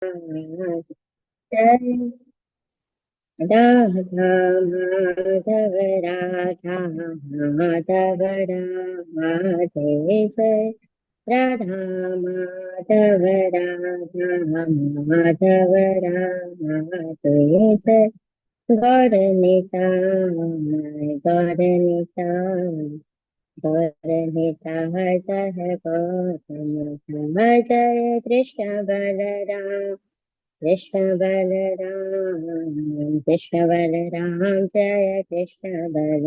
जय राधा माधव राधा माधव राधे जय राधा माधव राधा माधव राधे जय गौर निताय गौर निताय गौर निताय जय गौतम जय कृष्ण बलराम कृष्ण बलराम जय कृष्ण बल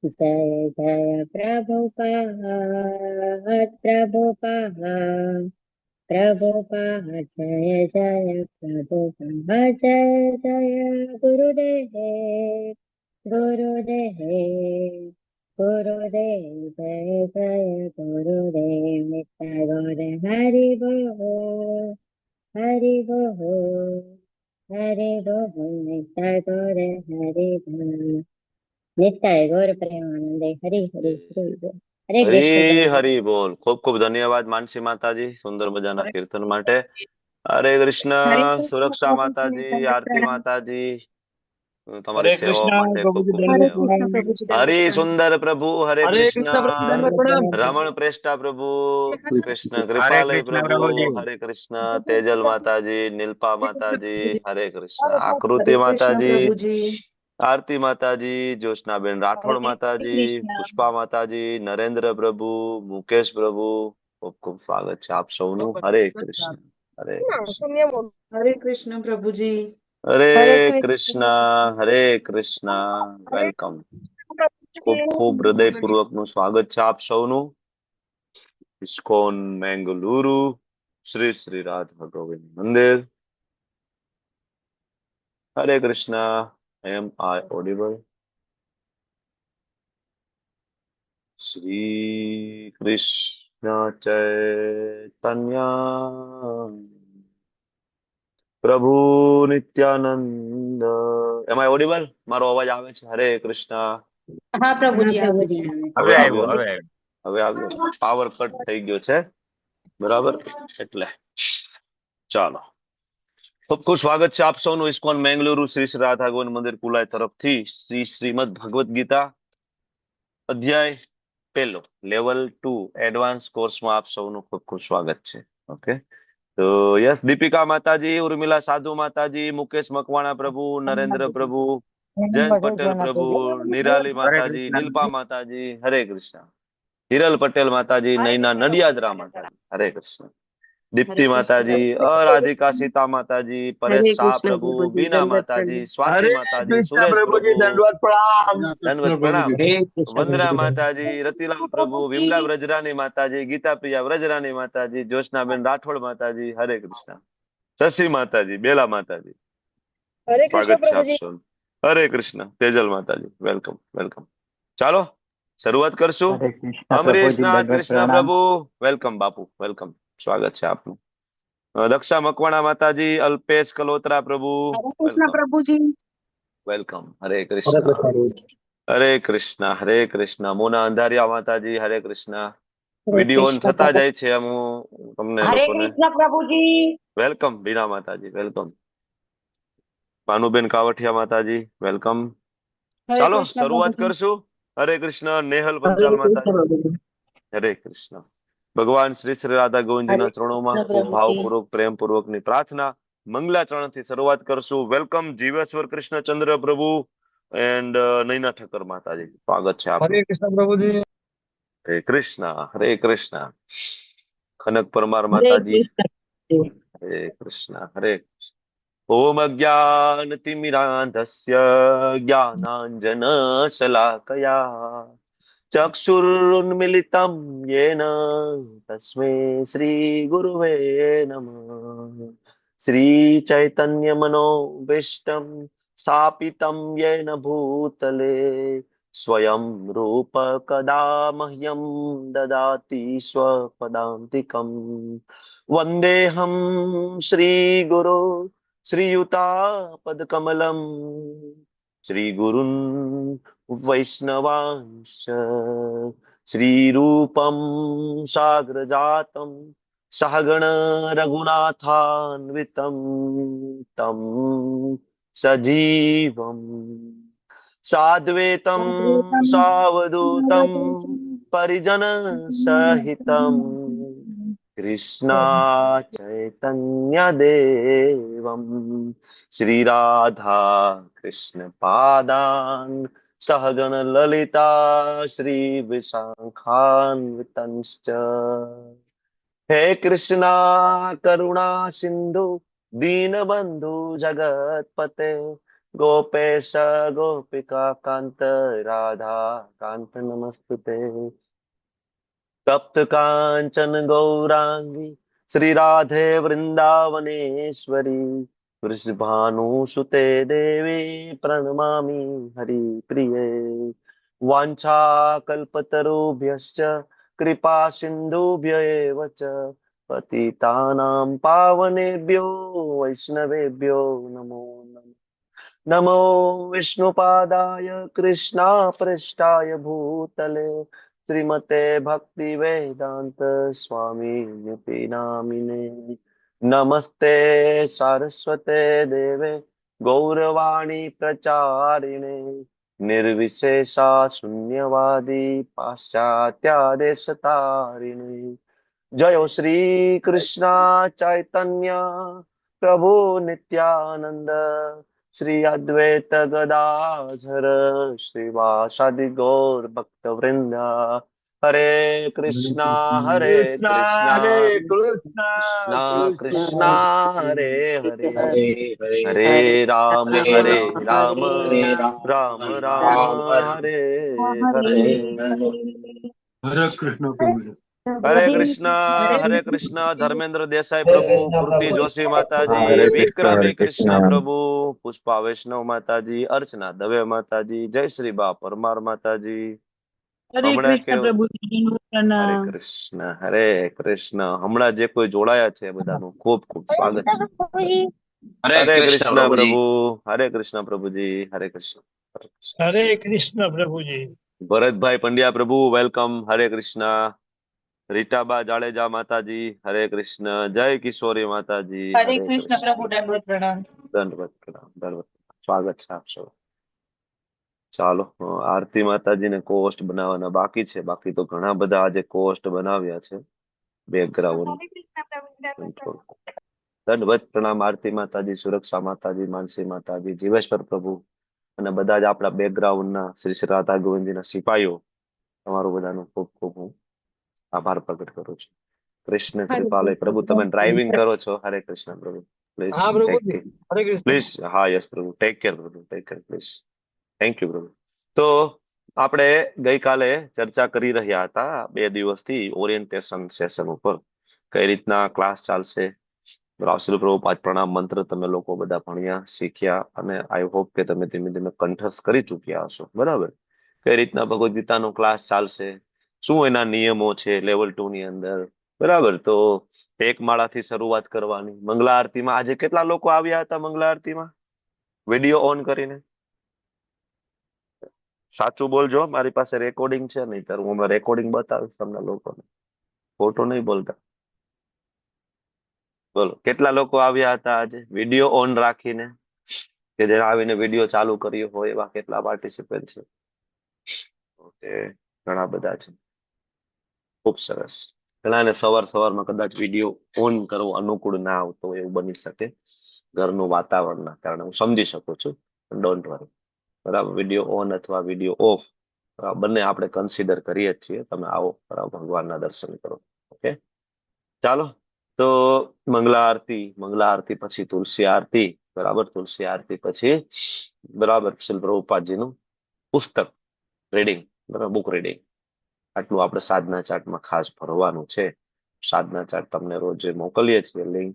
जय जय प्रभुपाद प्रभुपाद प्रभुपाद जय जय प्रभुपाद जय जय गुरुदेव गुरुदेव गुरुदेव जय जय गुरुदेव नित्य गौर हरि बोल हरि बोल हरि बोल नित्य गौर हरि बोल नित्य गौर प्रेमानंदे हरि हरि हरि बोल हरे कृष्ण હરી प्रभु હરી બોલ. ખૂબ ખૂબ ધન્યવાદ માનસી માતાજી સુંદર મજાના કીર્તન માટે. હરે કૃષ્ણ. હરે કૃષ્ણ સુરક્ષા પ્રભુજી, માતાજી, તમને આરતી પ્રણામ. માતાજી, તમારી हरे સેવાઓ कृष्णा માટે ખૂબ प्रभु जी ખૂબ હરે दंडवत ધન્યવાદ. प्रणाम। કૃષ્ણ પ્રભુજી, દંડવત હરી પ્રણામ. સુંદર પ્રભુ હરે हरे કૃષ્ણ. कृष्ण प्रभु दंडवत प्रणाम। રમણ પ્રેષ્ઠા પ્રભુ કૃષ્ણ हरे કૃપાલય कृष्णा પ્રભુ प्रभु जी। હરે કૃષ્ણ. તેજલ માતાજી, નીલપા માતાજી હરે કૃષ્ણ. હરે આકૃતિ કૃષ્ણ માતાજી, પ્રભુજી. આરતી માતાજી, જ્યોત્સનાબેન રાઠોડ હરે માતાજી, કૃષ્ણ. પુષ્પા માતાજી, નરેન્દ્ર પ્રભુ, મુકેશ પ્રભુ, ખૂબ ખૂબ સ્વાગત છે આપ સૌનું. હરે કૃષ્ણ. હરે કૃષ્ણ. હરે કૃષ્ણ પ્રભુજી. હરે કૃષ્ણ. હરે કૃષ્ણ. વેલકમ. ખૂબ ખૂબ હૃદયપૂર્વક નું સ્વાગત છે આપ સૌનું ઇસ્કોન મેંગલુરુ શ્રી શ્રી રાધા ગોવિંદ મંદિર. હરે કૃષ્ણ. એમ આઈ ઓડિબલ? શ્રી કૃષ્ણ ચૈતન્ય પ્રભુ નિત્યાનંદ. એમ આઈ ઓડિબલ? મારો અવાજ આવે છે? હરે કૃષ્ણ. હા હા પ્રભુજી, આવે પ્રભુજી છે. આવે છે હવે હવે આવ્યો ને? આવ્યો, હવે આવ્યો। હવે આવ્યો. પાવર કટ થઈ ગયો છે, બરાબર? એટલે ચાલો. ખૂબ ખૂબ સ્વાગત છે આપ સૌનું ઇસ્કોન મેંગલુરુ શ્રી શ્રી રાધા ગોવિંદ મંદિર કુલાય તરફથી શ્રી શ્રીમદ ભગવદ ગીતા અધ્યાય પહેલો લેવલ 2 એડવાન્સ કોર્સમાં આપ સૌનું ખૂબ ખૂબ સ્વાગત છે. ઓકે, તો યસ, દીપિકા માતાજી, ઉર્મિલા સાધુ માતાજી, મુકેશ મકવાણા પ્રભુ, નરેન્દ્ર પ્રભુ, જયંત પટેલ પ્રભુ, નિરાલી હરે માતાજી, કૃષ્ણ। નીલપા માતાજી હરે કૃષ્ણ, હિરલ પટેલ માતાજી, નૈના નડિયાદરા માતાજી હરે કૃષ્ણ, દીપ્તિ માતાજી, અરાધિકા સીતા માતાજી, પરેશ હરે શાહ કૃષ્ણ પ્રભુ, પ્રભુજી, બીના દંડવત માતાજી, પ્રણામ. સ્વાતિ हरे માતાજી, कृष्ण સુરેશ प्रभु जी પ્રભુ, दंडवत प्रणाम। દંડવત પ્રણામ, હરે કૃષ્ણ વંદના પ્રભુજી. માતાજી, રતિલાલ પ્રભુ, વિમલા વ્રજરાની માતાજી, ગીતા પ્રિયા વ્રજરાની માતાજી, જ્યોત્સનાબેન રાઠોડ માતાજી હરે કૃષ્ણ, શશી માતાજી, બેલા માતાજી, હરે કૃષ્ણ સ્વાગત છે આપ પ્રભુજી. સૌ. હરે કૃષ્ણ. તેજલ માતાજી, વેલકમ વેલકમ. ચાલો શરૂઆત કરશું. हरे कृष्ण प्रभु जी અમરીશનાથ दंडवत કૃષ્ણ प्रणाम। પ્રભુ, વેલકમ બાપુ, વેલકમ, સ્વાગત છે આપનું. દક્ષા મકવાણા માતાજી, અલ્પેશ કલોત્રા પ્રભુ, હરે કૃષ્ણ વેલકમ પ્રભુજી. વેલકમ. હરે हरे કૃષ્ણ. कृष्ण। હરે કૃષ્ણ. હરે કૃષ્ણ. મોના અંધારિયા માતાજી હરે કૃષ્ણ. હરે વિડીયો ઓન કૃષ્ણ થતા પ્રભુ. જાય છે એમ હું તમને હરે લોકોને કૃષ્ણ પ્રભુજી. વેલકમ. બીના માતાજી વેલકમ. ભાનુબેન કાવઠિયા માતાજી વેલકમ. હરે ચાલો કૃષ્ણ શરૂઆત પ્રભુજી. કરશું. હરે કૃષ્ણ. નેહલ હરે પંચાલ કૃષ્ણ માતાજી પ્રભુજી. હરે કૃષ્ણ. ભગવાન શ્રી શ્રી રાધા હરે ગોવિંદજીના ચરણોમાં કૃષ્ણ ખૂબ પ્રભુજી. ભાવપૂર્વક પ્રેમપૂર્વકની પ્રાર્થના મંગલાચરણથી શરૂઆત કરશું. વેલકમ જીવેશ્વર કૃષ્ણચંદ્ર પ્રભુ એન્ડ નૈના ઠક્કર માતાજી, સ્વાગત છે हरे આપનું. कृष्ण प्रभु जी। હરે કૃષ્ણ. હરે કૃષ્ણ. કનક પરમાર હરે માતાજી કૃષ્ણ. હરે કૃષ્ણ. હરે કૃષ્ણ. ઓમ અજ્ઞાનતિમિરાંધસ્ય જ્ઞાનાંજન શલાકયા ચક્ષુરુન્મિલિतं येन तस्मै श्री गुरुवे नमः. श्री चैतन्य मनोभीष्टं स्थापितं येन भूतले स्वयं रूप कदा मह्यं ददाति स्वपदान्तिकम्. वन्देऽहं श्रीगुरो श्रीयुतापदकमलं श्रीगुरुन् वैष्णवांश्च श्रीरूपं साग्रजातं सहगण रघुनाथान्वितं तं सजीवं साद्वैतं सावधूतं परिजनसहितं कृष्णा चैतन्य देवं श्रीराधा कृष्ण पादान् सहगण ललिता श्री विशाखान्वितंश्च हे कृष्णा करुणा सिंधु दीनबंधु जगतपते गोपेश गोपिका कांत राधा कांत नमस्तुते तप्त कांचन गौरांगी श्री राधे वृंदावनेश्वरी वृषभानुसुते देवी प्रणमामि हरिप्रिये वाञ्छाकल्पतरुभ्यश्च कृपा सिन्धुभ्य एव च पतितानां पावनेभ्यो वैष्णवेभ्यो नमो नमः नमो विष्णुपादाय कृष्णापृष्ठाय भूतले श्रीमते भक्ति वेदांत स्वामी निति नामिने नमस्ते सारस्वते देवे गौरवाणी प्रचारिणे निर्विशेषा शून्यवादी पाश्चात्यादेशतारिणे जयो श्री कृष्णा चैतन्य प्रभु नित्यानंद श्री अद्वैत गदाधर श्रीवासादि गौर भक्त वृंद हरे कृष्णा कृष्ण हरे कृष्ण कृष्णा कृष्ण कृष्णा हरे हरे हरे हरे राम हरे हरे राम राम हरे राम राम राम राम हरे हरे हरे हरे कृष्ण प्रभु जी। हरे कृष्णा धर्मेंद्र देसाई हरे प्रभु कृष्ण कृति प्रभु जोशी माता जी हरे कृष्ण हरे विक्रमी कृष्णा कृष्ण प्रभु पुष्पा वैष्णव माता जी अर्चना दवे माता जी जय श्री बा परमार माता जी हरे હમણાં કૃષ્ણ કેવું પ્રભુજી પ્રણામ હરે કૃષ્ણ હમણાં જે કોઈ જોડાયા છે એ બધાનું ખૂબ ખૂબ સ્વાગત છે હરે કૃષ્ણ પ્રભુ હરે કૃષ્ણ પ્રભુજી હરે કૃષ્ણ હરે કૃષ્ણ. हरे कृष्ण प्रभु जी। ભરતભાઈ પંડ્યા પ્રભુ વેલકમ હરે કૃષ્ણ રીટાબા જાડેજા માતાજી હરે કૃષ્ણ જય કિશોરી માતાજી હરે હરે કૃષ્ણ પ્રભુ કૃષ્ણ દંડવત પ્રણામ દંડવત પ્રણામ દંડવત પ્રણામ. સ્વાગત છે આપ સૌ ચાલો આરતી માતાજીને કોસ્ટ બનાવવાના બાકી છે બાકી તો ઘણા બધા આજે કોસ્ટ બનાવ્યા છે બેકગ્રાઉન્ડ હરે કૃષ્ણ પ્રભુ દંડવત કંટ્રોલ પ્રણામ. દંડવત પ્રણામ આરતી માતાજી સુરક્ષા માતાજી માનસી માતાજી જીવેશ્વર પ્રભુ અને બધા જ આપણા બેકગ્રાઉન્ડના શ્રી શ્રી રાધા ગોવિંદજીના સિપાહીઓ તમારું બધાનું ખૂબ ખૂબ હું આભાર પ્રગટ કરું છું કૃષ્ણ કૃપાલય પ્રભુ તમે ડ્રાઇવિંગ કરો છો હરે કૃષ્ણ પ્રભુ પ્લીઝ हाँ ટેક प्रभु जी। કેર हरे कृष्ण પ્લીઝ હા યસ પ્રભુ ટેક કેર પ્રભુ take care please thank you પ્રભુ તો આપણે ગઈકાલે ચર્ચા કરી રહ્યા હતા 2 દિવસથી ઓરિએન્ટેશન સેશન ઉપર કઈ રીતના ક્લાસ ચાલશે રાવસલ પ્રભુપાદ પ્રણામ મંત્ર તમે લોકો બધા ભણ્યા શીખ્યા અને આઈ હોપ કે તમે ધીમે ધીમે કંઠસ્થ કરી ચૂક્યા હશો બરાબર કઈ રીતના ભગવદ ગીતાનો ક્લાસ ચાલશે શું એના નિયમો છે લેવલ 2 ની અંદર બરાબર તો એક માળાથી શરૂઆત કરવાની મંગલા આરતીમાં આજે કેટલા લોકો આવ્યા હતા મંગલા આરતીમાં વિડીયો ઓન કરીને સાચું બોલજો મારી પાસે રેકોર્ડિંગ છે નહીં હું રેકોર્ડિંગ બતાવીશ તમને લોકોને ખોટો નહીં બોલતા બોલો કેટલા લોકો આવ્યા હતા આજે વિડીયો ઓન રાખીને કે જેને આવીને વિડીયો ચાલુ કર્યો હોય એવા કેટલા પાર્ટિસિપન્ટ છે ઓકે ઘણા બધા છે ખૂબ સરસ ઘણાને સવાર સવારમાં કદાચ વિડીયો ઓન કરવો અનુકૂળ ના આવતો હોય એવું બની શકે ઘરનું વાતાવરણના કારણે હું સમજી શકું છું ડોન્ટ વરી બરાબર વિડીયો ઓન અથવા વિડીયો ઓફ બંને આપણે કન્સિડર કરીએ જ છીએ તમે આવો બરાબર ભગવાનના દર્શન કરો ઓકે ચાલો તો મંગલા આરતી પછી તુલસી આરતી બરાબર તુલસી આરતી પછી બરાબર શ્રીલ પ્રભુપાદજીનું પુસ્તક રીડિંગ બરાબર બુક રીડિંગ આટલું આપણે સાધના ચાર્ટમાં ખાસ ભરવાનું છે સાધના ચાર્ટ તમને રોજ મોકલીએ છીએ લિંક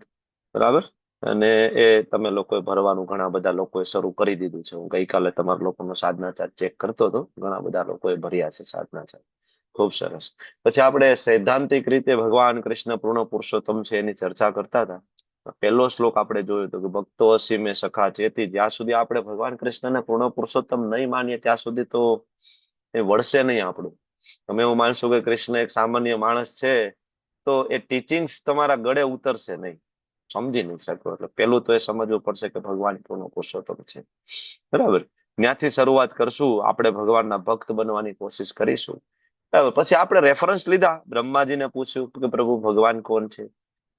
બરાબર અને એ તમે લોકોએ ભરવાનું ઘણા બધા લોકોએ શરૂ કરી દીધું છે હું ગઈકાલે તમારા લોકોનો સાધના ચાર્ટ ચેક કરતો હતો ઘણા બધા લોકોએ ભર્યા છે સાધના ચાર્ટ ખૂબ સરસ પછી આપણે સૈદ્ધાંતિક રીતે ભગવાન કૃષ્ણ પૂર્ણ પુરુષોત્તમ છે એની ચર્ચા કરતા હતા પહેલો શ્લોક આપણે જોયો હતો કે ભક્તો અસીમે સખા ચેતી જ્યાં સુધી આપણે ભગવાન કૃષ્ણને પૂર્ણ પુરુષોત્તમ નહીં માનીએ ત્યાં સુધી તો એ વળશે નહીં આપણું તમે એવું માનશો કે કૃષ્ણ એક સામાન્ય માણસ છે તો એ ટીચિંગ્સ તમારા ગળે ઉતરશે નહીં, સમજી નહીં શકો. એટલે પેલું તો એ સમજવું પડશે કે ભગવાન પૂર્ણ પુરુષોત્તમ છે. બરાબર, ત્યાંથી શરૂઆત કરશું, આપણે ભગવાનના ભક્ત બનવાની કોશિશ કરીશું. બરાબર, પછી આપણે રેફરન્સ લીધા, બ્રહ્માજીને પૂછ્યું કે પ્રભુ ભગવાન કોણ છે.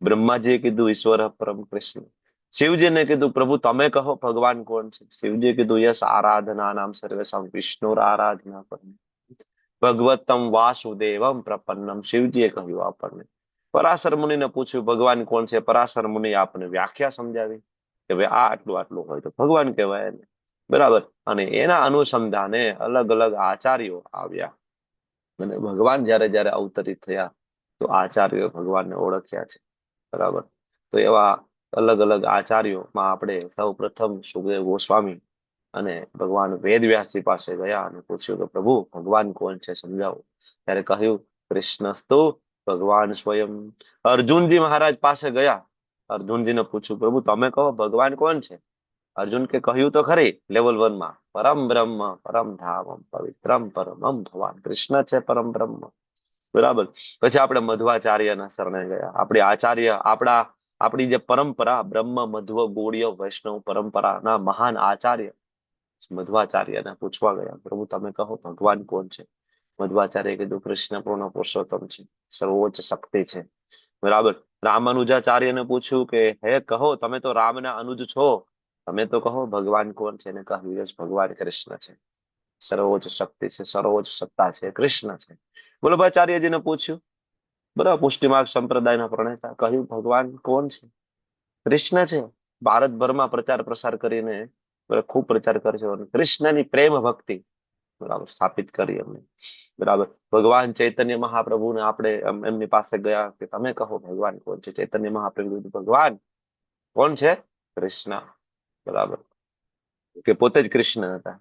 બ્રહ્માજીએ કીધું ઈશ્વર પરમ કૃષ્ણ. શિવજીને કીધું પ્રભુ તમે કહો ભગવાન કોણ છે. શિવજીએ કીધું યસ આરાધના નામ સર્વેશામ વિષ્ણુર આરાધના પરમ ભગવતમ વાસુદેવમ પ્રપન્નમ. શિવજીએ કહ્યું આપણને. પરાશર મુનિને પૂછ્યું ભગવાન કોણ છે. પરાશર મુનિ આપણને વ્યાખ્યા સમજાવી કે ભાઈ આ આટલું આટલું હોય તો ભગવાન કહેવાય એને. બરાબર, અને એના અનુસંધાને અલગ અલગ આચાર્યો આવ્યા અને ભગવાન જયારે જયારે અવતરિત થયા તો આચાર્યો ભગવાનને ઓળખ્યા છે. બરાબર, તો એવા અલગ અલગ આચાર્યોમાં આપણે સૌ પ્રથમ સુખદેવ ગોસ્વામી અને ભગવાન વેદવ્યાસજી પાસે ગયા અને પૂછ્યું કે પ્રભુ ભગવાન કોણ છે સમજાવો. ત્યારે કહ્યું કૃષ્ણસ્તુ ભગવાન સ્વયં. અર્જુનજી મહારાજ પાસે ગયા, અર્જુનજીને પૂછ્યું પ્રભુ તમે કહો ભગવાન કોણ છે. અર્જુન કે કહ્યું તો ખરી લેવલ 1 માં, પરમ બ્રહ્મ પરમ ધામમ પવિત્રમ પરમમ ભગવાન કૃષ્ણ છે પરમ બ્રહ્મ. બરાબર, પછી આપણે મધ્વાચાર્યના શરણે ગયા. આપણી આચાર્ય આપણી જે પરંપરા બ્રહ્મ મધ્વ ગૌડીય વૈષ્ણવ પરંપરાના મહાન આચાર્ય મધ્વાચાર્યને પૂછવા ગયા પ્રભુ તમે કહો ભગવાન કોણ છે. મધ્વાચાર્ય કીધું કૃષ્ણ પૂર્ણ પુરુષોત્તમ છે, સર્વોચ્ચ શક્તિ છે. બરાબર, રામાનુજાચાર્યને પૂછ્યું કે હે કહો તમે તો રામના અનુજ છો, તમે તો કહો ભગવાન કોણ છે. એને કહ્યું યસ ભગવાન કૃષ્ણ છે, સર્વોચ્ચ શક્તિ છે, સર્વોચ્ચ સત્તા છે, કૃષ્ણ છે. વલ્લભાચાર્યજીને પૂછ્યું, બરાબર, પુષ્ટિમાર્ગ સંપ્રદાયના પ્રણેતા, કહ્યું ભગવાન કોણ છે. કૃષ્ણ છે. ભારતભરમાં પ્રચાર પ્રસાર કરીને ખૂબ પ્રચાર કર્યો અને કૃષ્ણની પ્રેમ ભક્તિ બરાબર સ્થાપિત કરી એમને. બરાબર, ભગવાન ચૈતન્ય મહાપ્રભુને આપણે એમની પાસે ગયા કે તમે કહો ભગવાન કોણ છે. ચૈતન્ય મહાપ્રભુ ભગવાન કોણ છે. કૃષ્ણ. બરાબર, કે પોતે જ કૃષ્ણ હતા.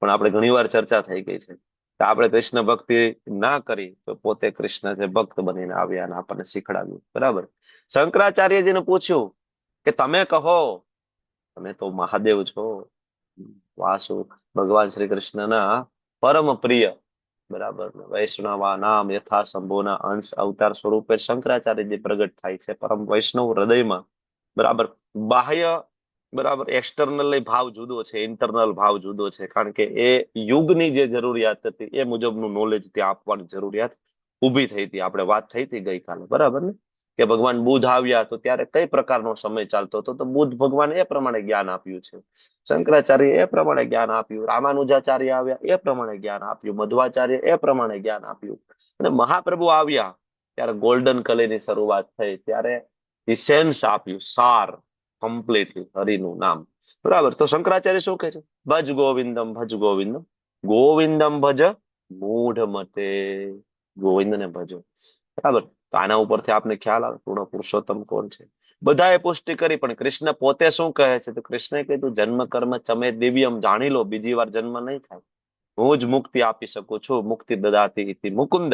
પણ આપણે ઘણી વાર ચર્ચા થઈ ગઈ છે કે આપણે કૃષ્ણ ભક્તિ ના કરી તો પોતે કૃષ્ણ છે ભક્ત બનીને આવ્યા અને આપણને શીખડાવ્યું. બરાબર, શંકરાચાર્યજીને પૂછ્યું કે તમે કહો, તમે તો મહાદેવ છો, વાસુ ભગવાન શ્રી કૃષ્ણના પરમ પ્રિય. બરાબર, વૈષ્ણવા નામ યથા શંભુના અંશ અવતાર સ્વરૂપે શંકરાચાર્યજી પ્રગટ થાય છે પરમ વૈષ્ણવ હૃદયમાં. બરાબર, બાહ્ય બરાબર એક્સટર્નલ ભાવ જુદો છે, ઇન્ટરનલ ભાવ જુદો છે, કારણ કે એ યુગની જે જરૂરિયાત હતી એ મુજબનું નોલેજ ત્યાં આપવાની જરૂરિયાત ઊભી થઈ હતી. આપણે વાત થઈ હતી ગઈકાલે, બરાબર ને, કે ભગવાન બુદ્ધ આવ્યા તો ત્યારે કઈ પ્રકારનો સમય ચાલતો હતો, તો બુદ્ધ ભગવાન એ પ્રમાણે જ્ઞાન આપ્યું છે, શંકરાચાર્ય એ પ્રમાણે જ્ઞાન આપ્યું, રામાનુજાચાર્ય આવ્યા એ પ્રમાણે જ્ઞાન આપ્યું, મધ્વાચાર્ય એ પ્રમાણે જ્ઞાન આપ્યું. અને મહાપ્રભુ આવ્યા ત્યારે ગોલ્ડન કલીની શરૂઆત થઈ, ત્યારે ઇસેન્સ આપ્યું, સાર કમ્પ્લીટલી હરિનું નામ. બરાબર, તો શંકરાચાર્ય શું કહે છે, ભજ ગોવિંદમ ભજ ગોવિંદમ, ગોવિંદમ ભજ મૂઢ મતે, ગોવિંદને ભજો. બરાબર, તો આના ઉપરથી આપને ખ્યાલ આવે પૂર્ણ પુરુષોત્તમ કોણ છે. બધાએ પુષ્ટિ કરી, પણ કૃષ્ણ પોતે શું કહે છે, તો કૃષ્ણે કીધું જન્મ કર્મ ચમે દિવ્યમ, જાણી લો બીજી વાર જન્મ નહીં થાય, હું જ મુક્તિ આપી શકું છું, મુક્તિ દદાતી ઇતિ મુકુંદ.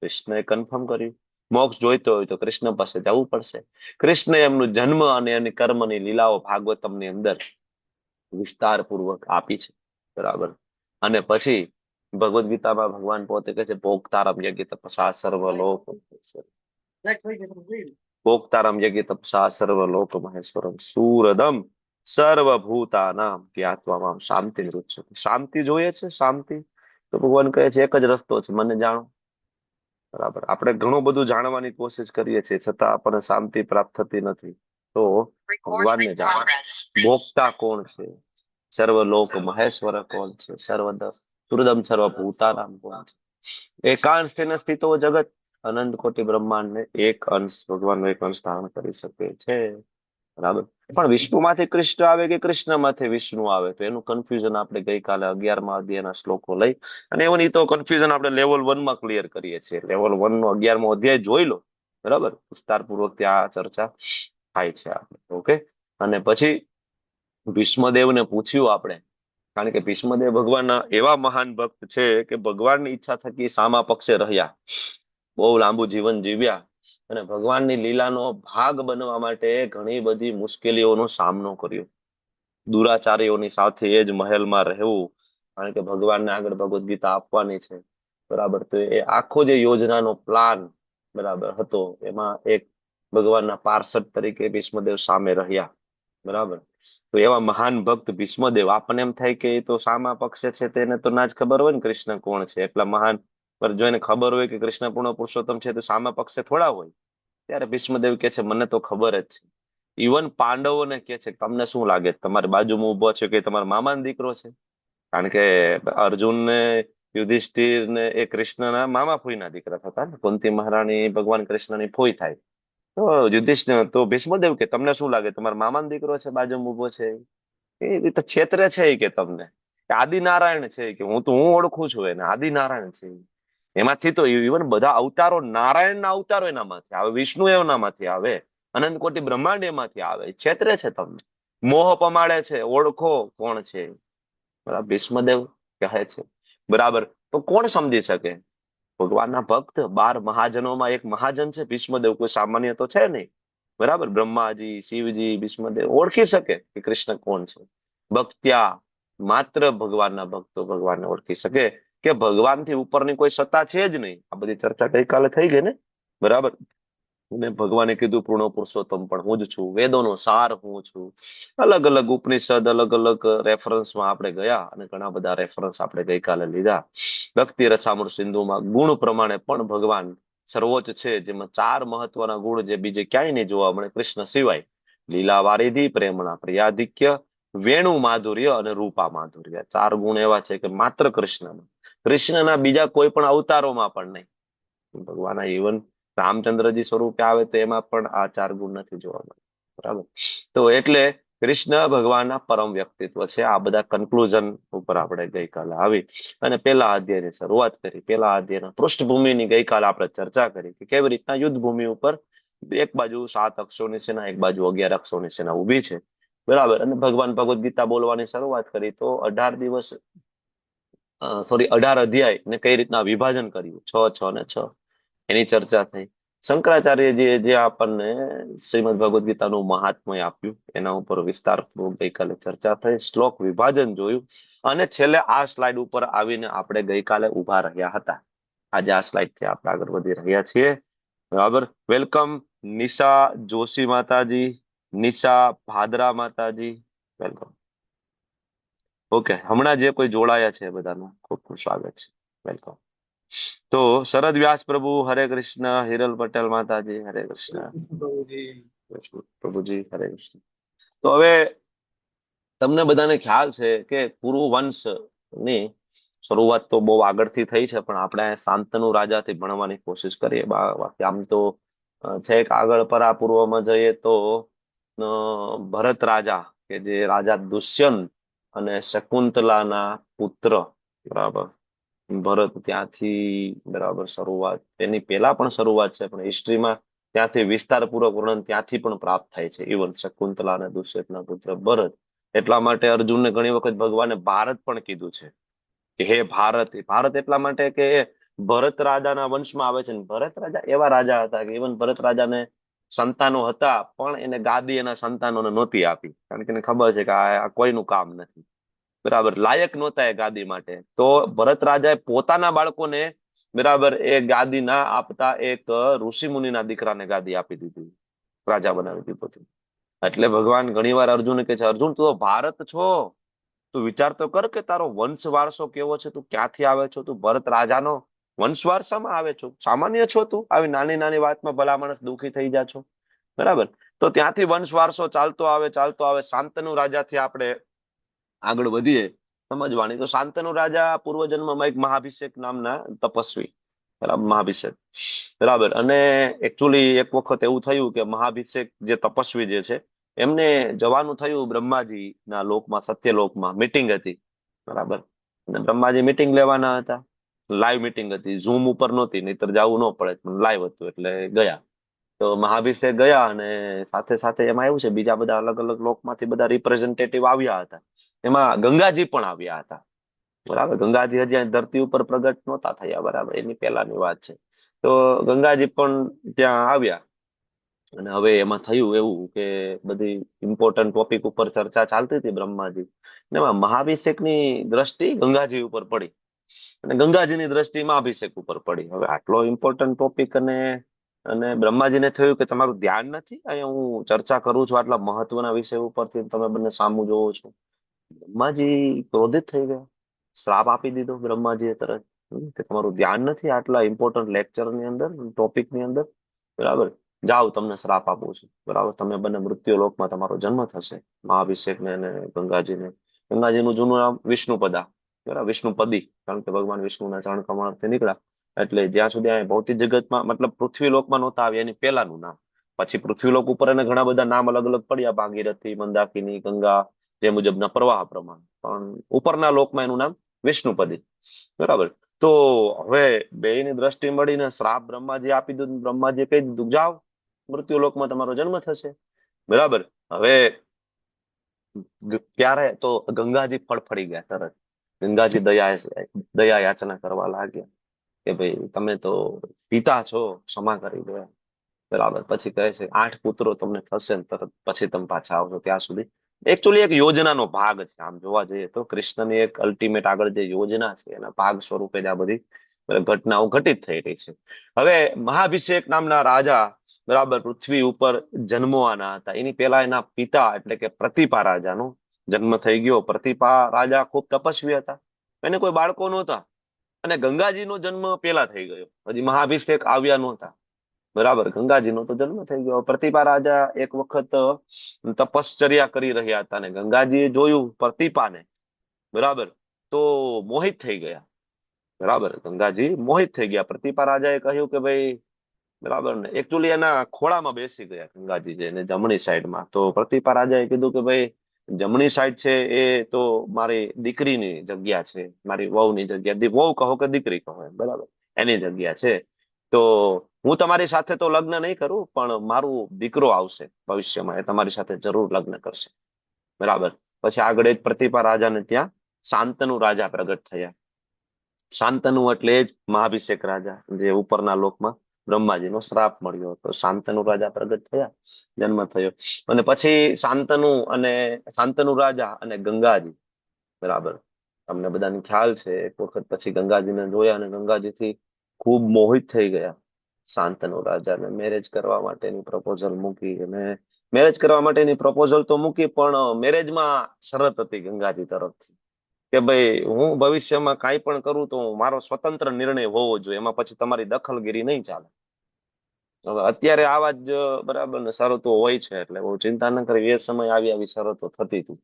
કૃષ્ણએ કન્ફર્મ કર્યું. મોક્ષ જોઈતો હોય તો કૃષ્ણ પાસે જવું પડશે. કૃષ્ણ એમનું જન્મ અને એની કર્મની લીલાઓ ભાગવતમની અંદર વિસ્તાર પૂર્વક આપી છે. બરાબર, અને પછી ભગવદ ગીતામાં ભગવાન પોતે કહે છે ભોગતારમ યજ્ઞ તપસા સર્વલોક ભોગતારમ યજ્ઞ તપસા સર્વલોક મહેશ્વરમ સુરદમ સર્વભૂતાનામ જ્ઞાત્વા શાંતિ નિરુચ્છ. શાંતિ જોઈએ છે, શાંતિ તો ભગવાન કહે છે એક જ રસ્તો છે, મને જાણો. બરાબર, આપણે ઘણું બધું જાણવાની કોશિશ કરીએ છીએ છતાં આપણને શાંતિ પ્રાપ્ત થતી નથી. તો ભગવાનને જાણો. ભોગતા કોણ છે, સર્વલોક મહેશ્વર કોણ છે, સર્વદ સુરદમ સર્વભૂતાનામ કોણ છે. એકાંશથી સ્થિતો જગત, અનંત કોટી બ્રહ્માંડ ને એક અંશ ભગવાનનો એક અંશ ધારણ કરી શકે છે. બરાબર, પણ વિષ્ણુમાંથી કૃષ્ણ આવે કે કૃષ્ણમાંથી વિષ્ણુ આવે, તો એનું કન્ફ્યુઝન આપણે ગઈકાલે 11મા અધ્યાયના શ્લોકો લઈ અને એની તો કન્ફ્યુઝન આપણે લેવલ 1 માં ક્લિયર કરીએ છીએ. લેવલ 1 નો 11મો અધ્યાય જોઈ લો. બરાબર, વિસ્તારપૂર્વક ત્યાં ચર્ચા થાય છે આપણે. ઓકે, અને પછી ભીષ્મદેવને પૂછ્યું આપણે, કારણ કે ભીષ્મદેવ ભગવાનના એવા મહાન ભક્ત છે કે ભગવાનની ઈચ્છા થકી સામા પક્ષે રહ્યા, બહુ લાંબુ જીવન જીવ્યા અને ભગવાનની લીલાનો ભાગ બનવા માટે ઘણી બધી મુશ્કેલીઓનો સામનો કર્યો. દુરાચારીઓની સાથે એ જ મહેલમાં રહેવું, કારણ કે ભગવાનને આગળ ભગવદ ગીતા આપવાની છે. બરાબર, તો એ આખો જે યોજનાનો પ્લાન બરાબર હતો, એમાં એક ભગવાનના પાર્ષદ તરીકે ભીષ્મદેવ સામે રહ્યા. બરાબર. તો એવા મહાન ભક્ત ભીષ્મદેવ, આપણને એમ થાય કે એ તો સામા પક્ષે છે, તેને તો ના જ ખબર હોય ને કૃષ્ણ કોણ છે, એટલા મહાન. પર જો એને ખબર હોય કે કૃષ્ણ પૂર્ણ પુરુષોત્તમ છે તો સામા પક્ષે થોડા હોય. ત્યારે ભીષ્મદેવ કે છે મને તો ખબર જ છે. ઇવન પાંડવોને કે છે તમને શું લાગે તમારી બાજુમાં ઉભો છે કે તમારા મામાનો દીકરો છે? કારણ કે અર્જુન ને યુધિષ્ઠિર ને એ કૃષ્ણના મામા ફોઈના દીકરા થતા ને, કુંતી મહારાણી ભગવાન કૃષ્ણની ફોઈ થાય. તો યુધિષ્ઠિર તો ભીષ્મદેવ કે તમને શું લાગે તમારા મામાનો દીકરો છે બાજુમાં ઉભો છે? એ તો છેતરે છે કે તમને, કે આદિનારાયણ છે, કે હું ઓળખું છું એને, આદિનારાયણ છે. એમાંથી તો ઇવન બધા અવતારો, નારાયણના અવતારો એનામાંથી આવે, વિષ્ણુ એનામાંથી આવે, અનંત કોટી બ્રહ્માંડ એમાંથી આવે. છેતરે છે તમને, મોહ પમાડે છે, ઓળખો કોણ છે. બરાબર, ભીષ્મદેવ કહે છે. બરાબર. તો કોણ સમજી શકે? ભગવાનના ભક્ત 12 મહાજનોમાં એક મહાજન છે ભીષ્મદેવ, કોઈ સામાન્ય તો છે નહીં. બરાબર, બ્રહ્માજી, શિવજી, ભીષ્મદેવ ઓળખી શકે કે કૃષ્ણ કોણ છે. ભક્ત્યા, માત્ર ભગવાનના ભક્તો ભગવાનને ઓળખી શકે કે ભગવાનથી ઉપરની કોઈ સત્તા છે જ નહીં. આ બધી ચર્ચા ગઈકાલે થઈ ગઈ ને. બરાબર. અને ભગવાને કીધું પૂર્ણ પુરુષોત્તમ પણ હું જ છું, વેદોનો સાર હું છું. અલગ અલગ ઉપનિષદ, અલગ અલગ રેફરન્સમાં આપણે ગયા અને ઘણા બધા રેફરન્સ આપણે ગઈકાલે લીધા. ભક્તિ રસામૃત સિંધુમાં ગુણ પ્રમાણે પણ ભગવાન સર્વોચ્ચ છે, જેમાં 4 મહત્વના ગુણ જે બીજે ક્યાંય નહીં જોવા મળે કૃષ્ણ સિવાય: લીલા વારિધિ, પ્રેમણા પ્રિયાધિક્ય, વેણુ માધુર્ય અને રૂપા માધુર્ય. 4 ગુણ એવા છે કે માત્ર કૃષ્ણમાં, કૃષ્ણના બીજા કોઈ પણ અવતારોમાં પણ નહીં. ભગવાનના ઇવન રામચંદ્રજી સ્વરૂપે આવે તો એમાં પણ આ 4 ગુણ નથી જોવા મળે. બરાબર. તો એટલે કૃષ્ણ ભગવાનના પરમ વ્યક્તિત્વ છે. આ બધા કન્ક્લુઝન ઉપર આપણે ગઈકાલે આવી અને પેલા અધ્યાયની શરૂઆત કરી. પેલા અધ્યાયના પૃષ્ઠભૂમિની ગઈકાલે આપણે ચર્ચા કરી કે કેવી રીતના યુદ્ધ ભૂમિ ઉપર એક બાજુ 7 અક્ષોની સેના, એક બાજુ 11 અક્ષોની સેના ઉભી છે. બરાબર. અને ભગવાન ભગવદ ગીતા બોલવાની શરૂઆત કરી તો 18 દિવસ, સોરી 18 અધ્યાય ને કઈ રીતના વિભાજન કર્યું, 6, 6 ને 6, એની ચર્ચા થઈ. શંકરાચાર્યજીએ જે આપણને શ્રીમદ ભગવદ ગીતાનું મહાત્મય આપ્યું એના ઉપર વિસ્તારપૂર્વક ગઈકાલે ચર્ચા થઈ, શ્લોક વિભાજન જોયું અને છેલ્લે આ સ્લાઇડ ઉપર આવીને આપણે ગઈકાલે ઉભા રહ્યા હતા. આજે આ સ્લાઇડ થી આપણે આગળ વધી રહ્યા છીએ. બરાબર. વેલકમ નિશા જોશી માતાજી, નિશા ભાદરા માતાજી, વેલકમ. ઓકે, હમણાં જે કોઈ જોડાયા છે બધાનું ખૂબ ખૂબ સ્વાગત છે, વેલકમ. તો શરદ વ્યાસ પ્રભુ, હરે કૃષ્ણ. હિરલ પટેલ માતાજી, હરે કૃષ્ણ. પ્રભુજી, હરે કૃષ્ણ. તો હવે તમને બધાને ખ્યાલ છે કે પુરુ વંશ ની શરૂઆત તો બહુ આગળથી થઈ છે, પણ આપણે શાંતનુ રાજાથી ભણવાની કોશિશ કરીએ. આમ તો છે કે આગળ પર આ પૂર્વમાં જઈએ તો ભરત રાજા, કે જે રાજા દુષ્યંત અને શકુંતલાના પુત્ર. બરાબર. ભરત ત્યાંથી, બરાબર, શરૂઆત એની પહેલા પણ શરૂઆત છે, પણ હિસ્ટ્રીમાં ત્યાંથી વિસ્તારપૂર્વક વર્ણન ત્યાંથી પણ પ્રાપ્ત થાય છે. ઇવન શકુંતલા અને દુષ્યંતના પુત્ર ભરત. એટલા માટે અર્જુનને ઘણી વખત ભગવાને ભારત પણ કીધું છે કે હે ભારત. ભારત એટલા માટે કે એ ભરત રાજાના વંશમાં આવે છે. ભરત રાજા એવા રાજા હતા કે ઇવન ભરત રાજાને સંતાનો હતા, પણ એને ગાદી એના સંતાનોને નહોતી આપી, કારણ કે એને ખબર છે કે આ કોઈનું કામ નથી. બરાબર. લાયક નહોતા એ ગાદી માટે. તો ભરત રાજાએ પોતાના બાળકોને, બરાબર, એ ગાદી ના આપતા એક ઋષિ મુનિના દીકરાને ગાદી આપી દીધી, રાજા બનાવી દીધો. એટલે ભગવાન ઘણીવાર અર્જુન કે છે, અર્જુન તું તો ભારત છો, તું વિચાર તો કર કે તારો વંશ વારસો કેવો છે, તું ક્યાંથી આવે છો, તું ભરત રાજાનો વંશ વારસામાં આવે છો, સામાન્ય છો તું, આવી નાની નાની વાતમાં ભલા માણસ દુઃખી થઈ જા છો. બરાબર. તો ત્યાંથી વંશ વારસો ચાલતો આવે, ચાલતો આવે. શાંતનુ રાજાથી આપણે આગળ વધીએ સમજવાની. તો શાંતનુ રાજા પૂર્વજન્મમાં એક મહાભિષેક નામના તપસ્વી, બરાબર, મહાભિષેક. બરાબર. અને એકચ્યુઅલી એક વખત એવું થયું કે મહાભિષેક જે તપસ્વી જે છે એમને જવાનું થયું બ્રહ્માજી ના લોકમાં, સત્યલોકમાં મીટિંગ હતી. બરાબર. અને બ્રહ્માજી મીટિંગ લેવાના હતા. લાઈવ મીટિંગ હતી, ઝૂમ ઉપર નહોતી, નહીતર જવું ન પડે, પણ લાઈવ હતું એટલે ગયા. તો મહાભિષેક ગયા અને સાથે સાથે એમાં એવું છે બીજા બધા અલગ અલગ લોકમાંથી બધા રિપ્રેઝેન્ટેટિવ આવ્યા હતા. એમાં ગંગાજી પણ આવ્યા હતા. બરાબર. ગંગાજી હજી અહીં ધરતી ઉપર પ્રગટ નહોતા થયા. બરાબર. એની પહેલાની વાત છે. તો ગંગાજી પણ ત્યાં આવ્યા. અને હવે એમાં થયું એવું કે બધી ઇમ્પોર્ટન્ટ ટોપિક ઉપર ચર્ચા ચાલતી હતી બ્રહ્માજી, ને એમાં મહાભિષેકની દ્રષ્ટિ ગંગાજી ઉપર પડી અને ગંગાજીની દ્રષ્ટિ મહાભિષેક ઉપર પડી. હવે આટલો ઇમ્પોર્ટન્ટ ટોપિક અને અને બ્રહ્માજીને થયું કે તમારું ધ્યાન નથી, અહીંયા હું ચર્ચા કરું છું આટલા મહત્વના વિષય ઉપરથી, તમે બંને સામું જોવો છો. બ્રહ્માજી ક્રોધિત થઈ ગયા, શ્રાપ આપી દીધો બ્રહ્માજીએ તરત, કે તમારું ધ્યાન નથી આટલા ઇમ્પોર્ટન્ટ લેક્ચર ની અંદર, ટોપિક ની અંદર. બરાબર, જાઓ તમને શ્રાપ આપું છું. બરાબર, તમે બંને મૃત્યુ લોકમાં તમારો જન્મ થશે, મહાભિષેક ને અને ગંગાજીને. ગંગાજીનું જૂનું નામ વિષ્ણુપદા, બરાબર, વિષ્ણુપદી, કારણ કે ભગવાન વિષ્ણુના ચરણ કમળથી નીકળ્યા. એટલે જ્યાં સુધી આ ભૌતિક જગતમાં, મતલબ પૃથ્વી લોકમાં નહોતા આવ્યા એની પહેલાનું નામ. પછી પૃથ્વીલોક ઉપર એને ઘણા બધા નામ અલગ અલગ પડ્યા, ભાગીરથી, મંદાકિની, ગંગા, જે મુજબના પ્રવાહ પ્રમાણે, પણ ઉપરના લોકમાં એનું નામ વિષ્ણુપદી. બરાબર. તો હવે બેયની દ્રષ્ટિ મળીને શ્રાપ બ્રહ્માજી આપી દીધું. બ્રહ્માજી કહી દીધું, જાઓ મૃત્યુ લોકમાં તમારો જન્મ થશે. બરાબર. હવે ત્યારે તો ગંગાજી ફડફડી ગયા તરત. ગંગાજી દયા યાચના કરવા લાગ્યા કે ભાઈ તમે તો પિતા છો, ક્ષમા કરી દો. બરાબર. પછી કહે છે 8 પુત્રો તમને થશે ને તરત પછી તમે પાછા આવશો. ત્યાં સુધી એકચ્યુઅલી એક યોજનાનો ભાગ છે. આમ જોવા જઈએ તો કૃષ્ણની એક અલ્ટિમેટ આગળ જે યોજના છે એના ભાગ સ્વરૂપે જ આ બધી ઘટનાઓ ઘટિત થઈ રહી છે. હવે મહાભિષેક નામના રાજા, બરાબર, પૃથ્વી ઉપર જન્મવાના હતા. એની પહેલા એના પિતા એટલે કે પ્રતિપા રાજાનો જન્મ થઈ ગયો. પ્રતિપા રાજા ખૂબ તપસ્વી હતા, એને કોઈ બાળકો નહોતા, અને ગંગાજીનો જન્મ પેલા થઈ ગયો, હજી મહાભિષેક આવ્યા નહોતા. બરાબર, ગંગાજીનો તો જન્મ થઈ ગયો. પ્રતિપા રાજા એક વખત તપશ્ચર્યા કરી રહ્યા હતા, અને ગંગાજીએ જોયું પ્રતિપાને, બરાબર, તો મોહિત થઈ ગયા. બરાબર, ગંગાજી મોહિત થઈ ગયા. પ્રતિપા રાજાએ કહ્યું કે ભાઈ, બરાબર ને, એકચ્યુઅલી એના ખોળામાં બેસી ગયા ગંગાજી, જે જમણી સાઈડમાં. તો પ્રતિપા રાજાએ કીધું કે ભાઈ, જમણી સાઈડ છે એ તો મારી દીકરીની જગ્યા છે, મારી વહુની જગ્યા, વહુ કહો કે દીકરી કહો, બરાબર, એની જગ્યા છે. તો હું તમારી સાથે તો લગ્ન નહીં કરું, પણ મારું દીકરો આવશે ભવિષ્યમાં, એ તમારી સાથે જરૂર લગ્ન કરશે. બરાબર. પછી આગળ એક પ્રતિપા રાજાને ત્યાં શાંતનુ રાજા પ્રગટ થયા. શાંતનુ એટલે જ મહાભિષેક રાજા, જે ઉપરના લોકમાં બ્રહ્માજીનો શ્રાપ મળ્યો હતો. શાંતનુ રાજા પ્રગટ થયા, જન્મ થયો. અને પછી શાંતનુ રાજા અને ગંગાજી, બરાબર, તમને બધાને ખ્યાલ છે, એક વખત પછી ગંગાજીને જોયા અને ગંગાજીથી ખૂબ મોહિત થઈ ગયા. શાંતનુ રાજાને મેરેજ કરવા માટેની પ્રપોઝલ મૂકી, અને મેરેજ કરવા માટેની પ્રપોઝલ તો મૂકી, પણ મેરેજમાં શરત હતી ગંગાજી તરફથી કે ભાઈ, હું ભવિષ્યમાં કાંઈ પણ કરું તો મારો સ્વતંત્ર નિર્ણય હોવો જોઈએ, એમાં પછી તમારી દખલગીરી નહીં ચાલે. હવે અત્યારે આવા જ, બરાબર ને, શરતો હોય છે, એટલે બહુ ચિંતા ન કરી. એ સમય આવી શરતો થતી હતી.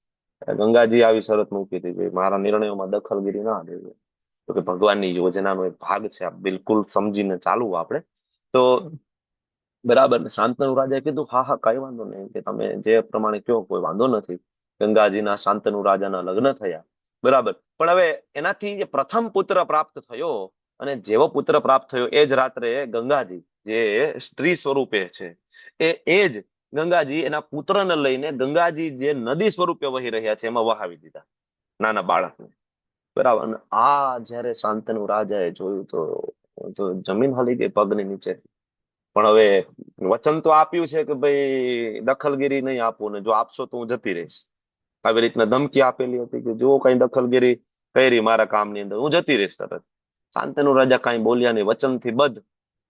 ગંગાજી આવી શરત મૂકી હતી કે મારા નિર્ણયોમાં દખલગીરી ના દેવી, તો કે ભગવાનની યોજનાનો એક ભાગ છે, આ બિલકુલ સમજીને ચાલવું આપણે. તો બરાબર, શાંતનુ રાજાએ કીધું હા હા કઈ વાંધો નહીં, કે તમે જે પ્રમાણે કહો કોઈ વાંધો નથી. ગંગાજીના શાંતનુ રાજાના લગ્ન થયા. બરાબર. પણ હવે એનાથી જે પ્રથમ પુત્ર પ્રાપ્ત થયો, અને જેવો પુત્ર પ્રાપ્ત થયો એ જ રાત્રે ગંગાજી, જે સ્ત્રી સ્વરૂપે છે, એ જ ગંગાજી એના પુત્રને લઈને, ગંગાજી જે નદી સ્વરૂપે વહી રહ્યા છે એમાં વહાવી દીધા નાના બાળકને. બરાબર. અને આ જયારે શાંતનુ રાજાએ જોયું તો જમીન હલી ગઈ પગની નીચે. પણ હવે વચન તો આપ્યું છે કે ભાઈ દખલગીરી નહીં આપું, ને જો આપશો તો હું જતી રહીશ. આવી રીતના ધમકી આપેલી હતી કે જો કઈ દખલગીરી કરી મારા કામની અંદર, હું જતી રહીશ તરત. શાંતનુ રાજા કઈ બોલ્યા નહીં, વચનથી બદ્ધ.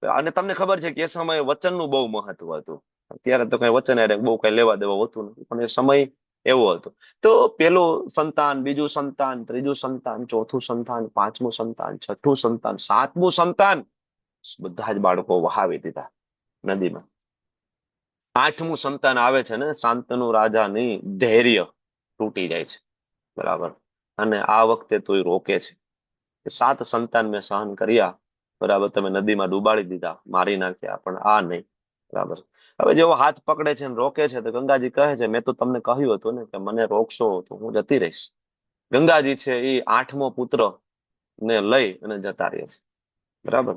અને તમને ખબર છે કે એ સમયે વચનનું બહુ મહત્વ હતું. અત્યારે તો કઈ વચન બહુ કઈ લેવા દેવા હોતું નથી, પણ એ સમય એવો હતો. તો પેલું સંતાન, બીજું સંતાન, ત્રીજું સંતાન, ચોથું સંતાન, પાંચમું સંતાન, છઠ્ઠું સંતાન, સાતમું સંતાન, બધા જ બાળકો વહાવી દીધા નદીમાં. આઠમું સંતાન આવે છે ને, શાંતનુ રાજાની ધૈર્ય તૂટી જાય છે. બરાબર. અને આ વખતે તો એ રોકે છે કે 7 સંતાન મેં સહન કર્યા, બરાબર, તમે નદીમાં ડુબાડી દીધા, મારી નાખ્યા, પણ આ નહીં. બરાબર. હવે જેવો હાથ પકડે છે ને રોકે છે, તો ગંગાજી કહે છે મેં તો તમને કહ્યું હતું ને કે મને રોકશો તો હું જતી રહીશ. ગંગાજી છે એ 8મો પુત્ર ને લઈ અને જતા રહે છે. બરાબર.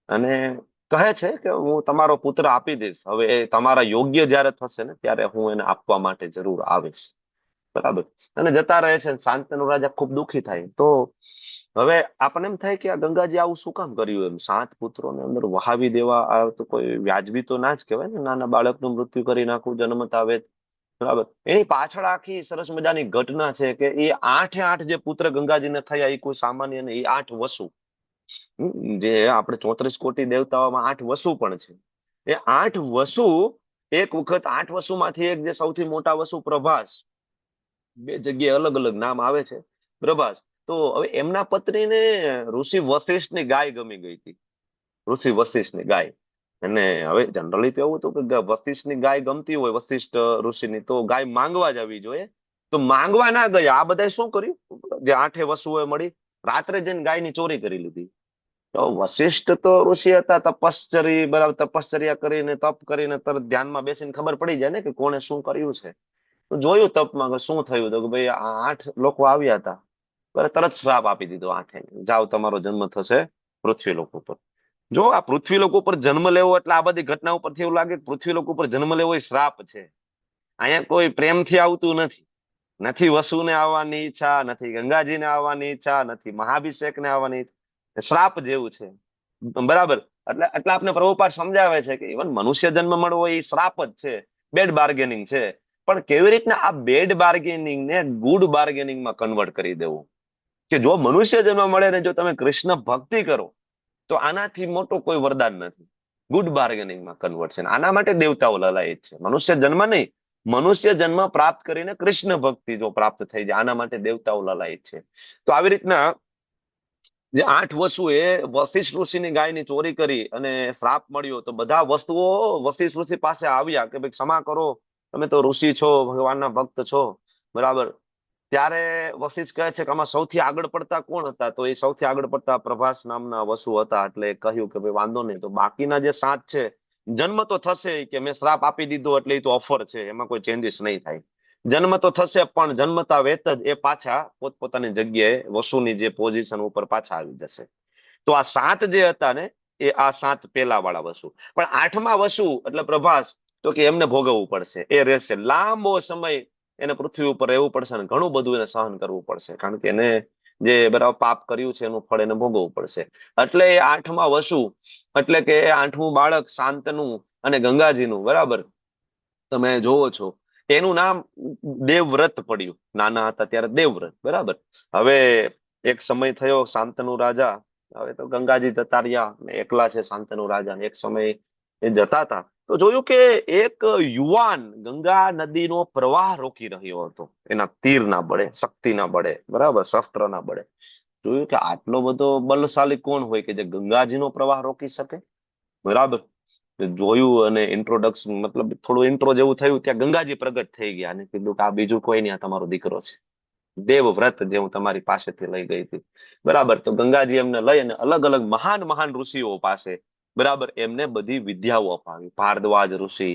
અને કહે છે કે હું તમારો પુત્ર આપી દઈશ, હવે એ તમારા યોગ્ય જયારે થશે ને ત્યારે હું એને આપવા માટે જરૂર આવીશ. બરાબર. અને જતા રહે છે. શાંતનુ રાજા ખૂબ દુઃખી થાય. તો હવે આપણને એમ થાય કે આ ગંગાજી આવું શું કામ કર્યું, એમ 7 પુત્રોને અંદર વહાવી દેવા, આ તો કોઈ વ્યાજબી તો ના જ કહેવાય ને, નાના બાળકનું મૃત્યુ કરી નાખવું જન્મતા આવે. બરાબર. એની પાછળ આખી સરસ મજાની ઘટના છે કે એ 8 જે પુત્ર ગંગાજીને થયા એ કોઈ સામાન્ય નહીં, એ 8 વસુ. જે આપણે 34 કોટી દેવતાઓમાં 8 વસુ પણ છે. એ 8 વસુ એક વખત 8 વસુમાંથી એક જે સૌથી મોટા વસુ પ્રભાસ, બે જગ્યાએ અલગ અલગ નામ આવે છે પ્રભાસ. તો હવે એમના પત્નીને ઋષિ વશિષ્ઠની ગાય ગમી ગઈ હતી, ઋષિ વશિષ્ઠની ગાય. અને હવે જનરલી તો એવું હતું કે વશિષ્ઠની ગાય ગમતી હોય વશિષ્ઠ ઋષિની તો ગાય માંગવા જવી જોઈએ. તો માંગવા ના ગયા, આ બધાએ શું કર્યું, જે 8 વસુએ મળી રાત્રે જઈને ગાયની ચોરી કરી લીધી. તો વશિષ્ઠ તો ઋષિ હતા, તપશ્ચરી, બરાબર, તપશ્ચર્યા કરીને તપ કરીને તરત ધ્યાનમાં બેસીને ખબર પડી જાય ને કે કોણે શું કર્યું છે. તો જોયું તપમાં કે શું થયું, તો કે ભાઈ આ 8 લોકો આવ્યા હતા, બરાબર, તરત શ્રાપ આપી દીધો 8, જાઓ તમારો જન્મ થશે પૃથ્વી લોક ઉપર. જો આ પૃથ્વી લોક ઉપર જન્મ લેવો એટલે આ બધી ઘટના ઉપરથી એવું લાગે કે પૃથ્વી લોક ઉપર જન્મ લેવો એ શ્રાપ છે. અહીંયા કોઈ પ્રેમથી આવતું નથી. નથી વસુને આવવાની ઈચ્છા, નથી ગંગાજીને આવવાની ઈચ્છા, નથી મહાભિષેકને આવવાની ઈચ્છા. શ્રાપ જેવું છે, બરાબર. એટલે આપણે પ્રભુપાદ સમજાવે છે કે ઇવન મનુષ્ય જન્મ મળવો એ શ્રાપ જ છે, બેડ બાર્ગેનિંગ છે. પણ કેવી રીતના આ બેડ બાર્ગેનિંગ ને ગુડ બાર્ગેનિંગમાં કન્વર્ટ કરી દેવું, કે જો મનુષ્ય જન્મ મળે ને જો તમે કૃષ્ણ ભક્તિ કરો તો આનાથી મોટો કોઈ વરદાન નથી. ગુડ બાર્ગેનિંગમાં કન્વર્ટ છે. આના માટે દેવતાઓ લલાયત છે. મનુષ્ય જન્મ નહીં, મનુષ્ય જન્મ પ્રાપ્ત કરીને કૃષ્ણ ભક્તિ જો પ્રાપ્ત થઈ જાય આના માટે દેવતાઓ લલાયત છે. તો આવી રીતના જે 8 વસુએ વશિષ્ઠ ઋષિની ગાયની ચોરી કરી અને શ્રાપ મળ્યો, તો બધા વસ્તુઓ વશિષ્ઠ ઋષિ પાસે આવ્યા કે ભાઈ ક્ષમા કરો, તમે તો ઋષિ છો, ભગવાનના ભક્ત છો, બરાબર. ત્યારે વશિષ્ઠ કહે છે કે આમાં સૌથી આગળ પડતા કોણ હતા, તો એ સૌથી આગળ પડતા પ્રભાસ નામના વસુ હતા. એટલે કહ્યું કે ભાઈ વાંધો નહીં, તો બાકીના જે 7 છે જન્મ તો થશે, કે મેં શ્રાપ આપી દીધો એટલે એ તો ઓફર છે, એમાં કોઈ ચેન્જીસ નહીં થાય. જન્મ તો થશે પણ જન્મતા વેત જ એ પાછા પોતપોતાની જગ્યાએ વસુની જે પોઝિશન ઉપર પાછા આવી જશે. તો આ 7 જે હતા ને એ આ 7 પેલા વાળા વસુ. પણ 8મા વસુ એટલે પ્રભાસ, તો કે એમને ભોગવવું પડશે, એ રહેશે લાંબો સમય, એને પૃથ્વી ઉપર રહેવું પડશે અને ઘણું બધું એને સહન કરવું પડશે, કારણ કે એને જે બરાબર પાપ કર્યું છે એનું ફળ એને ભોગવવું પડશે. એટલે એ 8મા વસુ એટલે કે 8મું બાળક શાંતનું અને ગંગાજીનું, બરાબર, તમે જોવો છો એનું નામ દેવવ્રત પડ્યું. નાના હતા ત્યારે દેવવ્રત, બરાબર. હવે એક સમય થયો શાંતનુ રાજા, હવે તો ગંગાજી જતા રહ્યા ને એકલા છે શાંતનુ રાજા, એક સમય એ જતા હતા તો જોયું કે એક યુવાન ગંગા નદીનો પ્રવાહ રોકી રહ્યો હતો, એના તીરના બળે, શક્તિના બળે, બરાબર, શસ્ત્રના બળે. જોયું કે આટલો બધો બલશાલી કોણ હોય કે જે ગંગાજીનો પ્રવાહ રોકી શકે, બરાબર. જોયું અને ઇન્ટ્રોડક્શન, મતલબ થોડું ઇન્ટ્રો જેવું થયું, ત્યાં ગંગાજી પ્રગટ થઈ ગયા અને કીધું કે આ બીજું કોઈ નહીં, આ તમારો દીકરો છે દેવવ્રત, જે હું તમારી પાસેથી લઈ ગઈ હતી, બરાબર. તો ગંગાજી એમને લઈ અને અલગ અલગ મહાન મહાન ઋષિઓ પાસે, બરાબર, એમને બધી વિદ્યાઓ અપાવી. ભારદ્વાજ ઋષિ,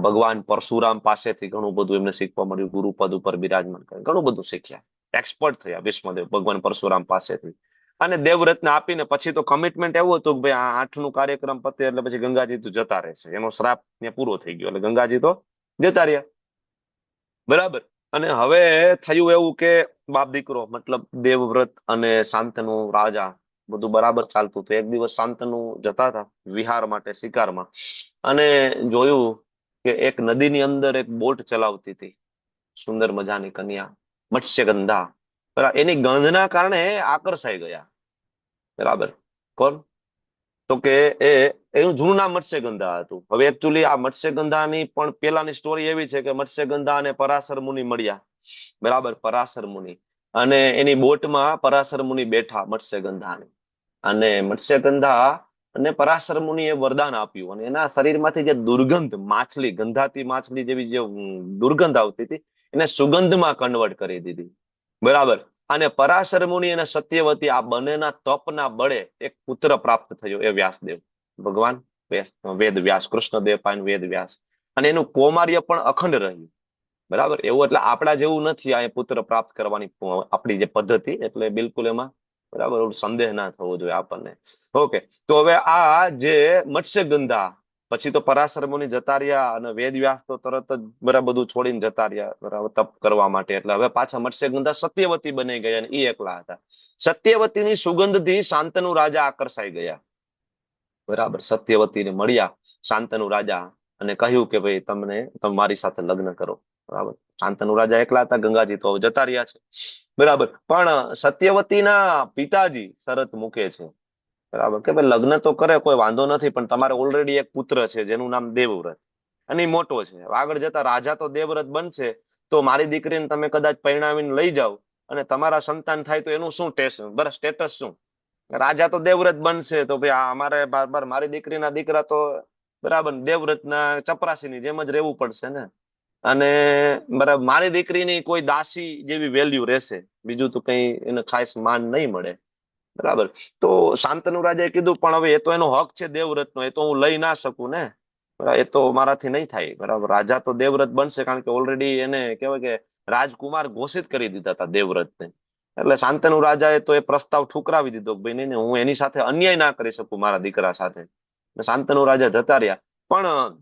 ભગવાન પરશુરામ પાસેથી ઘણું બધું એમને શીખવા મળ્યું, ગુરુપદ ઉપર બિરાજમાન કરે, ઘણું બધું શીખ્યા, એક્સપર્ટ થયા વિષ્ણુદેવ ભગવાન પરશુરામ પાસેથી. અને દેવવ્રતને આપીને પછી તો કમિટમેન્ટ એવું હતું કે ભાઈ આ 8નું કાર્યક્રમ પતે એટલે પછી ગંગાજી તો જતા રહેશે, એનો શ્રાપ ત્યાં પૂરો થઈ ગયો, એટલે ગંગાજી તો જતા રહ્યા, બરાબર. અને હવે થયું એવું કે બાપ દીકરો, મતલબ દેવવ્રત અને શાંતનુ રાજા, બધું બરાબર ચાલતું હતું. એક દિવસ શાંતનુ જતા હતા વિહાર માટે, શિકારમાં, અને જોયું કે એક નદીની અંદર એક બોટ ચલાવતી હતી સુંદર મજાની કન્યા, મત્સ્યગંધા, બરાબર. એની ગંધના કારણે આકર્ષાઈ ગયા, બરાબર. કોણ, તો કે એનું જૂનું નામ મત્સ્યગંધા હતું. હવે એકચ્યુઅલી આ મત્સ્યગંધાની પણ પેલાની સ્ટોરી એવી છે કે મત્સ્યગંધા અને પરાશર મુનિ મળ્યા, બરાબર, પરાશર મુનિ, અને એની બોટમાં પરાશર મુનિ બેઠા મત્સ્યગંધાને, અને મત્સ્યગંધા અને પરાશર મુનિએ વરદાન આપ્યું અને એના શરીરમાંથી જે દુર્ગંધ, માછલી, ગંધાતી માછલી જેવી જે દુર્ગંધ આવતી હતી એને સુગંધમાં કન્વર્ટ કરી દીધી, બરાબર. અને પરાશર મુનિ અને સત્યવતી આ બંનેના તપના બળે એક પુત્ર પ્રાપ્ત થયો, એ વ્યાસદેવ ભગવાન, વેદ વ્યાસ, કૃષ્ણદેવ પાયન વેદ વ્યાસ. અને એનું કૌમાર્ય પણ અખંડ રહ્યું, બરાબર. એવું એટલે આપણા જેવું નથી આ પુત્ર પ્રાપ્ત કરવાની આપણી જે પદ્ધતિ, એટલે બિલકુલ એમાં, બરાબર, સંદેહ ના થવો જોઈએ આપણને. ઓકે, તો હવે આ જે મત્સ્યગંધા, પછી તો પરાશર મુનિ જતા રહ્યા અને વેદ વ્યાસ તો તરત જ બરાબર બધું છોડીને જતા રહ્યા, બરાબર, તપ કરવા માટે. એટલે હવે પાછા મત્સ્યગંધા સત્યવતી બની ગયા અને એ એકલા હતા. સત્યવતીની સુગંધથી શાંતનુ રાજા આકર્ષાઈ ગયા, બરાબર. સત્યવતીને મળ્યા શાંતનુ રાજા અને કહ્યું કે ભાઈ તમે મારી સાથે લગ્ન કરો, બરાબર. શાંતનુ રાજા એકલા હતા, ગંગાજી તો જતા રહ્યા છે, બરાબર. પણ સત્યવતીના પિતાજી શરત મૂકે છે બરાબર, કે ભાઈ લગ્ન તો કરે કોઈ વાંધો નથી, પણ તમારે ઓલરેડી એક પુત્ર છે જેનું નામ દેવવ્રત, અને ઈ મોટો છે, આગળ જતા રાજા તો દેવવ્રત બનશે, તો મારી દીકરીને તમે કદાચ પરણાવીને લઈ જાઓ અને તમારા સંતાન થાય તો એનું શું સ્ટેટસ શું? રાજા તો દેવવ્રત બનશે, તો ભાઈ અમારે બાર મારી દીકરીના દીકરા તો બરાબર દેવવ્રતના ચપરાસીની જેમ જ રહેવું પડશે ને. અને બરાબર મારી દીકરીની કોઈ દાસી જેવી વેલ્યુ રહેશે, બીજું તો કઈ એને ખાસ માન નહીં મળે. બરાબર, તો શાંતનુ રાજાએ કીધું પણ હવે એ તો એનો હક છે દેવવ્રતનો, એ તો હું લઈ ના શકું ને, બરાબર, એ તો મારાથી નહીં થાય. બરાબર, રાજા તો દેવવ્રત બનશે, કારણ કે ઓલરેડી એને કહેવાય કે રાજકુમાર ઘોષિત કરી દીધા હતા દેવવ્રતને. એટલે શાંતનુ રાજાએ તો એ પ્રસ્તાવ ઠુકરાવી દીધો કે ભાઈ નહીં, હું એની સાથે અન્યાય ના કરી શકું મારા દીકરા સાથે. શાંતનુ રાજા જતા રહ્યા, પણ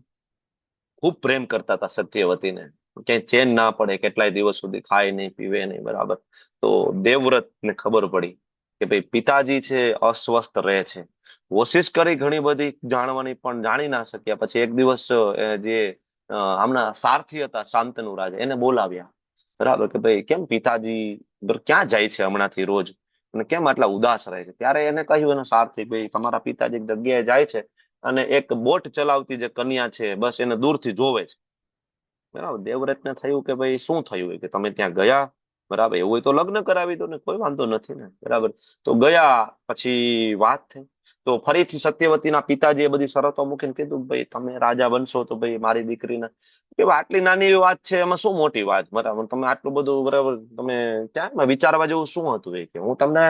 ખૂબ પ્રેમ કરતા હતા સત્યવતીને, ક્યાંય ચેન ના પડે, કેટલાય દિવસ સુધી ખાય નહીં પીવે નહીં. બરાબર, તો દેવવ્રતને ખબર પડી કે ભાઈ પિતાજી છે અસ્વસ્થ રહે છે. કોશિશ કરી ઘણી બધી જાણવાની, પણ જાણી ના શક્યા. પછી એક દિવસ જે હમણાં સારથી હતા શાંતનુ રાજા, એને બોલાવ્યા. બરાબર, કે ભાઈ કેમ પિતાજી ક્યાં જાય છે હમણાંથી રોજ, અને કેમ આટલા ઉદાસ રહે છે? ત્યારે એને કહ્યું એનો સારથી, ભાઈ તમારા પિતાજી એક જગ્યાએ જાય છે અને એક બોટ ચલાવતી જે કન્યા છે બસ એને દૂરથી જોવે છે. બરાબર, દેવવ્રતને થયું કે ભાઈ શું થયું કે તમે ત્યાં ગયા? બરાબર, એવું હોય તો લગ્ન કરાવી દો ને, કોઈ વાંધો નથી ને. બરાબર, તો ગયા, પછી વાત થઈ તો ફરીથી સત્યવતીના પિતાજીએ બધી શરતો મૂકીને કીધું ભાઈ તમે રાજા બનશો તો ભાઈ મારી દીકરીને, કે આટલી નાની એવી વાત છે, એમાં શું મોટી વાત? બરાબર, તમે આટલું બધું, બરાબર, તમે ક્યાં વિચારવા જેવું શું હતું? એ કે હું તમને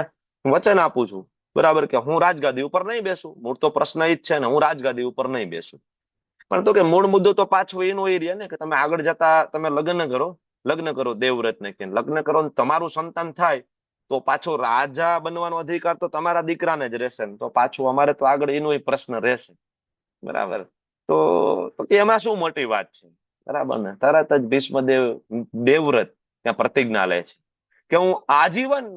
વચન આપું છું, બરાબર, કે હું રાજગાદી ઉપર નહીં બેસું. મૂળ તો પ્રશ્ન એ જ છે ને, હું રાજગાદી ઉપર નહીં બેસું. પણ તો કે મૂળ મુદ્દો તો પાછો એનો એ રહે ને કે તમે આગળ જતા તમે લગ્ન કરો દેવવ્રતને કે લગ્ન કરો, તમારું સંતાન થાય તો પાછો રાજા બનવાનો અધિકાર તો તમારા દીકરાને જ રહેશે ને, તો પાછું અમારે તો આગળ એનો પ્રશ્ન રહેશે. બરાબર, તો એમાં શું મોટી વાત છે? બરાબર ને, તરત જ દેવવ્રત ત્યાં પ્રતિજ્ઞા લે છે કે હું આજીવન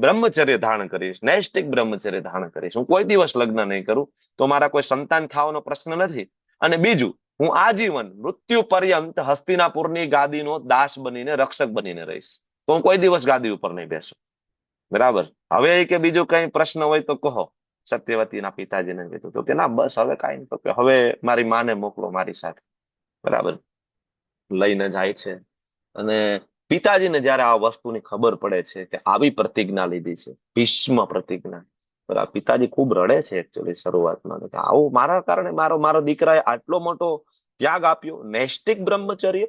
બ્રહ્મચર્ય ધારણ કરીશ, નૈષ્ટિક બ્રહ્મચર્ય ધારણ કરીશ, હું કોઈ દિવસ લગ્ન નહીં કરું, તો મારા કોઈ સંતાન થવાનો પ્રશ્ન નથી. અને બીજું, હું આજીવન મૃત્યુ પર્યંત હસ્તિનાપુરની ગાદીનો દાસ બનીને, રક્ષક બનીને રહીશ, તો હું કોઈ દિવસ ગાદી ઉપર નહીં બેસું. બરાબર, હવે કે બીજું કઈ પ્રશ્ન હોય તો કહો. સત્યવતીના પિતાજીને કીધું તો કે ના બસ હવે કઈ નહીં, તો કે હવે મારી માને મોકલો મારી સાથે. બરાબર, લઈને જાય છે. અને પિતાજીને જયારે આ વસ્તુની ખબર પડે છે કે આવી પ્રતિજ્ઞા લીધી છે, ભીષ્મ પ્રતિજ્ઞા, બરાબર, પિતાજી ખૂબ રડે છે એકચ્યુઅલી શરૂઆતમાં, કે આવું મારા કારણે મારો દીકરાએ આટલો મોટો ત્યાગ આપ્યો, નૈષ્ટિક બ્રહ્મચર્ય,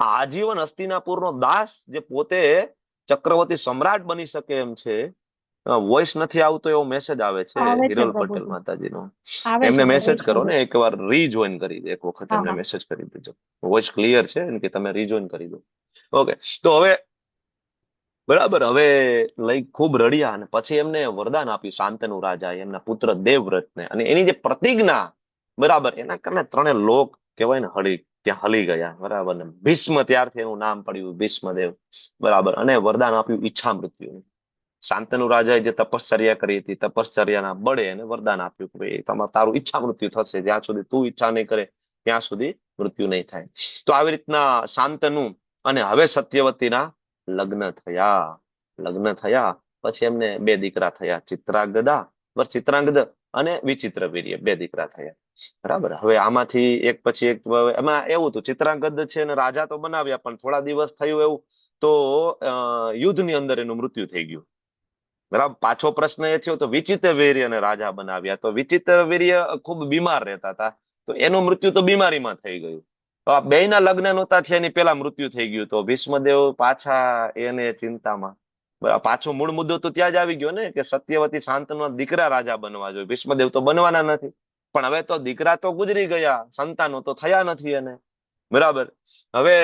આજીવન હસ્તિનાપુરનો દાસ, જે પોતે ચક્રવર્તી સમ્રાટ બની શકે એમ છે. વોઇસ નથી આવતો એવો મેસેજ આવે છે આવે છે હિરલ પટેલ પ્રભુજી, માતાજીનો. આવે એમને છે મેસેજ પ્રભુજી, કરો આવે ને, છે. એકવાર રીજોઈન કરી દે, એક વખત હા એમને હા મેસેજ કરી દેજો. વોઇસ ક્લિયર છે કે તમે રીજોઈન કરી દો. ઓકે, તો હવે બરાબર, હવે લઈ ખૂબ રડ્યા અને પછી એમને વરદાન આપ્યું શાંતનુ રાજાએ એમના પુત્ર દેવવ્રતને, અને એની જે પ્રતિજ્ઞા, બરાબર, એના કારણે ત્રણે લોક કહેવાય ને ત્યાં હલી ગયા. બરાબર, ને ભીષ્મ ત્યારથી એનું નામ પડ્યું ભીષ્મદેવ. બરાબર, અને વરદાન આપ્યું ઈચ્છા મૃત્યુ. શાંતનુ રાજાએ જે તપશ્ચર્યા કરી હતી, તપશ્ચર્યાના બળે એને વરદાન આપ્યું કે ભાઈ તારું ઈચ્છા મૃત્યુ થશે, જ્યાં સુધી તું ઈચ્છા નહીં કરે ત્યાં સુધી મૃત્યુ નહીં થાય. તો આવી રીતના શાંતનુ અને હવે સત્યવતીના લગ્ન થયા. પછી એમને બે દીકરા થયા, ચિત્રાંગદ અને વિચિત્રવીર્ય, બે દીકરા થયા. બરાબર, હવે આમાંથી એક પછી એક, એમાં એવું હતું ચિત્રાંગદ છે ને રાજા તો બનાવ્યા, પણ થોડા દિવસ થયું એવું તો યુદ્ધની અંદર એનું મૃત્યુ થઈ ગયું. બરાબર, પાછો પ્રશ્ન એ થયો તો વિચિત્રવીર્યને રાજા બનાવ્યા, તો વિચિત્રવીર્ય ખૂબ બીમાર રહેતા હતા, તો એનું મૃત્યુ તો બીમારીમાં થઈ ગયું. તો આ બેયના લગ્ન નહોતા થયા એની પેલા મૃત્યુ થઈ ગયું. તો ભીષ્મદેવ પાછા એને ચિંતામાં. પાછો મૂળ મુદ્દો તો ત્યાં જ આવી ગયો ને કે સત્યવતી શાંતનુના દીકરા રાજા બનવા જોઈએ, ભીષ્મદેવ તો બનવાના નથી. પણ હવે તો દીકરા તો ગુજરી ગયા, સંતાનો તો થયા નથી એને. બરાબર, હવે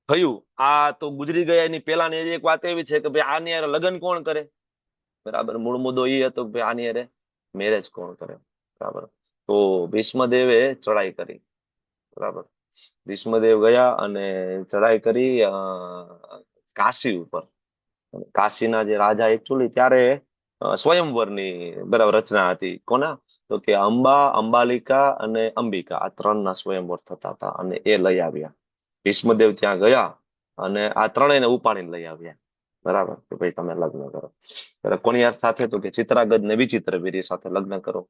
થયું આ તો ગુજરી ગયા, એની પેલાની એક વાત એવી છે કે ભાઈ આની યાર લગ્ન કોણ કરે? બરાબર, મૂળ મુદ્દો એ હતો કે ભાઈ આની યાર મેરેજ કોણ કરે? બરાબર, તો ભીષ્મદેવે ચડાઈ કરી. બરાબર, ભીષ્મદેવ ગયા અને ચડાઈ કરી કાશી ઉપર. કાશીના જે રાજા એકચ્યુઅલી ત્યારે સ્વયંવરની બરાબર રચના હતી. કોના? તો કે અંબાલિકા અને અંબિકા, આ ત્રણના સ્વયંવર થતા હતા, અને એ લઈ આવ્યા. ભીષ્મદેવ ત્યાં ગયા અને આ ત્રણેયને ઉપાડીને લઈ આવ્યા. બરાબર, કે ભાઈ તમે લગ્ન કરો. ત્યારે કોની સાથે? તો કે ચિત્રાગજ ને વિચિત્ર વીર્ય સાથે લગ્ન કરો.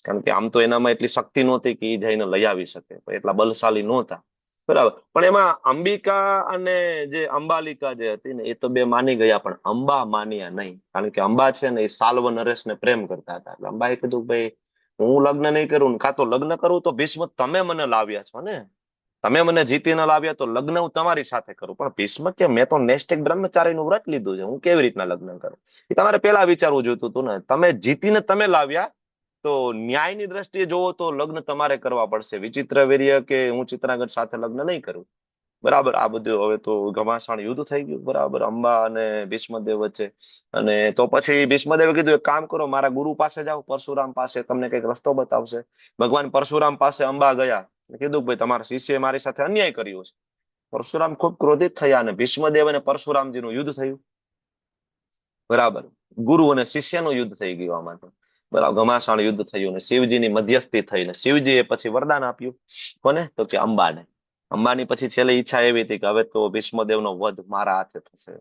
કારણ કે આમ તો એનામાં એટલી શક્તિ નહોતી કે એ જઈને લઈ આવી શકે, એટલા બલશાલી નહોતા. બરાબર, પણ એમાં અંબિકા અને જે અંબાલિકા જે હતી ને, એ તો બે માની ગયા, પણ અંબા માન્યા નહીં. કારણ કે અંબા છે ને, એ સાલ્વ નરેશને પ્રેમ કરતા હતા. એટલે અંબાએ કીધું ભાઈ હું લગ્ન નહીં કરું, કાં તો લગ્ન કરું તો ભીષ્મ તમે મને લાવ્યા છો ને, તમે મને જીતીને લાવ્યા, તો લગ્ન હું તમારી સાથે કરું. પણ ભીષ્મ કે મેં તો નેક્સ્ટ એક બ્રહ્મચારીનું વ્રત લીધું છે, હું કેવી રીતના લગ્ન કરું? એ તમારે પેલા વિચારવું જોઈતું હતું ને. તમે જીતીને તમે લાવ્યા, તો ન્યાયની દ્રષ્ટિએ જોવો તો લગ્ન તમારે કરવા પડશે. વિચિત્ર વીર્ય કે હું ચિત્રાગજ સાથે લગ્ન નહીં કરું. બરાબર, આ બધું હવે તો ઘમાસાણ યુદ્ધ થઈ ગયું. બરાબર, અંબા અને ભીષ્મદેવ વચ્ચે. અને તો પછી ભીષ્મદેવે કીધું એક કામ કરો, મારા ગુરુ પાસે જાઓ, પરશુરામ પાસે, તમને કઈક રસ્તો બતાવશે. ભગવાન પરશુરામ પાસે અંબા ગયા, કીધું ભાઈ તમારા શિષ્યએ મારી સાથે અન્યાય કર્યો છે. પરશુરામ ખૂબ ક્રોધિત થયા અને ભીષ્મદેવ અને પરશુરામજીનું યુદ્ધ થયું. બરાબર, ગુરુ અને શિષ્યનું યુદ્ધ થઈ ગયું આમાં તો. બરાબર, ઘમાસાણ યુદ્ધ થયું અને શિવજીની મધ્યસ્થી થઈને શિવજીએ પછી વરદાન આપ્યું. કોને? તો કે અંબાને. અંબાની પછી છેલ્લી ઈચ્છા એવી હતી કે હવે તો ભીષ્મદેવનો વધ મારા હાથે થશે.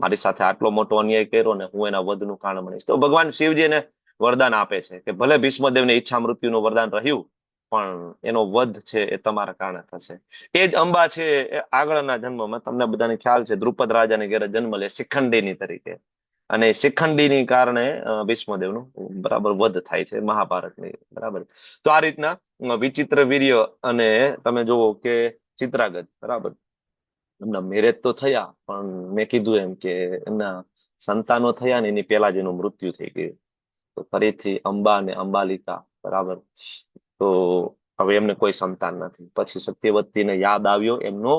મારી સાથે આટલો મોટો અન્યાય કર્યો ને, હું એના વધનું કારણ બનીશ. તો ભગવાન શિવજીને વરદાન આપે છે કે ભલે ભીષ્મદેવને ઈચ્છા મૃત્યુનું વરદાન રહ્યું, પણ એનો વધ છે એ તમારા કારણે થશે. એ જ અંબા છે એ આગળના જન્મમાં તમને બધાને ખ્યાલ છે, દ્રુપદ રાજાને ઘેરે જન્મ લે શિખંડીની તરીકે. અને શિખંડીની કારણે ભીષ્મદેવનું બરાબર વધ થાય છે મહાભારતની. બરાબર, તો આ રીતના વિચિત્ર વીર્ય અને તમે જુઓ કે ચિત્રાગજ, બરાબર, એમના મેરેજ તો થયા, પણ મેં કીધું એમ કે એમના સંતાનો થયા ને એની પહેલા જ એનું મૃત્યુ થઈ ગયું. તો ફરીથી અંબા અને અંબાલિકા, બરાબર, તો હવે એમને કોઈ સંતાન નથી. પછી સત્યવતીને યાદ આવ્યો એમનો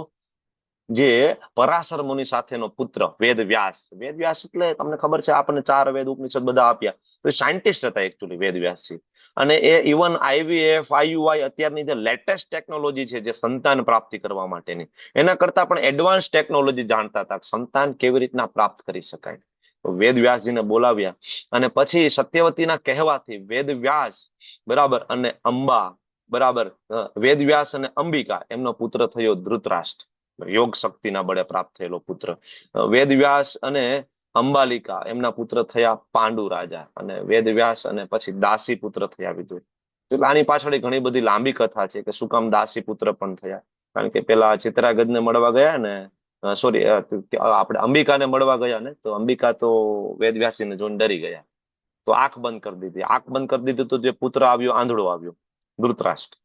જે પરાશર મુનિ સાથેનો પુત્ર વેદ વ્યાસ. વેદ વ્યાસ એટલે તમને ખબર છે, આપણને 4 વેદ ઉપનિષદ બધા આપ્યા. તો એ સાયન્ટિસ્ટ હતા એકચ્યુઅલી વેદ વ્યાસજી. અને એ ઇવન IVF IUI અત્યારની જે લેટેસ્ટ ટેકનોલોજી છે, જે સંતાન પ્રાપ્તિ કરવા માટેની, એના કરતા પણ એડવાન્સ ટેકનોલોજી જાણતા હતા. સંતાન કેવી રીતના પ્રાપ્ત કરી શકાય. તો વેદ વ્યાસજીને બોલાવ્યા અને પછી સત્યવતીના કહેવાથી વેદ વ્યાસ, બરાબર, અને અંબા, બરાબર, વેદ વ્યાસ અને અંબિકા, એમનો પુત્ર થયો ધૃતરાષ્ટ્ર. યોગ શક્તિના બળે પ્રાપ્ત થયેલો પુત્ર. વેદ વ્યાસ અને અંબાલિકા, એમના પુત્ર થયા પાંડુ રાજા. અને વેદ વ્યાસ અને પછી દાસી પુત્ર થયા વિદુર. આની પાછળ ઘણી બધી લાંબી કથા છે કે શું કામ દાસી પુત્ર પણ થયા. કારણ કે પેલા ચિત્રાગજને મળવા ગયા ને, સોરી, આપણે અંબિકાને મળવા ગયા ને, તો અંબિકા તો વેદ વ્યાસજીને જોઈને ડરી ગયા, તો આંખ બંધ કરી દીધી. આંખ બંધ કરી દીધી તો જે પુત્ર આવ્યો આંધળો આવ્યો, ધૃતરાષ્ટ્ર.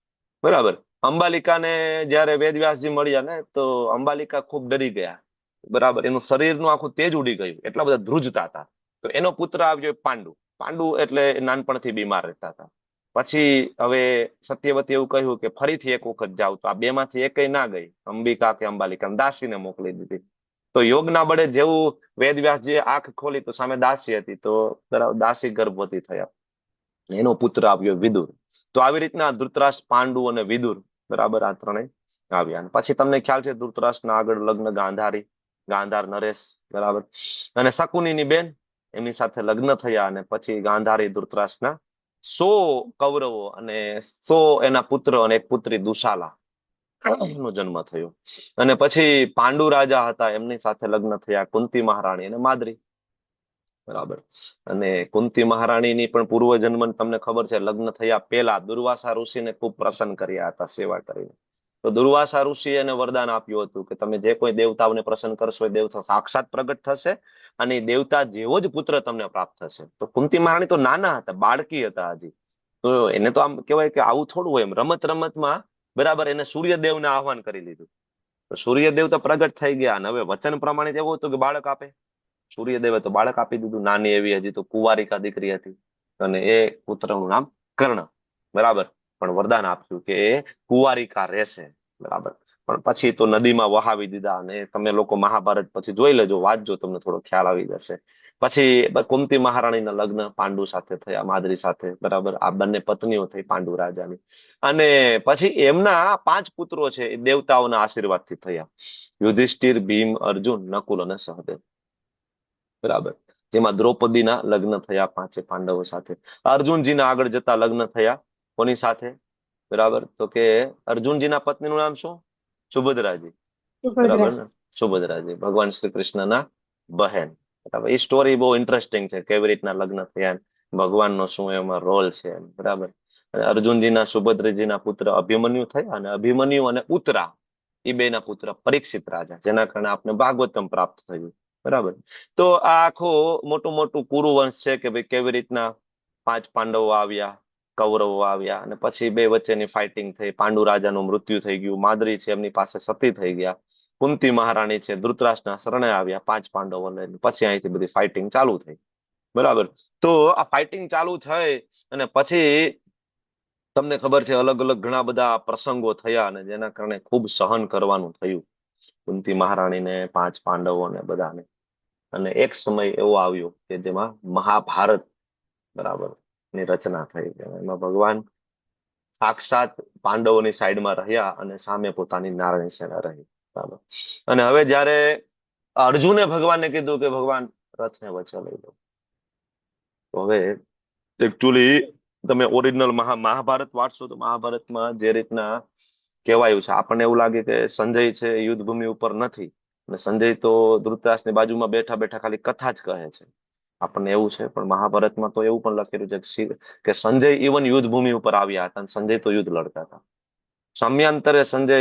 બરાબર, અંબાલિકાને જયારે વેદવ્યાસજી મળ્યા ને, તો અંબાલિકા ખૂબ ડરી ગયા. બરાબર, એનું શરીરનું આખું તેજ ઉડી ગયું, એટલા બધા ધ્રુજતા હતા. તો એનો પુત્ર આવ્યો પાંડુ. પાંડુ એટલે નાનપણથી બીમાર રહેતા હતા. પછી હવે સત્યવતી એવું કહ્યું કે ફરીથી એક વખત જાવ. તો આ બે માંથી એકય ના ગઈ, અંબિકા કે અંબાલિકા, દાસીને મોકલી દીધી. તો યોગના બળે જેવું વેદવ્યાસજીએ આંખ ખોલી તો સામે દાસી હતી. તો દાસી ગર્ભવતી થયા, એનો પુત્ર આવ્યો વિદુર. તો આવી રીતના ધૃતરાષ્ટ્ર, પાંડુ અને વિદુર, બરાબર, આ ત્રણેય આવ્યા. પછી તમને ખ્યાલ છે ધૃતરાષ્ટ્રના આગળ લગ્ન ગાંધારી, ગાંધાર નરેશ, બરાબર, અને શકુનીની બેન, એમની સાથે લગ્ન થયા. અને પછી ગાંધારી ધૃતરાષ્ટ્રના 100 કૌરવો અને 100 એના પુત્ર અને એક પુત્રી દુશાલા, નો જન્મ થયો. અને પછી પાંડુ રાજા હતા, એમની સાથે લગ્ન થયા કુંતી મહારાણી અને માદ્રી. બરાબર, અને કુંતી મહારાણીની પણ પૂર્વ જન્મ તમને ખબર છે. લગ્ન થયા પહેલા દુર્વાસા ઋષિને ખૂબ પ્રસન્ન કર્યા હતા સેવા કરીને. તો દુર્વાસા ઋષિએ એને વરદાન આપ્યું હતું કે તમે જે કોઈ દેવતાઓને પ્રસન્ન કરશો, એ દેવતા સાક્ષાત પ્રગટ થશે અને એ દેવતા જેવો જ પુત્ર તમને પ્રાપ્ત થશે. તો કુંતી મહારાણી તો નાના હતા, બાળકી હતા હજી. તો એને તો આમ કહેવાય કે આવું થોડું હોય, એમ રમત રમતમાં, બરાબર, એને સૂર્યદેવને આહવાન કરી લીધું. તો સૂર્યદેવ તો પ્રગટ થઈ ગયા અને હવે વચન પ્રમાણે એવું હતું કે બાળક આપે. સૂર્યદેવે તો બાળક આપી દીધું, નાની એવી હજી તો કુંવારિકા દીકરી હતી. અને એ પુત્રનું નામ કર્ણ. બરાબર, પણ વરદાન આપ્યું કે એ કુંવારિકા રહેશે. બરાબર, પણ પછી તો નદીમાં વહાવી દીધા. અને તમે લોકો મહાભારત પછી જોઈ લેજો, વાંચજો, તમને થોડો ખ્યાલ આવી જશે. પછી કુંતી મહારાણીના લગ્ન પાંડુ સાથે થયા, માદ્રી સાથે. બરાબર, આ બંને પત્નીઓ થઈ પાંડુ રાજાની. અને પછી એમના 5 પુત્રો છે એ દેવતાઓના આશીર્વાદથી થયા: યુધિષ્ઠિર, ભીમ, અર્જુન, નકુલ અને સહદેવ. બરાબર, જેમાં દ્રૌપદીના લગ્ન થયા 5 પાંડવો સાથે. અર્જુનજીના આગળ જતા લગ્ન થયા કોની સાથે? બરાબર, તો કે અર્જુનજીના પત્નીનું નામ શું? સુભદ્રાજી. બરાબર સુભદ્રા. ને? સુભદ્રાજી ભગવાન શ્રી કૃષ્ણના બહેન. બરાબર. એ સ્ટોરી બહુ ઇન્ટરેસ્ટિંગ છે, કેવી રીતના લગ્ન થયા, ભગવાનનો શું એમાં રોલ છે, બરાબર. અને અર્જુનજીના સુભદ્રજીના પુત્ર અભિમન્યુ થયા, અને અભિમન્યુ અને ઉત્તરા એ બેના પુત્ર પરીક્ષિત રાજા, જેના કારણે આપણે ભાગવતમ પ્રાપ્ત થયું, બરાબર. તો આ આખું મોટું મોટું કુરુવંશ છે કે ભાઈ કેવી રીતના 5 પાંડવો આવ્યા, કૌરવો આવ્યા, અને પછી બે વચ્ચેની ફાઇટિંગ થઈ, પાંડુ રાજાનું મૃત્યુ થઈ ગયું, માદ્રી છે એમની પાસે સતી થઈ ગયા, કુંતી મહારાણી છે ધૃતરાષ્ટ્રના શરણે આવ્યા 5 પાંડવો લઈને, પછી અહીંથી બધી ફાઇટિંગ ચાલુ થઈ, બરાબર. તો આ ફાઇટિંગ ચાલુ થઈ અને પછી તમને ખબર છે અલગ અલગ ઘણા બધા પ્રસંગો થયા, અને જેના કારણે ખૂબ સહન કરવાનું થયું કુંતી મહારાણીને, 5 પાંડવોને બધાને. અને એક સમય એવો આવ્યો કે જેમાં મહાભારત, બરાબર, ની રચના થઈ. એમાં ભગવાન સાક્ષાત પાંડવોની સાઈડમાં રહ્યા અને સામે પોતાની નારાયણ સેના રહી, બરાબર. અને હવે જ્યારે અર્જુને ભગવાનને કીધું કે ભગવાન રથને વચ્ચે લઈ લો, તો હવે એકચ્યુઅલી તમે ઓરિજિનલ મહાભારત વાંચશો તો મહાભારતમાં જે રીતના કહેવાયું છે, આપણને એવું લાગે કે સંજય છે એ યુદ્ધ ભૂમિ ઉપર નથી, અને સંજય તો ધૃતરાષ્ટ્રની બાજુમાં બેઠા બેઠા ખાલી કથા જ કહે છે, આપણને એવું છે. પણ મહાભારતમાં તો એવું પણ લખેલું છે કે સંજય ઇવન યુદ્ધ ભૂમિ ઉપર આવ્યા હતા, અને સંજય તો યુદ્ધ લડતા હતા. સમયાંતરે સંજય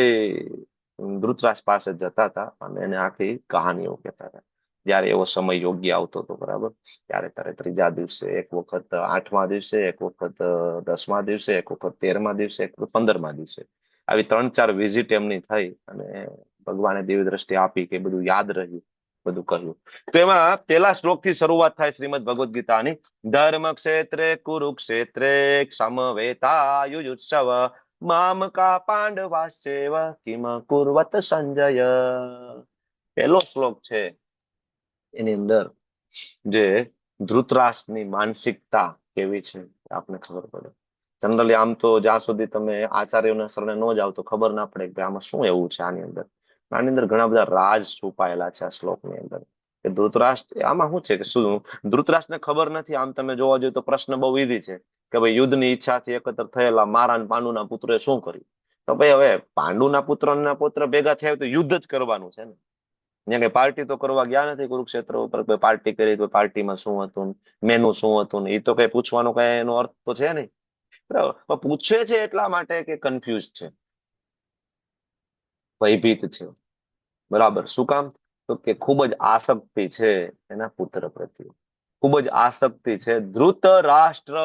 ધૃતરાષ્ટ્ર પાસે જતા હતા અને એને આખી કહાનીઓ કહેતા હતા, જયારે એવો સમય યોગ્ય આવતો હતો, બરાબર. ત્યારે ત્યારે ત્રીજા દિવસે, એક વખત 8મા દિવસે, એક વખત 10મા દિવસે, એક વખત 13મા દિવસે, એક વખત 15મા દિવસે, આવી 3-4 વિઝિટ એમની થઈ, અને ભગવાને દિવ્ય દ્રષ્ટિ આપી કે બધું યાદ રહ્યું, બધું કહ્યું. તો એમાં પહેલા શ્લોક થી શરૂઆત થાય શ્રીમદ ભગવદ ગીતાની. ધર્મ ક્ષેત્રે કુરુક્ષેત્રે સમવેતાયુયુત્સવ મામકા પાંડવાસ્યવ કિમ કુર્વત સંજય. પહેલો શ્લોક છે એની અંદર જે ધૃતરાષ્ટ્રની માનસિકતા કેવી છે આપને ખબર પડે. જનરલી આમ તો જ્યાં સુધી તમે આચાર્યોના શરણે ન જાવ તો ખબર ના પડે કે આમાં શું એવું છે આની અંદર. આની અંદર ઘણા બધા રાજ છુપાયેલા છે આ શ્લોકની અંદર. કે ધૃતરાષ્ટ્ર આમાં શું છે કે શું ધૃતરાષ્ટ્રને ખબર નથી. આમ તમે જોવા જોઈએ તો પ્રશ્ન બહુ ઈઝી છે કે ભાઈ યુદ્ધની ઈચ્છાથી એકત્ર થયેલા મારા અને પાંડુના પુત્રોએ શું કર્યું. તો ભાઈ હવે પાંડુના પુત્ર ભેગા થયા તો યુદ્ધ જ કરવાનું છે ને. ત્યાં કઈ પાર્ટી તો કરવા ગયા નથી કુરુક્ષેત્ર ઉપર. કોઈ પાર્ટી કરી તો પાર્ટીમાં શું હતું, મેનુ શું હતું, એ તો કઈ પૂછવાનો કઈ એનો અર્થ તો છે નહીં, બરાબર. પૂછે છે એટલા માટે કે કન્ફ્યુઝ છે, ભયભીત છે, બરાબર. શું કામ? તો કે ખૂબ જ આસક્તિ છે એના પુત્ર પ્રત્યે, ખૂબ જ આસક્તિ છે. ધૃત રાષ્ટ્ર,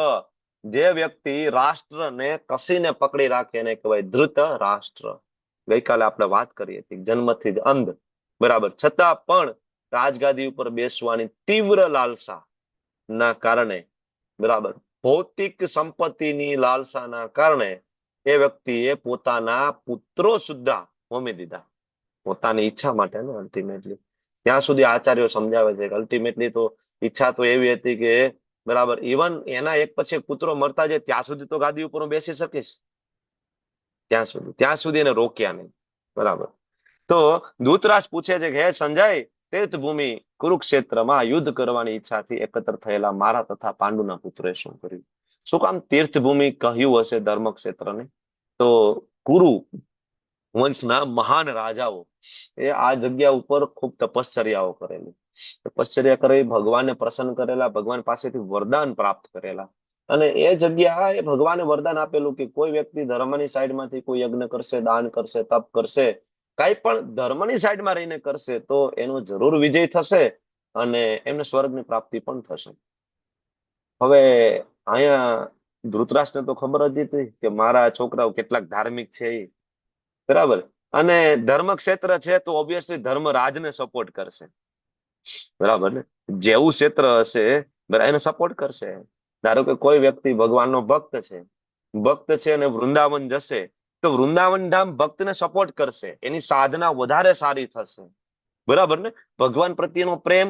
જે વ્યક્તિ રાષ્ટ્રને કસીને પકડી રાખે એને કહેવાય ધૃત રાષ્ટ્ર. ગઈકાલે આપણે વાત કરી હતી જન્મથી જ અંધ, બરાબર, છતાં પણ રાજગાદી ઉપર બેસવાની તીવ્ર લાલસા ના કારણે, બરાબર, ભૌતિક સંપત્તિની લાલસાના કારણે એ વ્યક્તિએ પોતાના પુત્રો સુદ્ધા હોમી દીધા, પોતાની ઈચ્છા માટે ને. અલ્ટિમેટલી ત્યાં સુધી આચાર્યો સમજાવે છે કે અલ્ટિમેટલી તો ઈચ્છા તો એવી હતી કે, બરાબર, ઇવન એના એક પછી એક પુત્રો મરતા જાય ત્યાં સુધી તો ગાદી ઉપર હું બેસી શકીશ, ત્યાં સુધી એને રોક્યા નહીં, બરાબર. તો ધૃતરાષ્ટ્ર પૂછે છે કે હે સંજય, તીર્થભૂમિ કુરુક્ષેત્રમાં યુદ્ધ કરવાની ઈચ્છાથી એકત્ર થયેલા મારા તથા પાંડુના પુત્રોએ શું કર્યું? શું કામ તીર્થભૂમિ કહ્યું હશે ધર્મક્ષેત્રને? તો કુરુ વંશના મહાન રાજાઓ એ આ જગ્યા ઉપર ખૂબ તપશ્ચર્યાઓ કરેલી, તપશ્ચર્યા કરી, ભગવાનને પ્રસન્ન કરેલા, ભગવાન પાસેથી વરદાન પ્રાપ્ત કરેલા. અને એ જગ્યા એ ભગવાને વરદાન આપેલું કે કોઈ વ્યક્તિ ધર્મની સાઈડમાંથી કોઈ યજ્ઞ કરશે, દાન કરશે, તપ કરશે, કઈ પણ ધર્મની સાઈડમાં રહીને કરશે તો એનો જરૂર વિજય થશે અને એમને સ્વર્ગની પ્રાપ્તિ પણ થશે. હવે અહીંયા ધૃતરાષ્ટ્રને તો ખબર જ હતી કે મારા છોકરાઓ કેટલાક ધાર્મિક છે એ, બરાબર. અને ધર્મ ક્ષેત્ર છે તો ઓબ્વિયસલી ધર્મરાજને સપોર્ટ કરશે, બરાબર ને. જેવું ક્ષેત્ર હશે એને સપોર્ટ કરશે. ધારો કે કોઈ વ્યક્તિ ભગવાનનો ભક્ત છે અને વૃંદાવન જશે તો વૃંદાવન ધામ ભક્તને સપોર્ટ કરશે, એની સાધના વધારે સારી થશે, બરાબર ને. ભગવાન પ્રત્યેનો પ્રેમ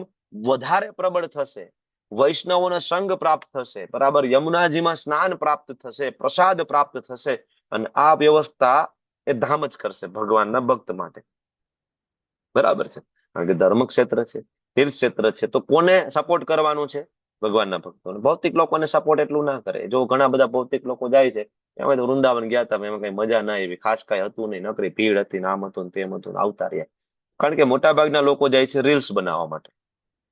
વધારે પ્રબળ થશે, વૈષ્ણવોનો સંગ પ્રાપ્ત થશે, બરાબર. યમુનાજીમાં સ્નાન પ્રાપ્ત થશે, પ્રસાદ પ્રાપ્ત થશે, અને આ વ્યવસ્થા એ ધામ જ કરશે ભગવાનના ભક્ત માટે, બરાબર છે. કારણ કે ધર્મ ક્ષેત્ર છે, તીર્થ ક્ષેત્ર છે, તો કોને સપોર્ટ કરવાનું છે? ભગવાનના ભક્તોને. ભૌતિક લોકોને સપોર્ટ એટલું ના કરે. જો ઘણા બધા ભૌતિક લોકો જાય છે એમાં તો વૃંદાવન ગયા હતા એમાં કઈ મજા ના આવી, ખાસ કઈ હતું નહીં, નકરી ભીડ હતી, નામ હતું તેમ હતું, આવતા રહ્યા. કારણ કે મોટા ભાગના લોકો જાય છે રીલ્સ બનાવવા માટે,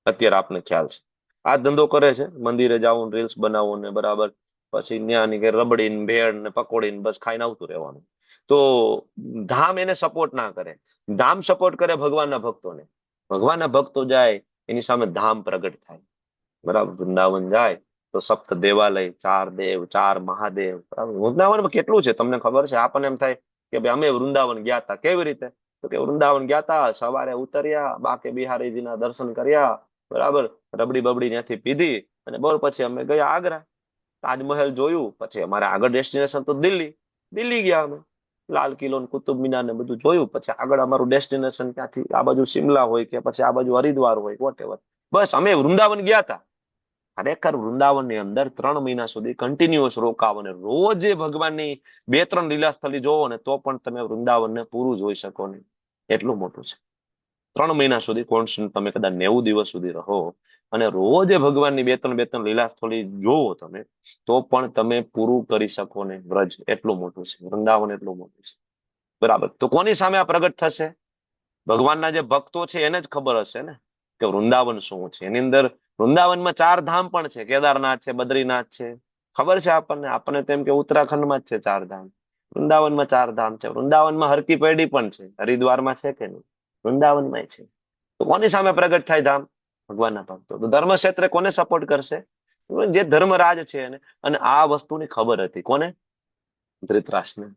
અત્યારે આપને ખ્યાલ છે. આ ધંધો કરે છે, મંદિરે જાવું, રીલ્સ બનાવવું ને બરાબર, પછી ન્યાની કે રબડી ને ભેળ ને પકોડી ને બસ ખાઈને આવતું રહેવાનું. તો ધામ એને સપોર્ટ ના કરે. ધામ સપોર્ટ કરે ભગવાનના ભક્તોને. ભગવાનના ભક્તો જાય એની સામે ધામ પ્રગટ થાય. બરાબર, વૃંદાવન જાય તો સપ્ત દેવાલય, 4 દેવ, 4 મહાદેવ. બરાબર, વૃંદાવનમાં કેટલું છે તમને ખબર છે? આપણને એમ થાય કે ભાઈ અમે વૃંદાવન ગયા હતા. કેવી રીતે? તો કે વૃંદાવન ગયા હતા, સવારે ઉતર્યા, બાકે બિહારીજીના દર્શન કર્યા, બરાબર, રબડી બબડી ત્યાંથી પીધી અને બોલ પછી અમે ગયા આગ્રા, તાજમહેલ જોયું. પછી અમારે આગળ ડેસ્ટિનેશન તો દિલ્હી. દિલ્હી ગયા અમે, લાલ કિલ્લો ને કુતુબ મિનાર ને બધું જોયું. પછી આગળ અમારું ડેસ્ટિનેશન ક્યાંથી આ બાજુ શિમલા હોય કે પછી આ બાજુ હરિદ્વાર હોય, વોટેવર. બસ અમે વૃંદાવન ગયા હતા. ખરેખર વૃંદાવનની અંદર 3 મહિના સુધી કન્ટિન્યુઅસ રોકાવ અને રોજ ભગવાનની 2-3 લીલાસ્થળી જોવો ને તો પણ તમે વૃંદાવનને પૂરું જોઈ શકો નહીં. એટલું મોટું છે. 3 મહિના સુધી કોન્સ્ટન્ટ તમે કદાચ 90 દિવસ સુધી રહો અને રોજ ભગવાનની 2-3 લીલાસ્થળી જોવો તમે તો પણ તમે પૂરું કરી શકો નહીં. વ્રજ એટલું મોટું છે, વૃંદાવન એટલું મોટું છે. બરાબર, તો કોની સામે આ પ્રગટ થશે? ભગવાનના જે ભક્તો છે એને જ ખબર હશે ને કે વૃંદાવન શું છે. એની અંદર વૃંદાવનમાં 4 ધામ પણ છે. કેદારનાથ છે, બદ્રીનાથ છે. ખબર છે આપણને? આપણને તેમ કે ઉત્તરાખંડમાં જ છે 4 ધામ. વૃંદાવનમાં 4 ધામ છે. વૃંદાવનમાં હરકી પેઢી પણ છે. હરિદ્વારમાં છે કે નહીં? વૃંદાવનમાં છે. તો કોની સામે પ્રગટ થાય ધામ? ભગવાનના ભક્તો. તો ધર્મક્ષેત્રે કોને સપોર્ટ કરશે? જે ધર્મરાજ છે એને. અને આ વસ્તુની ખબર હતી કોને? ધૃતરાષ્ટ્રને.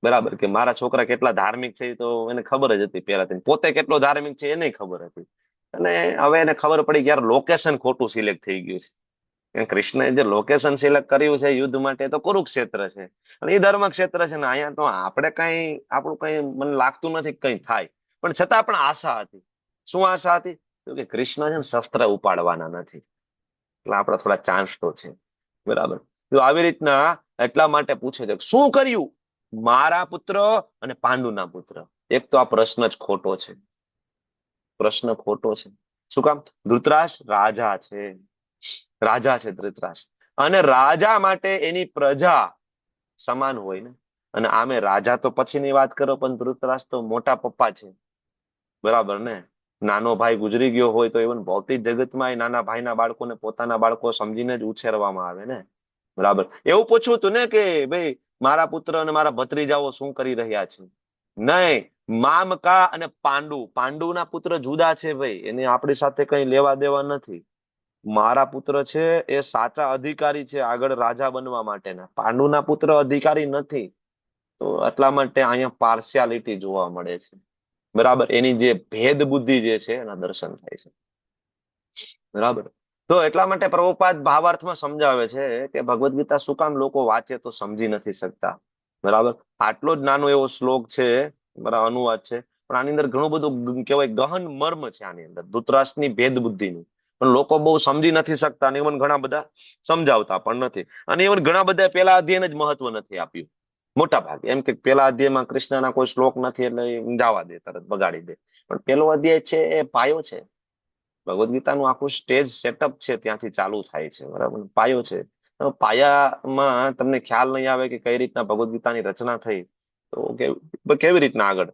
બરાબર, કે મારા છોકરા કેટલા ધાર્મિક છે તો એને ખબર જ હતી પહેલાથી. પોતે કેટલો ધાર્મિક છે એને ખબર હતી. અને હવે એને ખબર પડી કે યાર લોકેશન ખોટું સિલેક્ટ થઈ ગયું છે. કૃષ્ણએ જે લોકેશન સિલેક્ટ કર્યું છે યુદ્ધ માટે તો કુરુક્ષેત્ર છે અને એ ધર્મ ક્ષેત્ર છે ને. અહીંયા તો આપણે કઈ આપણું કઈ મને લાગતું નથી કઈ થાય, પણ છતાં પણ આશા હતી. શું આશા હતી? તો કે કૃષ્ણ છે ને શસ્ત્ર ઉપાડવાના નથી, એટલે આપણા થોડા ચાન્સ તો છે. બરાબર, તો આવી રીતના એટલા માટે પૂછે છે શું કર્યું મારા પુત્ર અને પાંડુના પુત્ર? એક તો આ પ્રશ્ન જ ખોટો છે. પ્રશ્ન ખોટો છે. શું કામ? ધૃતરાષ્ટ્ર રાજા છે. રાજા છે ધૃતરાષ્ટ્ર. અને રાજા માટે એની પ્રજા સમાન હોય ને. અને આમે રાજા તો પછીની વાત કરો પણ ધૃતરાષ્ટ્ર તો મોટા પપ્પા છે. બરાબર ને? નાનો ભાઈ ગુજરી ગયો હોય તો even ભૌતિક જગતમાં નાના ભાઈના બાળકોને પોતાના બાળકો સમજીને જ ઉછેરવામાં આવે ને. બરાબર, એવું પૂછવું હતું ને કે ભાઈ મારા પુત્ર અને મારા ભત્રીજાઓ શું કરી રહ્યા છે? નહીં, મામકા અને પાંડુ. પાંડુના પુત્ર જુદા છે ભાઈ, એને આપણી સાથે કઈ લેવા દેવા નથી. મારા પુત્ર છે એ સાચા અધિકારી છે આગળ રાજા બનવા માટેના. પાંડુના પુત્ર અધિકારી નથી. તો એટલા માટે અહીંયા પાર્શિયાલિટી જોવા મળે છે. બરાબર, એની જે ભેદ બુદ્ધિ જે છે એના દર્શન થાય છે. બરાબર, તો એટલા માટે પ્રભુપાદ ભાવાર્થમાં સમજાવે છે કે ભગવદ ગીતા શું કામ લોકો વાંચે તો સમજી નથી શકતા. બરાબર, આટલો જ નાનો એવો શ્લોક છે, બરાબર, અનુવાદ છે, પણ આની અંદર ઘણું બધું કહેવાય ગહન મર્મ છે આની અંદર, ધૃતરાષ્ટ્રની ભેદ બુદ્ધિનું. પણ લોકો બહુ સમજી નથી શકતા અને ઇવન ઘણા બધા સમજાવતા પણ નથી. અને ઇવન ઘણા બધા પેલા અધ્યયન જ મહત્વ નથી આપ્યું મોટા ભાગે. એમ કે પેલા અધ્યાયમાં કૃષ્ણના કોઈ શ્લોક નથી એટલે જવા દે, તરત બગાડી દે. પણ પેલો અધ્યાય છે એ પાયો છે. ભગવદ ગીતાનું આખું સ્ટેજ સેટઅપ છે ત્યાંથી ચાલુ થાય છે. બરાબર, પાયો છે. પાયામાં તમને ખ્યાલ નહીં આવે કે કઈ રીતના ભગવદ ગીતાની રચના થઈ તો કેવી રીતના આગળ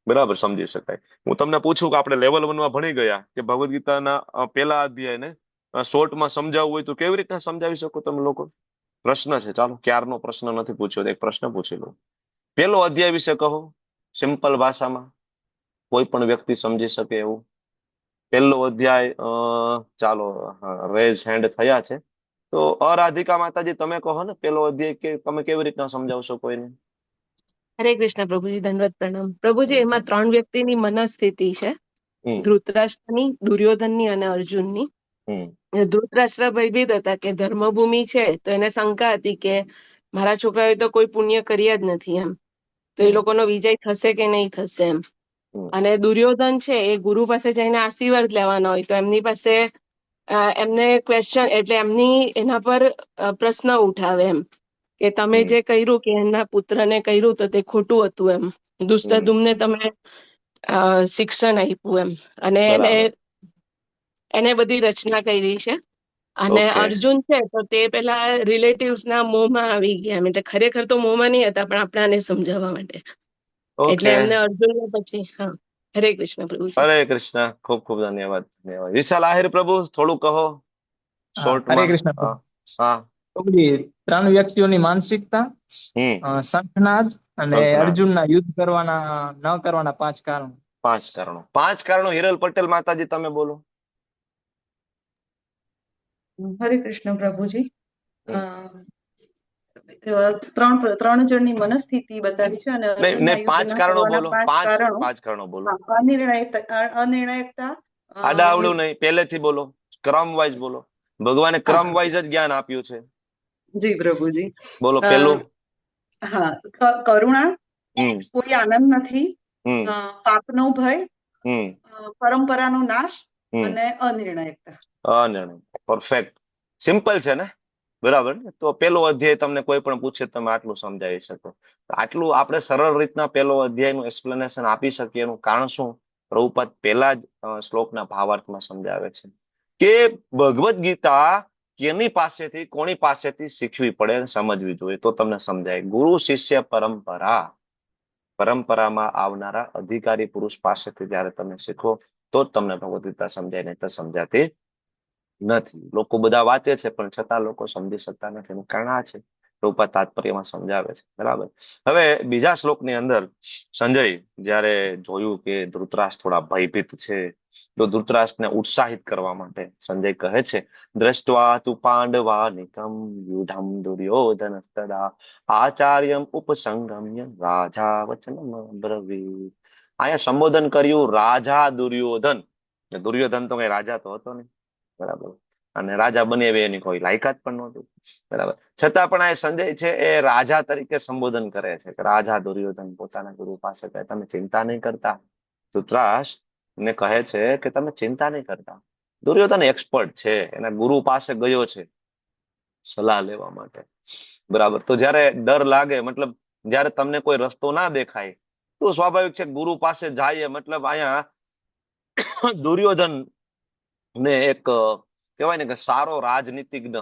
બરાબર સમજી શકાય. હું તમને પૂછું કે આપણે લેવલ 1 માં ભણી ગયા કે ભગવદ ગીતાના પેલા અધ્યાયને શોર્ટમાં સમજાવવું હોય તો કેવી રીતના સમજાવી શકો તમે લોકો? પ્રશ્ન છે, ચાલો ક્યારનો પ્રશ્ન નથી પૂછ્યો, એક પ્રશ્ન પૂછી લો. પેલો અધ્યાય વિશે કહો સિમ્પલ ભાષામાં, કોઈ પણ વ્યક્તિ સમજી શકે એવું. પહેલો અધ્યાય ચાલો રેઝ હેન્ડ થયા છે તો અરાધિકા માતાજી તમે કહો ને પેલો અધ્યાય કે તમે કેવી રીતના સમજાવશો કોઈને? હરે કૃષ્ણ પ્રભુજી, દંડવત પ્રણામ. પ્રભુજી, એમાં 3 વ્યક્તિની મનસ્થિતિ છે, ધૃતરાષ્ટ્રની, દુર્યોધનની અને અર્જુનની. ધૃતરાષ્ટ્ર ભયભીત હતા કે ધર્મભૂમિ છે તો એને શંકા હતી કે મારા છોકરાએ તો કોઈ પુણ્ય કર્યા જ નથી એમ, તો એ લોકોનો વિજય થશે કે નહીં થશે એમ. અને દુર્યોધન છે એ ગુરુ પાસે જઈને આશીર્વાદ લેવાના હોય તો એમની પાસે એમને ક્વેશ્ચન એટલે એમની એના પર પ્રશ્ન ઉઠાવે એમ કે તમે જે કર્યું કે એમના પુત્રને કર્યું તો તે ખોટું હતું એમ, દુષ્ટધુમને તમે શિક્ષણ આપ્યું એમ. અને એને બધી રચના કરી છે. અને અર્જુન છે તો તે પેલા રિલેટિવ્સ ના મોહમાં આવી ગયા એમ, એટલે ખરેખર તો મોહમાં નહીં હતા પણ આપણાને સમજાવવા માટે. એટલે એમને અર્જુન પછી હરે કૃષ્ણ પ્રભુજી. હરે કૃષ્ણ. ખૂબ ખૂબ ધન્યવાદ. ધન્યવાદ. વિશાલ આહિર પ્રભુ, થોડું કહો હરે શોર્ટમાં. કૃષ્ણ હા હા. પ્રભુજી. 3 વ્યક્તિઓની માનસિકતા, હમ શંખનાદ અને શંખનાદ. અર્જુનના યુદ્ધ ન કરવાના 5 કારણો. 5 કારણો. 5 કારણો. હિરલ પટેલ માતાજી, તમે બોલો. હરે કૃષ્ણ પ્રભુજી. હમ. ત્રણ જણની મનસ્થિતિ બતાવી છે અને નહીં અર્જુનના નહીં, યુદ્ધ 5 ન કારણો કરવાના બોલો. 5 કારણો. 5 કારણો બોલો. હા, અનિર્ણાયકતા, આડાઅવળું નહીં, પહેલેથી બોલો. ક્રમ વાઇઝ બોલો. ભગવાને હા ક્રમ વાઇઝ જ જ્ઞાન આપ્યું છે. જી પ્રભુજી. બોલો અ, પેલું. હા, કરુણા, હમ કોઈ આનંદ નથી, હમ પાપનો ભય, હમ પરંપરાનો નાશ હમ અને અનિર્ણાયકતા. અનિર્ણય. પરફેક્ટ. સિમ્પલ છે ને? બરાબર ને? તો પેલો અધ્યાય તમને કોઈ પણ પૂછે તમે આટલું સમજાવી શકો. આટલું આપણે સરળ રીતના પેલો અધ્યાયનું એક્સપ્લેનેશન આપી શકીએ એનું કારણ શું? પ્રભુપાદ પહેલા જ શ્લોકના ભાવાર્થમાં સમજાવે છે કે ભગવદ ગીતા કોની પાસેથી શીખવી પડે અને સમજવી જોઈએ તો તમને સમજાય. ગુરુ શિષ્ય પરંપરામાં આવનારા અધિકારી પુરુષ પાસેથી જયારે તમે શીખો તો જ તમને ભગવદ ગીતા સમજાય, નહીં તો સમજાતી નથી. લોકો બધા વાંચે છે પણ છતાં લોકો સમજી શકતા નથી. એનું કારણ આ છે. પ્રભુપાદ તાત્પર્યમાં સમજાવે છે. બરાબર. હવે બીજા શ્લોકની અંદર સંજય જયારે જોયું કે ધૃતરાષ્ટ્ર થોડા ભયભીત છે તો ધૃતરાષ્ટ્રને ઉત્સાહિત કરવા માટે સંજય કહે છે, દ્રષ્ટવા તુ પાંડવાનિકમ યુધમ દુર્યોધન તદા આચાર્યમ ઉપસંગમ્ય રાજા વચનમ બ્રવીત. અહીંયા સંબોધન કર્યું રાજા દુર્યોધન. દુર્યોધન તો કઈ રાજા તો હતો નહીં. બરાબર. અને રાજા બને એની કોઈ લાયકાત પણ નહોતું. બરાબર. છતાં પણ આ સંજય છે એ રાજા તરીકે સંબોધન કરે છે કે રાજા દુર્યોધન પોતાના ગુરુ પાસે કહે તમે ચિંતા નહીં કરતા. ધૃતરાષ્ટ્ર ને કહે છે કે તમે ચિંતા નહીં કરતા. દુર્યોધન એક્સપર્ટ છે, એના ગુરુ પાસે ગયો છે સલાહ લેવા માટે. બરાબર. તો જયારે ડર લાગે, મતલબ જયારે તમને કોઈ રસ્તો ના દેખાય તો સ્વાભાવિક છે ગુરુ પાસે જાય. મતલબ અહીંયા દુર્યોધન ને એક કહેવાય ને કે સારો રાજનીતિજ્ઞ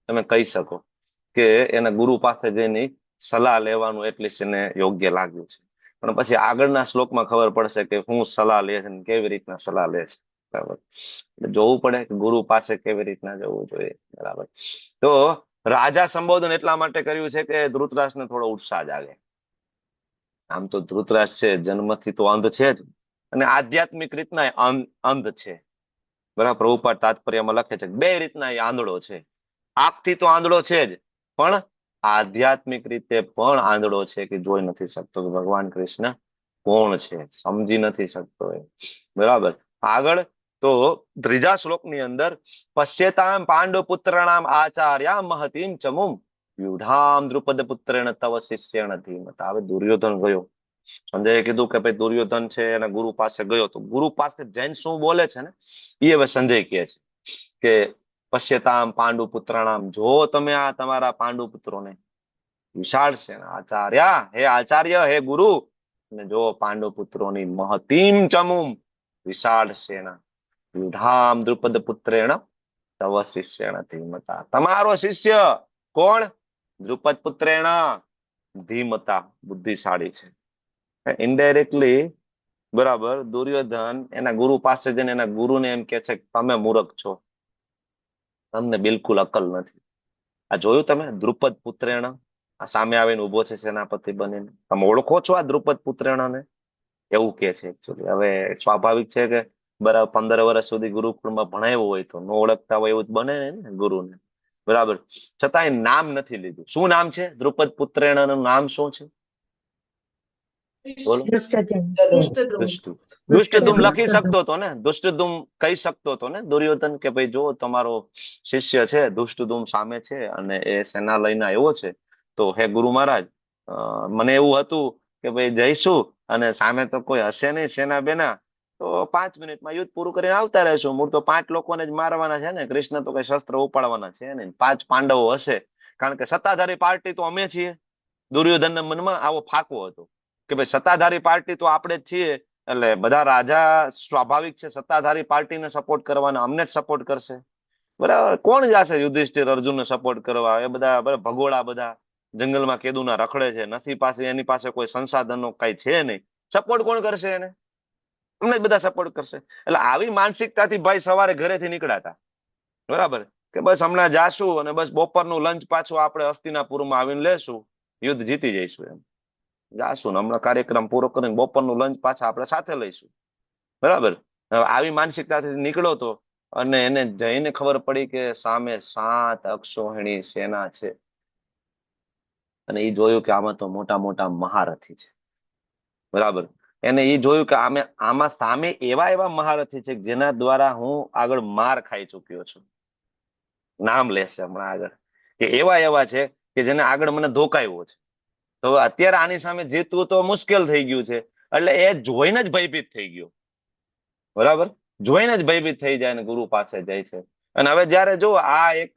તમે કહી શકો કે એના ગુરુ પાસે જઈને સલાહ લેવાનું એટલીસ્ટ એને યોગ્ય લાગ્યું છે. પણ પછી આગળના શ્લોકમાં ખબર પડશે કે હું સલાહ લે છે, કેવી રીતના સલાહ લે છે. બરાબર. જોવું પડે કે ગુરુ પાસે કેવી રીતના જવું જોઈએ. બરાબર. તો રાજા સંબોધન એટલા માટે કર્યું છે કે ધૃતરાષ્ટ્રને થોડો ઉત્સાહ જાગે. આમ તો ધૃતરાષ્ટ્ર છે જન્મથી તો અંધ છે જ અને આધ્યાત્મિક રીતના અંધ છે. બરાબર. પ્રભુપાદ તાત્પર્યમાં લખે છે બે રીતના એ આંધળો છે. આંખથી તો આંધળો છે જ, પણ આધ્યાત્મિક રીતે પણ આંધળો છે કે જોઈ નથી શકતો કે ભગવાન કૃષ્ણ કોણ છે, સમજી નથી શકતો એ. બરાબર. આગળ તો ત્રીજા શ્લોકની અંદર પશ્યતામ પાંડુ પુત્રણામ આચાર્યા મહતીમ ચમુમ યુઢામ દ્રુપદ પુત્રેણ તવ શિષ્યણ ધીમતા. હવે દુર્યોધન ગયો. સંજયે કીધું કે ભાઈ દુર્યોધન છે એના ગુરુ પાસે ગયો. તો ગુરુ પાસે જૈન શું બોલે છે ને એ હવે સંજય કહે છે કે પશ્યતામ પાંડુ પુત્રણામ, જો તમે આ તમારા પાંડુ પુત્રોને વિશાળ સેના આચાર્ય હે ગુરુ, અને જો પાંડુ પુત્રોની મહતીમ ચમુમ વિશાળ સેના યુઢામ દ્રુપદ પુત્રેણ તવ શિષ્યણ ધીમતા. તમારો શિષ્ય કોણ? દ્રુપદ પુત્રેણ ધીમતા, બુદ્ધિશાળી છે. ઇનડાયરેક્ટલી બરાબર દુર્યોધન એના ગુરુ પાસે જઈને એના ગુરુને એમ કે છે કે તમે મૂર્ખ છો, તમને બિલકુલ અકલ નથી. આ જોયું તમે? દ્રુપદ પુત્રેણ આ સામે આવીને ઉભો છે સેનાપતિ બનીને. તમે ઓળખો છો આ દ્રુપદ પુત્રેણને? એવું કે છે એકચ્યુઅલી. હવે સ્વાભાવિક છે કે બરાબર 15 વર્ષ સુધી ગુરુકુળમાં ભણાવ્યું હોય તો ન ઓળખતા હોય એવું જ બને ને ગુરુને. બરાબર. છતાં એ નામ નથી લીધું. શું નામ છે દ્રુપદ પુત્રેણનું? નામ શું છે બોલો? દુષ્ટધુમ લખી શકતો હતો ને, દુષ્ટધુમ કહી શકતો હતો ને દુર્યોધન કે ભાઈ જો તમારો શિષ્ય છે દુષ્ટધુમ સામે છે અને એ સેના લઈને આવ્યો છે તો હે ગુરુ મહારાજ મને એવું હતું કે ભાઈ જઈશું અને સામે તો કોઈ હશે નહીં સેના બેના, તો 5 મિનિટમાં યુદ્ધ પૂરું કરીને આવતા રહેશું. મૂળ તો 5 લોકોને જ મારવાના છે ને, કૃષ્ણ તો કઈ શસ્ત્ર ઉપાડવાના છે ને. 5 પાંડવો હશે કારણ કે સત્તાધારી પાર્ટી તો અમે છીએ. દુર્યોધનના મનમાં આવો ફાકો હતો કે ભાઈ સત્તાધારી પાર્ટી તો આપણે જ છીએ, એટલે બધા રાજા સ્વાભાવિક છે સત્તાધારી પાર્ટીને સપોર્ટ કરવાના, અમને જ સપોર્ટ કરશે. બરાબર. કોણ જશે યુધિષ્ઠિર અર્જુનને સપોર્ટ કરવા? એ બધા ભગોળા બધા જંગલમાં કેદુના રખડે છે, નથી પાસે એની પાસે કોઈ સંસાધનો કઈ છે નહીં. સપોર્ટ કોણ કરશે એને? એમને જ બધા સપોર્ટ કરશે. એટલે આવી માનસિકતાથી ભાઈ સવારે ઘરેથી નીકળ્યા, બરાબર, કે બસ હમણાં જાશું અને બસ બપોરનું લંચ પાછું આપણે હસ્તિનાપુરમાં આવીને લેશું, યુદ્ધ જીતી જઈશું એમ. જાશું ને હમણાં કાર્યક્રમ પૂરો કરીને બપોરનું લંચ પાછા આપણે સાથે લઈશું, બરાબર. હવે આવી માનસિકતાથી નીકળ્યો તો અને એને જઈને ખબર પડી કે સામે 7 અક્ષોહિણી સેના છે અને એ જોયું કે આમાં તો મોટા મોટા મહારથી છે, બરાબર. એને એ જોયું કે આમાં સામે એવા એવા મહારથી છે જેના દ્વારા હું આગળ માર ખાઈ ચુક્યો છું, નામ લેશે હમણાં આગળ, કે એવા એવા છે કે જેને આગળ મને ધોકાવ્યો છે. તો અત્યારે આની સામે જીતવું તો મુશ્કેલ થઈ ગયું છે. એટલે એ જોઈને જ ભયભીત થઈ ગયો, બરાબર. જોઈને જ ભયભીત થઈ જાય ને ગુરુ પાસે જાય છે. અને હવે જયારે જો આ એક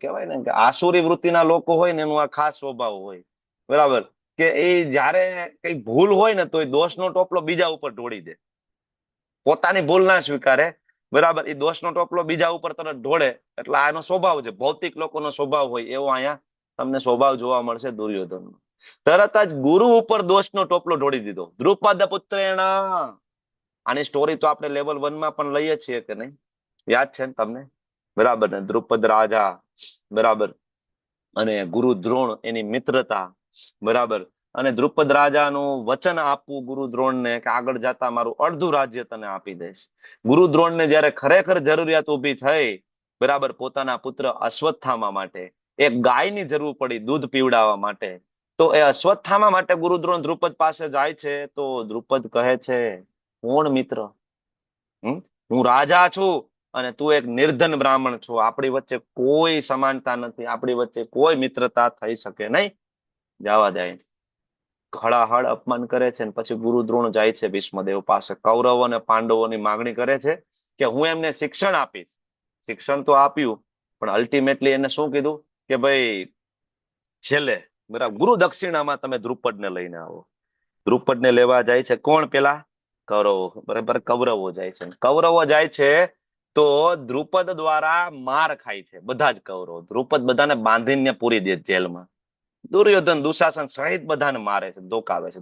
કહેવાય ને કે આસુરી વૃત્તિના લોકો હોય ને એનું આ ખાસ સ્વભાવ હોય, બરાબર, કે એ જયારે કઈ ભૂલ હોય ને તો એ દોષનો ટોપલો બીજા ઉપર ઢોળી દે, પોતાની ભૂલ ના સ્વીકારે, બરાબર. એ દોષનો ટોપલો બીજા ઉપર તરત ઢોળે. એટલે આનો સ્વભાવ છે, ભૌતિક લોકોનો સ્વભાવ હોય એવો અહીંયા તમને સ્વભાવ જોવા મળશે દુર્યોધનનો. તરત જ ગુરુ ઉપર દોષનો ટોપલો ઢોળી દીધો. દ્રુપદ પુત્રેણ, આની સ્ટોરી તો આપણે લેવલ 1 માં પણ લઈએ છીએ કે નહીં, યાદ છે ને તમને, બરાબર ને. દ્રુપદ રાજા, બરાબર, અને ગુરુ દ્રોણ એની મિત્રતા, બરાબર. અને દ્રુપદ રાજાનું વચન આપવું ગુરુ દ્રોણને કે આગળ જતા મારું અડધું રાજ્ય તને આપી દઈશ. ગુરુ દ્રોણને જયારે ખરેખર જરૂરિયાત ઉભી થઈ, બરાબર, પોતાના પુત્ર અશ્વત્થામા માટે એક ગાયની જરૂર પડી દૂધ પીવડાવવા માટે, તો એ અશ્વત્થામા માટે ગુરુ દ્રોણ દ્રુપદ પાસે જાય છે. તો દ્રુપદ કહે છે, કોણ મિત્ર? હું રાજા છું અને તું એક નિર્ધન બ્રાહ્મણ છો, આપણી વચ્ચે કોઈ સમાનતા નથી, આપણી વચ્ચે કોઈ મિત્રતા થઈ શકે નહીં, જવા જાય. હળાહળ અપમાન કરે છે. પછી ગુરુ દ્રોણ જાય છે ભીષ્મદેવ પાસે, કૌરવો અને પાંડવોની માંગણી કરે છે કે હું એમને શિક્ષણ આપીશ. શિક્ષણ તો આપ્યું, પણ અલ્ટિમેટલી એને શું કીધું કે ભાઈ છેલ્લે, બરાબર, ગુરુ દક્ષિણામાં તમે દ્રુપદને લઈને આવો. દ્રુપદને લેવા જાય છે કોણ? પેલા કૌરવો, બરાબર, કૌરવો જાય છે. કૌરવો જાય છે તો દ્રુપદ દ્વારા માર ખાય છે બધા જ કૌરવો. દ્રુપદ બધાને બાંધીને પૂરી દે જેલમાં. દુર્યોધન દુશાસન સહિત બધાને મારે છે, ધોકાવે છે.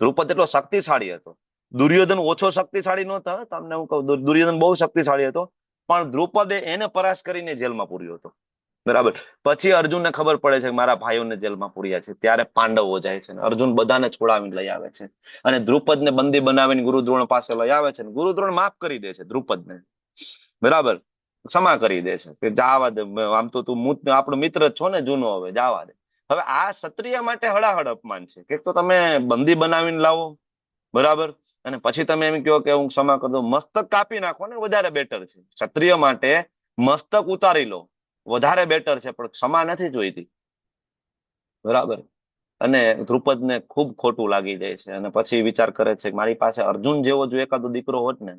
દ્રુપદ એટલો શક્તિશાળી હતો. દુર્યોધન ઓછો શક્તિશાળી નહોતો, તમને હું કહું, દુર્યોધન બહુ શક્તિશાળી હતો, પણ દ્રુપદે એને પરાસ કરીને જેલમાં પૂર્યો હતો, બરાબર. પછી અર્જુનને ખબર પડે છે કે મારા ભાઈઓને જેલમાં પૂર્યા છે. ત્યારે પાંડવો જાય છે, અર્જુન બધાને છોડાવીને લઈ આવે છે અને દ્રુપદને બંદી બનાવીને ગુરુ દ્રોણ પાસે લઈ આવે છે. ગુરુ દ્રોણ માફ કરી દે છે દ્રુપદને, બરાબર, ક્ષમા કરી દે છે કે જાવા દે, આમ તો તું આપણો મિત્ર જ છો ને જૂનો, હવે જાવા દે. હવે આ ક્ષત્રિય માટે હળાહળ અપમાન છે કે તો તમે બંદી બનાવીને લાવો, બરાબર, અને પછી તમે એમ કહો કે હું ક્ષમા કરી દઉં. મસ્તક કાપી નાખો ને વધારે બેટર છે. ક્ષત્રિય માટે મસ્તક ઉતારી લો વધારે બેટર છે, પણ ક્ષમા નથી જોઈતી, બરાબર. અને દ્રુપદને ખૂબ ખોટું લાગી જાય છે અને પછી વિચાર કરે છે કે મારી પાસે અર્જુન જેવો જો એકાદો દીકરો હોત ને,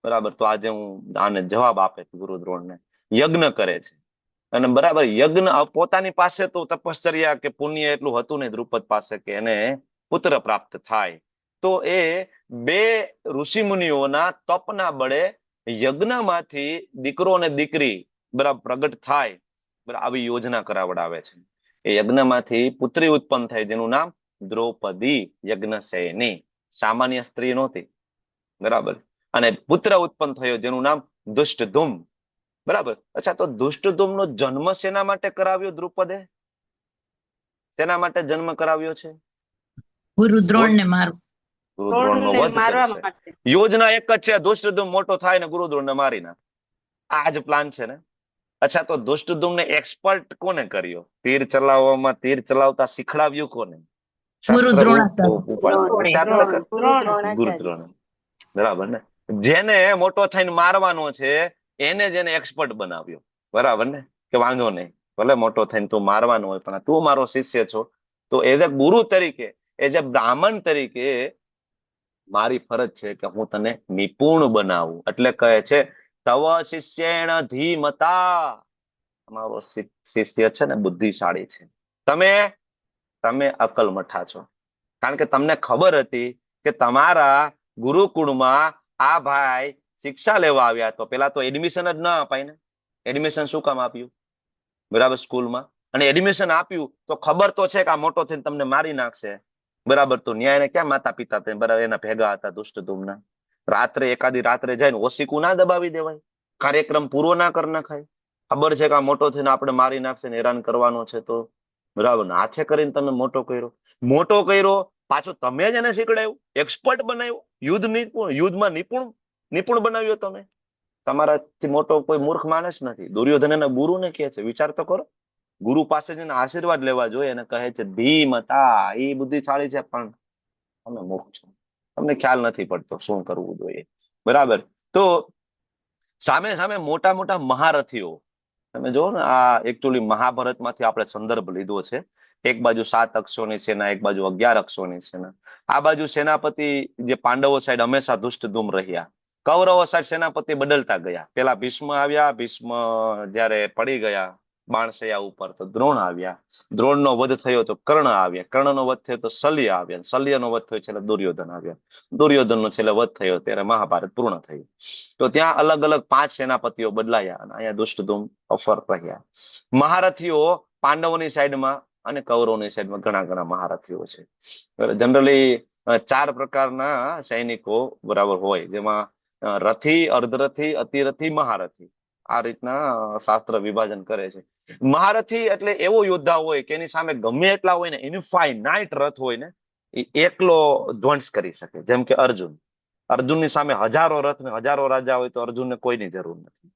બરાબર, તો આજે હું આને જવાબ આપે. ગુરુ દ્રોણને યજ્ઞ કરે છે અને બરાબર યજ્ઞ, પોતાની પાસે તો તપશ્ચર્યા કે પુણ્ય એટલું હતું નહીં દ્રુપદ પાસે કે એને પુત્ર પ્રાપ્ત થાય. તો એ 2 ઋષિ મુનિઓના તપના બળે યજ્ઞમાંથી દીકરો અને દીકરી, બરાબર, પ્રગટ થાય, બરાબર, આવી યોજના કરાવડાવે છે. એ યજ્ઞમાંથી પુત્રી ઉત્પન્ન થાય જેનું નામ દ્રૌપદી યજ્ઞસેની, સામાન્ય સ્ત્રી નહોતી, બરાબર. અને પુત્ર ઉત્પન્ન થયો જેનું નામ દુષ્ટધુમ, બરાબર. અચ્છા, તો દુષ્ટધુમનો જન્મ શેના માટે કરાવ્યો દ્રુપદે? શેના માટે જન્મ કરાવ્યો છે? ગુરુ દ્રોણને મારવું. ગુરુ દ્રોણનો વધ કરશે. યોજના એક જ છે, દુષ્ટધુમ મોટો થાય ને ગુરુ દ્રોણને મારી નાખે. આ જ પ્લાન છે ને. અચ્છા, તો દુષ્ટધુમને એક્સપર્ટ કોને કર્યો? તીર ચલાવવામાં, તીર ચલાવતા શીખડાવ્યું કોને? ગુરુ ગુરુ દ્રોણ, બરાબર ને. જેને મોટો થઈને મારવાનો છે એને જેને એક્સપર્ટ બનાવ્યો, બરાબર ને, કે વાંધો નહીં, ભલે મોટો થઈને તું મારવાનો હોય પણ તું મારો શિષ્ય છો, તો એઝ એ ગુરુ તરીકે, એઝ એ બ્રાહ્મણ તરીકે મારી ફરજ છે કે હું તને નિપુણ બનાવું. એટલે કહે છે તવ શિષ્યેણ ધીમતા, તમારો શિષ્ય છે ને બુદ્ધિશાળી છે, તમે અકલમઠા છો. કારણ કે તમને ખબર હતી કે તમારા ગુરુકુળમાં આ ભાઈ શિક્ષા લેવા આવ્યા, તો પેલા તો એડમિશન જ ના અપાય ને. એડમિશન શું કામ આપ્યું? બરાબર, સ્કૂલમાં. અને એડમિશન આપ્યું તો ખબર તો છે કે આ મોટો થઈને તમને મારી નાખશે, બરાબર. તો ન્યાયને ક્યાં માતા પિતા બરાબર એના ભેગા હતા દુષ્ટધુમના, રાત્રે એકાદી રાત્રે જઈને ઓશીકું ના દબાવી દેવાય, કાર્યક્રમ પૂરો ના કરી નાખાય. ખબર છે કે આ મોટો થઈને આપણે મારી નાખશે ને હેરાન કરવાનો છે, તો બરાબર ને હાથે કરીને તમે મોટો કર્યો પાછો તમે જ એને શીખડાયું, એક્સપર્ટ બનાવ્યો, યુદ્ધમાં નિપુણ બનાવ્યો તમે. તમારાથી મોટો કોઈ મૂર્ખ માણસ નથી. દુર્યોધન એના ગુરુને કહે છે, વિચાર તો કરો, ગુરુ પાસે જઈને આશીર્વાદ લેવા જોઈએ અને કહે છે ધીમતા, એ બુદ્ધિશાળી છે પણ તમે મૂર્ખ છો, તમને ખ્યાલ નથી પડતો શું કરવું જોઈએ. બરાબર. તો સામે સામે મોટા મોટા મહારથીઓ તમે જો ને, આ એકચ્યુઅલી મહાભારતમાંથી આપણે સંદર્ભ લીધો છે. એક બાજુ 7 અક્ષોની સેના, એક બાજુ 11 અક્ષોની સેના. આ બાજુ સેનાપતિ જે પાંડવો સાઈડ હંમેશા ધુષ્ટધુમ રહ્યા, કૌરવો સાઈડ સેનાપતિ બદલતા ગયા. પેલા ભીષ્મ આવ્યા, ભીષ્મ જયારે પડી ગયા બાણસૈયા ઉપર તો દ્રોણ આવ્યા, દ્રોણનો વધ થયો તો કર્ણ આવ્યા, કર્ણનો વધ થયો તો શલ્ય આવ્યા, શલ્યનો વધ થયો છેલ્લે દુર્યોધન આવ્યા, દુર્યોધનનો છેલ્લે વધ થયો ત્યારે મહાભારત પૂર્ણ થયું. તો ત્યાં અલગ અલગ 5 સેનાપતિઓ બદલાયા અને અહીંયા દુષ્ટધુમ અફર રહ્યા. મહારથીઓ પાંડવોની સાઈડમાં અને કૌરવોની સાઈડમાં ઘણા ઘણા મહારથીઓ છે. જનરલી 4 પ્રકારના સૈનિકો બરાબર હોય, જેમાં રથી, અર્ધરથી, અતિરથી, મહારથી. આ રીતના શાસ્ત્ર વિભાજન કરે છે. મહારથી એટલે એવો યોદ્ધા હોય કે એની સામે ગમે એટલા હોય ને, ઇનફાઇનાઇટ રથ હોય ને, એ એકલો ધ્વંસ કરી શકે. જેમ કે અર્જુનની સામે હજારો રથ ને હજારો રાજા હોય તો અર્જુનને કોઈની જરૂર નથી.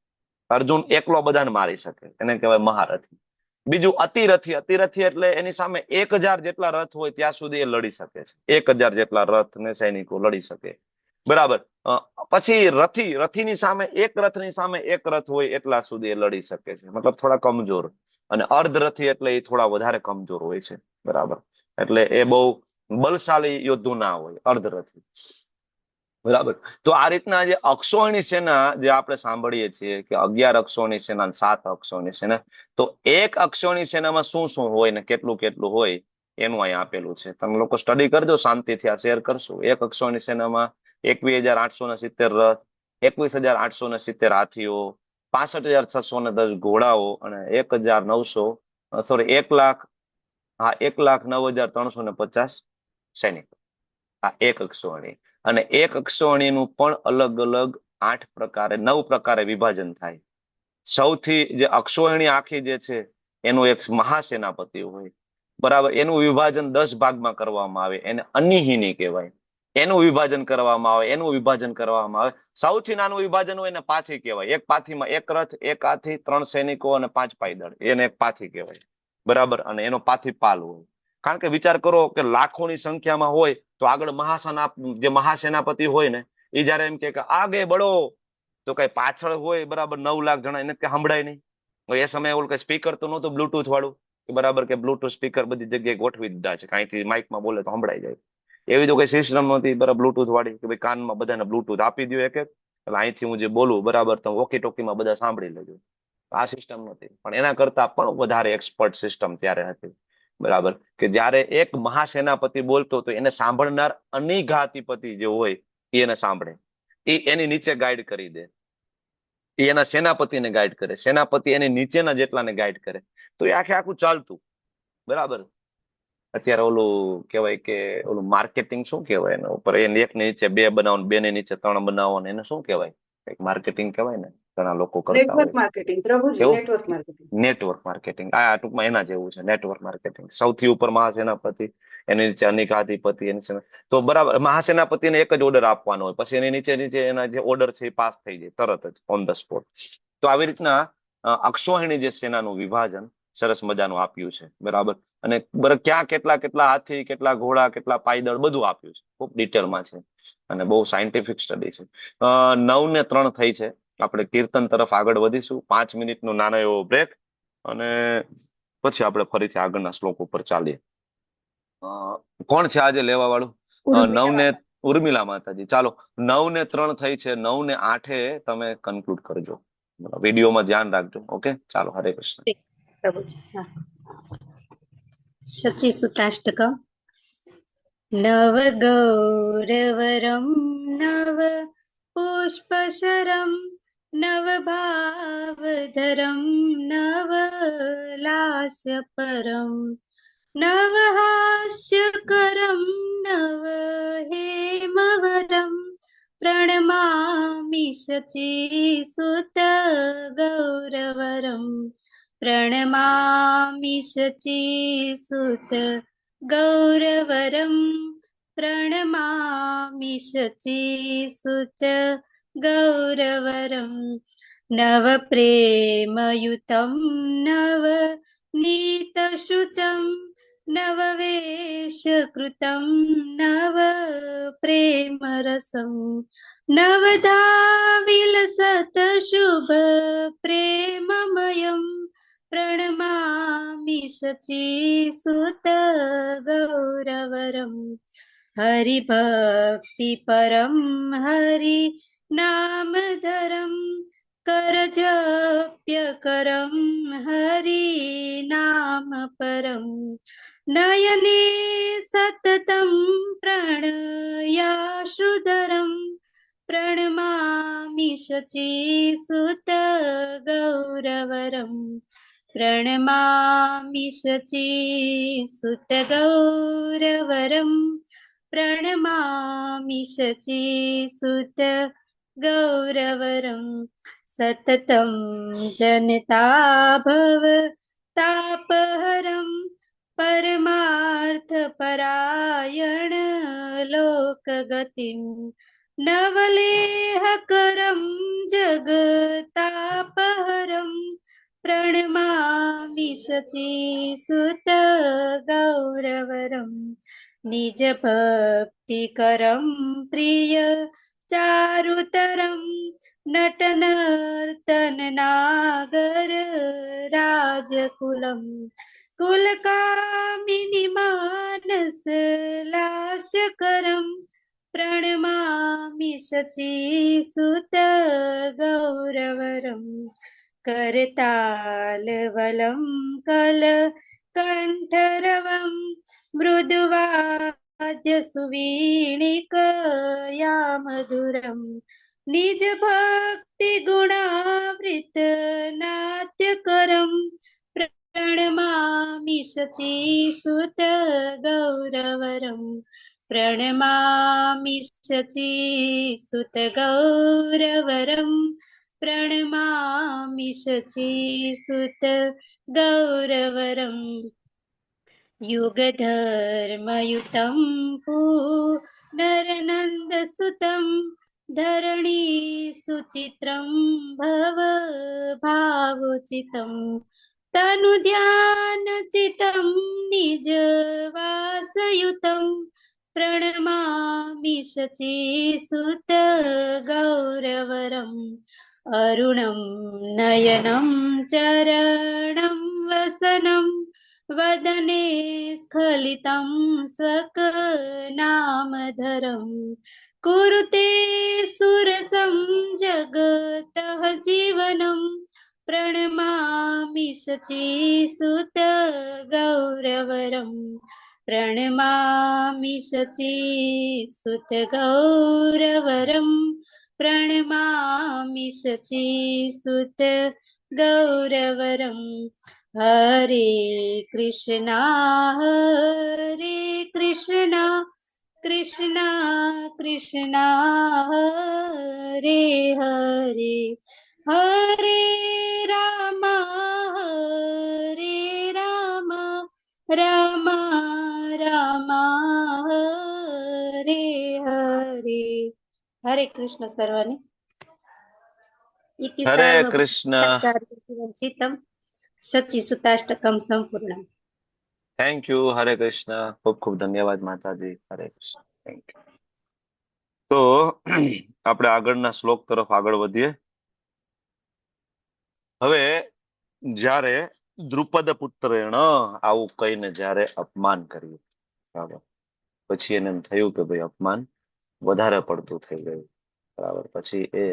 અર્જુન એકલો બધાને મારી શકે, એને કહેવાય મહારથી. બીજું અતિરથી એટલે એની સામે 1000 જેટલા રથ હોય ત્યાં સુધી એ લડી શકે છે. 1000 જેટલા રથ ને સૈનિકો લડી શકે. બરાબર. પછી રથીની સામે એક રથની સામે એક રથ હોય એટલા સુધી એ લડી શકે છે, મતલબ થોડા કમજોર. અને અર્ધરથી એટલે એ થોડા વધારે કમજોર હોય છે. બરાબર. એટલે એ બહુ બલશાળી યોદ્ધુ ના હોય, અર્ધરથી. બરાબર. તો આ રીતના જે અક્ષોહિણી સેના જે આપણે સાંભળીએ છીએ કે 11 અક્ષોહિણી સેના, 7 અક્ષોહિણી સેના, તો એક અક્ષોહિણી સેનામાં શું શું હોય ને કેટલું કેટલું હોય એનું અહીંયા આપેલું છે. તમે લોકો સ્ટડી કરજો, શાંતિથી આ શેર કરશું. એક અક્ષોહિણી સેનામાં 21,870 રથ, 21,870 હાથીઓ, 65,610 ઘોડાઓ અને 1,09,350 સૈનિકો. આ એક અક્ષોહિણી. અને એક અક્ષોહિણીનું પણ અલગ અલગ 8 પ્રકારે 9 પ્રકારે વિભાજન થાય. સૌથી જે અક્ષોહિણી આખી જે છે એનું એક મહાસેનાપતિ હોય. બરાબર. એનું વિભાજન 10 ભાગમાં કરવામાં આવે, એને અનિહિની કહેવાય. એનું વિભાજન કરવામાં આવે. સૌથી નાનું વિભાજન હોય એને પાથી કહેવાય. એક પાથીમાં એક રથ, એક હાથી, 3 સૈનિકો અને 5 પાયદળ, એને એક પાથી કહેવાય. બરાબર. અને એનો પાથી પાલ હોય. કારણ કે વિચાર કરો કે લાખોની સંખ્યામાં હોય તો આગળ જે મહાસેનાપતિ હોય ને, એ જયારે એમ કે આગે બળો, તો કઈ પાછળ હોય બરાબર 9 લાખ જણા, એને કઈ સંભળાય નહીં. એ સમયે ઓલું કઈ સ્પીકર તો નહોતું બ્લુટૂથ વાળું, બરાબર, કે બ્લુટૂથ સ્પીકર બધી જગ્યાએ ગોઠવી દીધા છે, કાંઈથી માઇકમાં બોલે તો સંભળાઈ જાય. એવી તો કઈ સિસ્ટમ નહોતી બરાબર બ્લુટૂથ વાળી કે ભાઈ કાનમાં બધાને બ્લુટૂથ આપી દો એક એટલે અહીંથી હું જે બોલું બરાબર તો વોકી ટોકીમાં બધા સાંભળી લેજો. આ સિસ્ટમ નહોતી, પણ એના કરતા પણ વધારે એક્સપર્ટ સિસ્ટમ ત્યારે હતી. બરાબર. કે જયારે એક મહાસેનાપતિ બોલતો તો એને સાંભળનાર અનિઘાતિપતિ જે હોય એને સાંભળે, એ એની નીચે ગાઈડ કરી દે, એ એના સેનાપતિને ગાઈડ કરે, સેનાપતિ એની નીચેના જેટલાને ગાઈડ કરે. તો એ આખું ચાલતું. બરાબર. અત્યારે ઓલું કહેવાય કે ઓલું માર્કેટિંગ શું કહેવાય એના ઉપર, એને એક નીચે 2 બનાવો, 2 ની નીચે 3 બનાવો, એને શું કહેવાય? એક માર્કેટિંગ કહેવાય ને, ઘણા લોકો કરતા નેટવર્ક હોય. માર્કેટિંગ, પ્રભુજી, નેટવર્ક માર્કેટિંગ. નેટવર્ક માર્કેટિંગ આ ટૂંકમાં એના જેવું છે. Network marketing. સૌથી ઉપર મહાસેનાપતિ, એની નીચે અનિકાધિપતિ, એની તો બરાબર મહાસેનાપતિને એક જ ઓર્ડર આપવાનો હોય, પછી એની નીચે નીચે એના જે ઓર્ડર છે એ પાસ થઈ જાય તરત જ ઓન ધ સ્પોટ. તો આવી રીતના અક્ષોહિણી જે સેનાનું વિભાજન સરસ મજાનું આપ્યું છે. બરાબર. અને ક્યાં કેટલા કેટલા હાથી, કેટલા ઘોડા, કેટલા પાયદળ, બધું આપ્યું છે. ખૂબ ડિટેલમાં છે અને બહુ સાયન્ટિફિક સ્ટડી છે. 9 ને 3 થઈ છે. આપણે કીર્તન તરફ આગળ વધીશું. 5 મિનિટનો નાનો એવો બ્રેક અને પછી આપણે ફરીથી આગળના શ્લોક ઉપર ચાલીએ. કોણ છે આજે લેવા વાળું? 9 ને ઉર્મિલા માતાજી. ચાલો, 9 ને 3 થઈ છે. 9 ને 8 તમે કન્ક્લુડ કરજો. વિડીયોમાં ધ્યાન રાખજો. ઓકે, ચાલો. હરે કૃષ્ણ. શચી સુતાષ્ટક. નવ ગૌરવરમ નવ પુષ્પશરમ નવ ભાવધરમ નવ લાસ્યપરમ નવ હાસ્યકરમ નવ હેમવરમ प्रणमामि शचीसुत गौरवरम् प्रणमामि शचीसुत गौरवरम् प्रणमामि शचीसुत गौरवरम् नवप्रेमयुतं नवनीतशुचम् नववेशकृतं नवप्रेमरसं नवधा विलसतशुभ प्रेममयं प्रणमामि शचीसुत गौरवरम् हरिभक्तिपरं हरिनामधरं करजप्यकरं हरिनामपरम् नयने सततं प्रणयाश्रुधरं प्रणमामि शचीसुत गौरवरम् प्रणमामि शचीसुत गौरवरम् प्रणमामि शचीसुत गौरवरम् सततं जनताभव तापहरम् परमार्थपरायण लोकगतिं नवलेहकरं जगतापहरं प्रणमामि शचीसुत गौरवरम् निजभक्तिकरं प्रिय चारुतरं नटनर्तननागर राजकुलम् कुलकामिनी मानसलास्यकरं प्रणमामि शचीसुत गौरवरम् करतालवलं कलकण्ठरवं मृदुवाद्यसुवीणिकयामधुरम् निजभक्तिगुणावृतनाट्यकरं प्रणमामि शचीसुत गौरवरम् प्रणमामि शचीसुत गौरवरम् प्रणमामि शचीसुत गौरवरम् युगधर्मयुतं पुनरनन्दसुतं धरणी सुचित्रं भव भावोचितं तनुध्यानचितं निजवासयुतं प्रणमामि शचीसुत गौरवरम् अरुणं नयनं चरणं वसनं वदने स्खलितं स्वकनामधरं कुरुते सुरसं जगतः जीवनं प्रणमामि शचीसुत गौरवरम् प्रणमामि शचीसुत गौरवरम् प्रणमामि शचीसुत गौरवरम् हरे कृष्णा कृष्णा कृष्णा हरे हरे हरे राम राम राम हरे हरे हरे कृष्ण सर्वांनी इति हरे कृष्ण सर्वचितं शचीसुताष्टकं संपूर्णम् थैंक यू हरे कृष्ण खूब खूब धन्यवाद माताजी हरे कृष्ण थैंक यू तो આપણે આગળના શ્લોક તરફ આગળ વધીએ હવે જ્યારે દ્રુપદ પુત્રેણ આવું કહીને જ્યારે અપમાન કર્યું બરાબર પછી એને એમ થયું કે ભાઈ અપમાન વધારે પડતું થઈ ગયું બરાબર પછી એ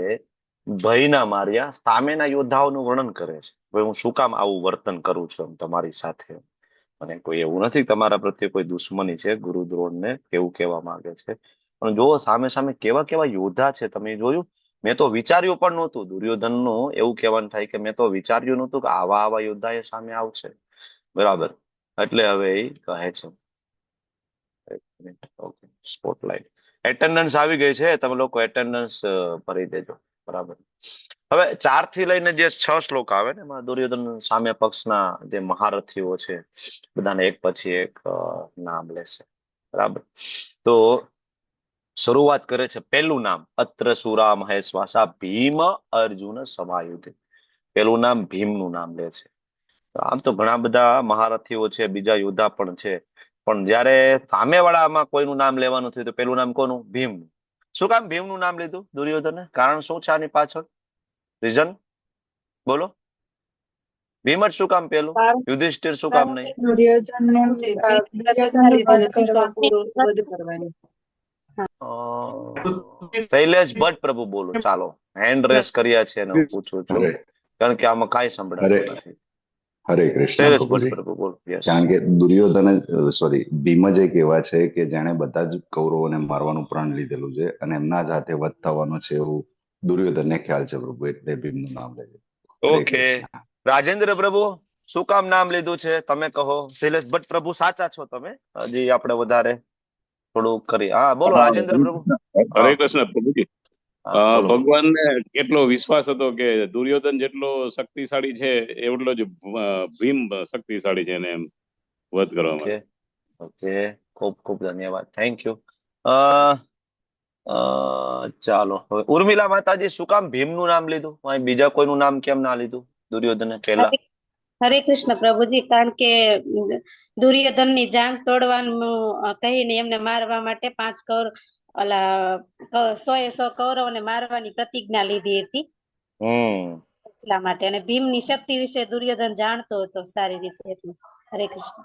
ભયના માર્યા સામેના યોદ્ધાઓનું વર્ણન કરે છે ભાઈ હું શું કામ આવું વર્તન કરું છું તમારી સાથે અને કોઈ એવું નથી તમારા પ્રત્યે કોઈ દુશ્મની છે ગુરુ દ્રોણને કેવું કહેવા માંગે છે પણ જો સામે સામે કેવા કેવા યોદ્ધા છે તમે જોયું મેં તો વિચાર્યું પણ નહોતું દુર્યોધનનું એવું કહેવાનું થાય કે મેં તો વિચાર્યું નહોતું કે આવા આવા યોદ્ધા એ સામે આવશે બરાબર એટલે હવે એ કહે છે ઓકે સ્પોટલાઇટ એટેન્ડન્સ આવી ગઈ છે, તમે લોકો એટેન્ડન્સ ભરી દેજો. બરાબર. હવે 4 થી લઈને જે 6 શ્લોક આવે ને એમાં દુર્યોધન સામે પક્ષના જે મહારથીઓ છે બધાને એક પછી એક નામ લેશે. બરાબર. તો શરૂઆત કરે છે, પહેલું નામ અત્ર સુરા મહેશ્વાસા ભીમ અર્જુન સમાયુધે. પહેલું નામ ભીમનું નામ લે છે. આમ તો ઘણા બધા મહારથીઓ છે, બીજા યોદ્ધા પણ છે, પણ જયારે સામેવાળામાં કોઈનું નામ લેવાનું થયું તો પેલું નામ કોનું? ભીમનું. શું કામ ભીમનું નામ લીધું દુર્યોધને? કારણ શું છે આની પાછળ? રીઝન બોલો. ભીમ જ શું કામ પેલું? કારણ યુધિષ્ઠિર શું કામ નહીં? દુર્યોધનને પ્રતિજ્ઞા લીધી હતી વધ કરવાની. અ, શૈલેષ ભટ્ટ પ્રભુ બોલો. ચાલો, હેન્ડ રેસ કર્યા છે અને હું પૂછું છું, હરે કારણ કે આમાં કાંઈ સંભળાતું નથી. હરે કૃષ્ણ શૈલેષ ભટ્ટ પ્રભુજી. પ્રભુ બોલો. યસ. કારણ કે દુર્યોધન સોરી ભીમ જ એક એવા છે કે જેણે બધા જ કૌરવોને મારવાનું પ્રણ લીધેલું છે અને એમના જ હાથે વધ થવાનો છે એવું દુર્યોધનને ખ્યાલ છે પ્રભુ, એટલે ભીમનું નામ લે છે. હરે ઓકે. કૃષ્ણ. રાજેન્દ્ર પ્રભુ શું કામ નામ લીધું છે તમે કહો. શૈલેષ ભટ્ટ પ્રભુ સાચા છો તમે, હજી આપણે વધારે થોડું કરી. હા બોલો રાજેન્દ્ર પ્રભુ. હરે હા કૃષ્ણ પ્રભુજી. હા બોલો. ભગવાનને કેટલો વિશ્વાસ હતો કે દુર્યોધન જેટલો શક્તિશાળી છે એટલો જ ભીમ શક્તિશાળી છે એને એમ વધ કરવા ઓકે માટે. ઓકે, ખૂબ ખૂબ ધન્યવાદ, થેન્ક યુ. ચાલો હવે ઉર્મિલા માતાજી શું કામ ભીમનું નામ લીધું? અહીં બીજા કોઈનું નામ કેમ ના લીધું દુર્યોધને પહેલા? હરે કૃષ્ણ પ્રભુજી, કારણ કે દુર્યોધનની જાંગ તોડવાનું કહીને એમને મારવા માટે 5 કૌરવ ઓલા 100 કૌરવોને મારવાની પ્રતિજ્ઞા લીધી હતી, એટલા માટે. અને ભીમની શક્તિ વિશે દુર્યોધન જાણતો હતો સારી રીતે, એટલે. હરે કૃષ્ણ.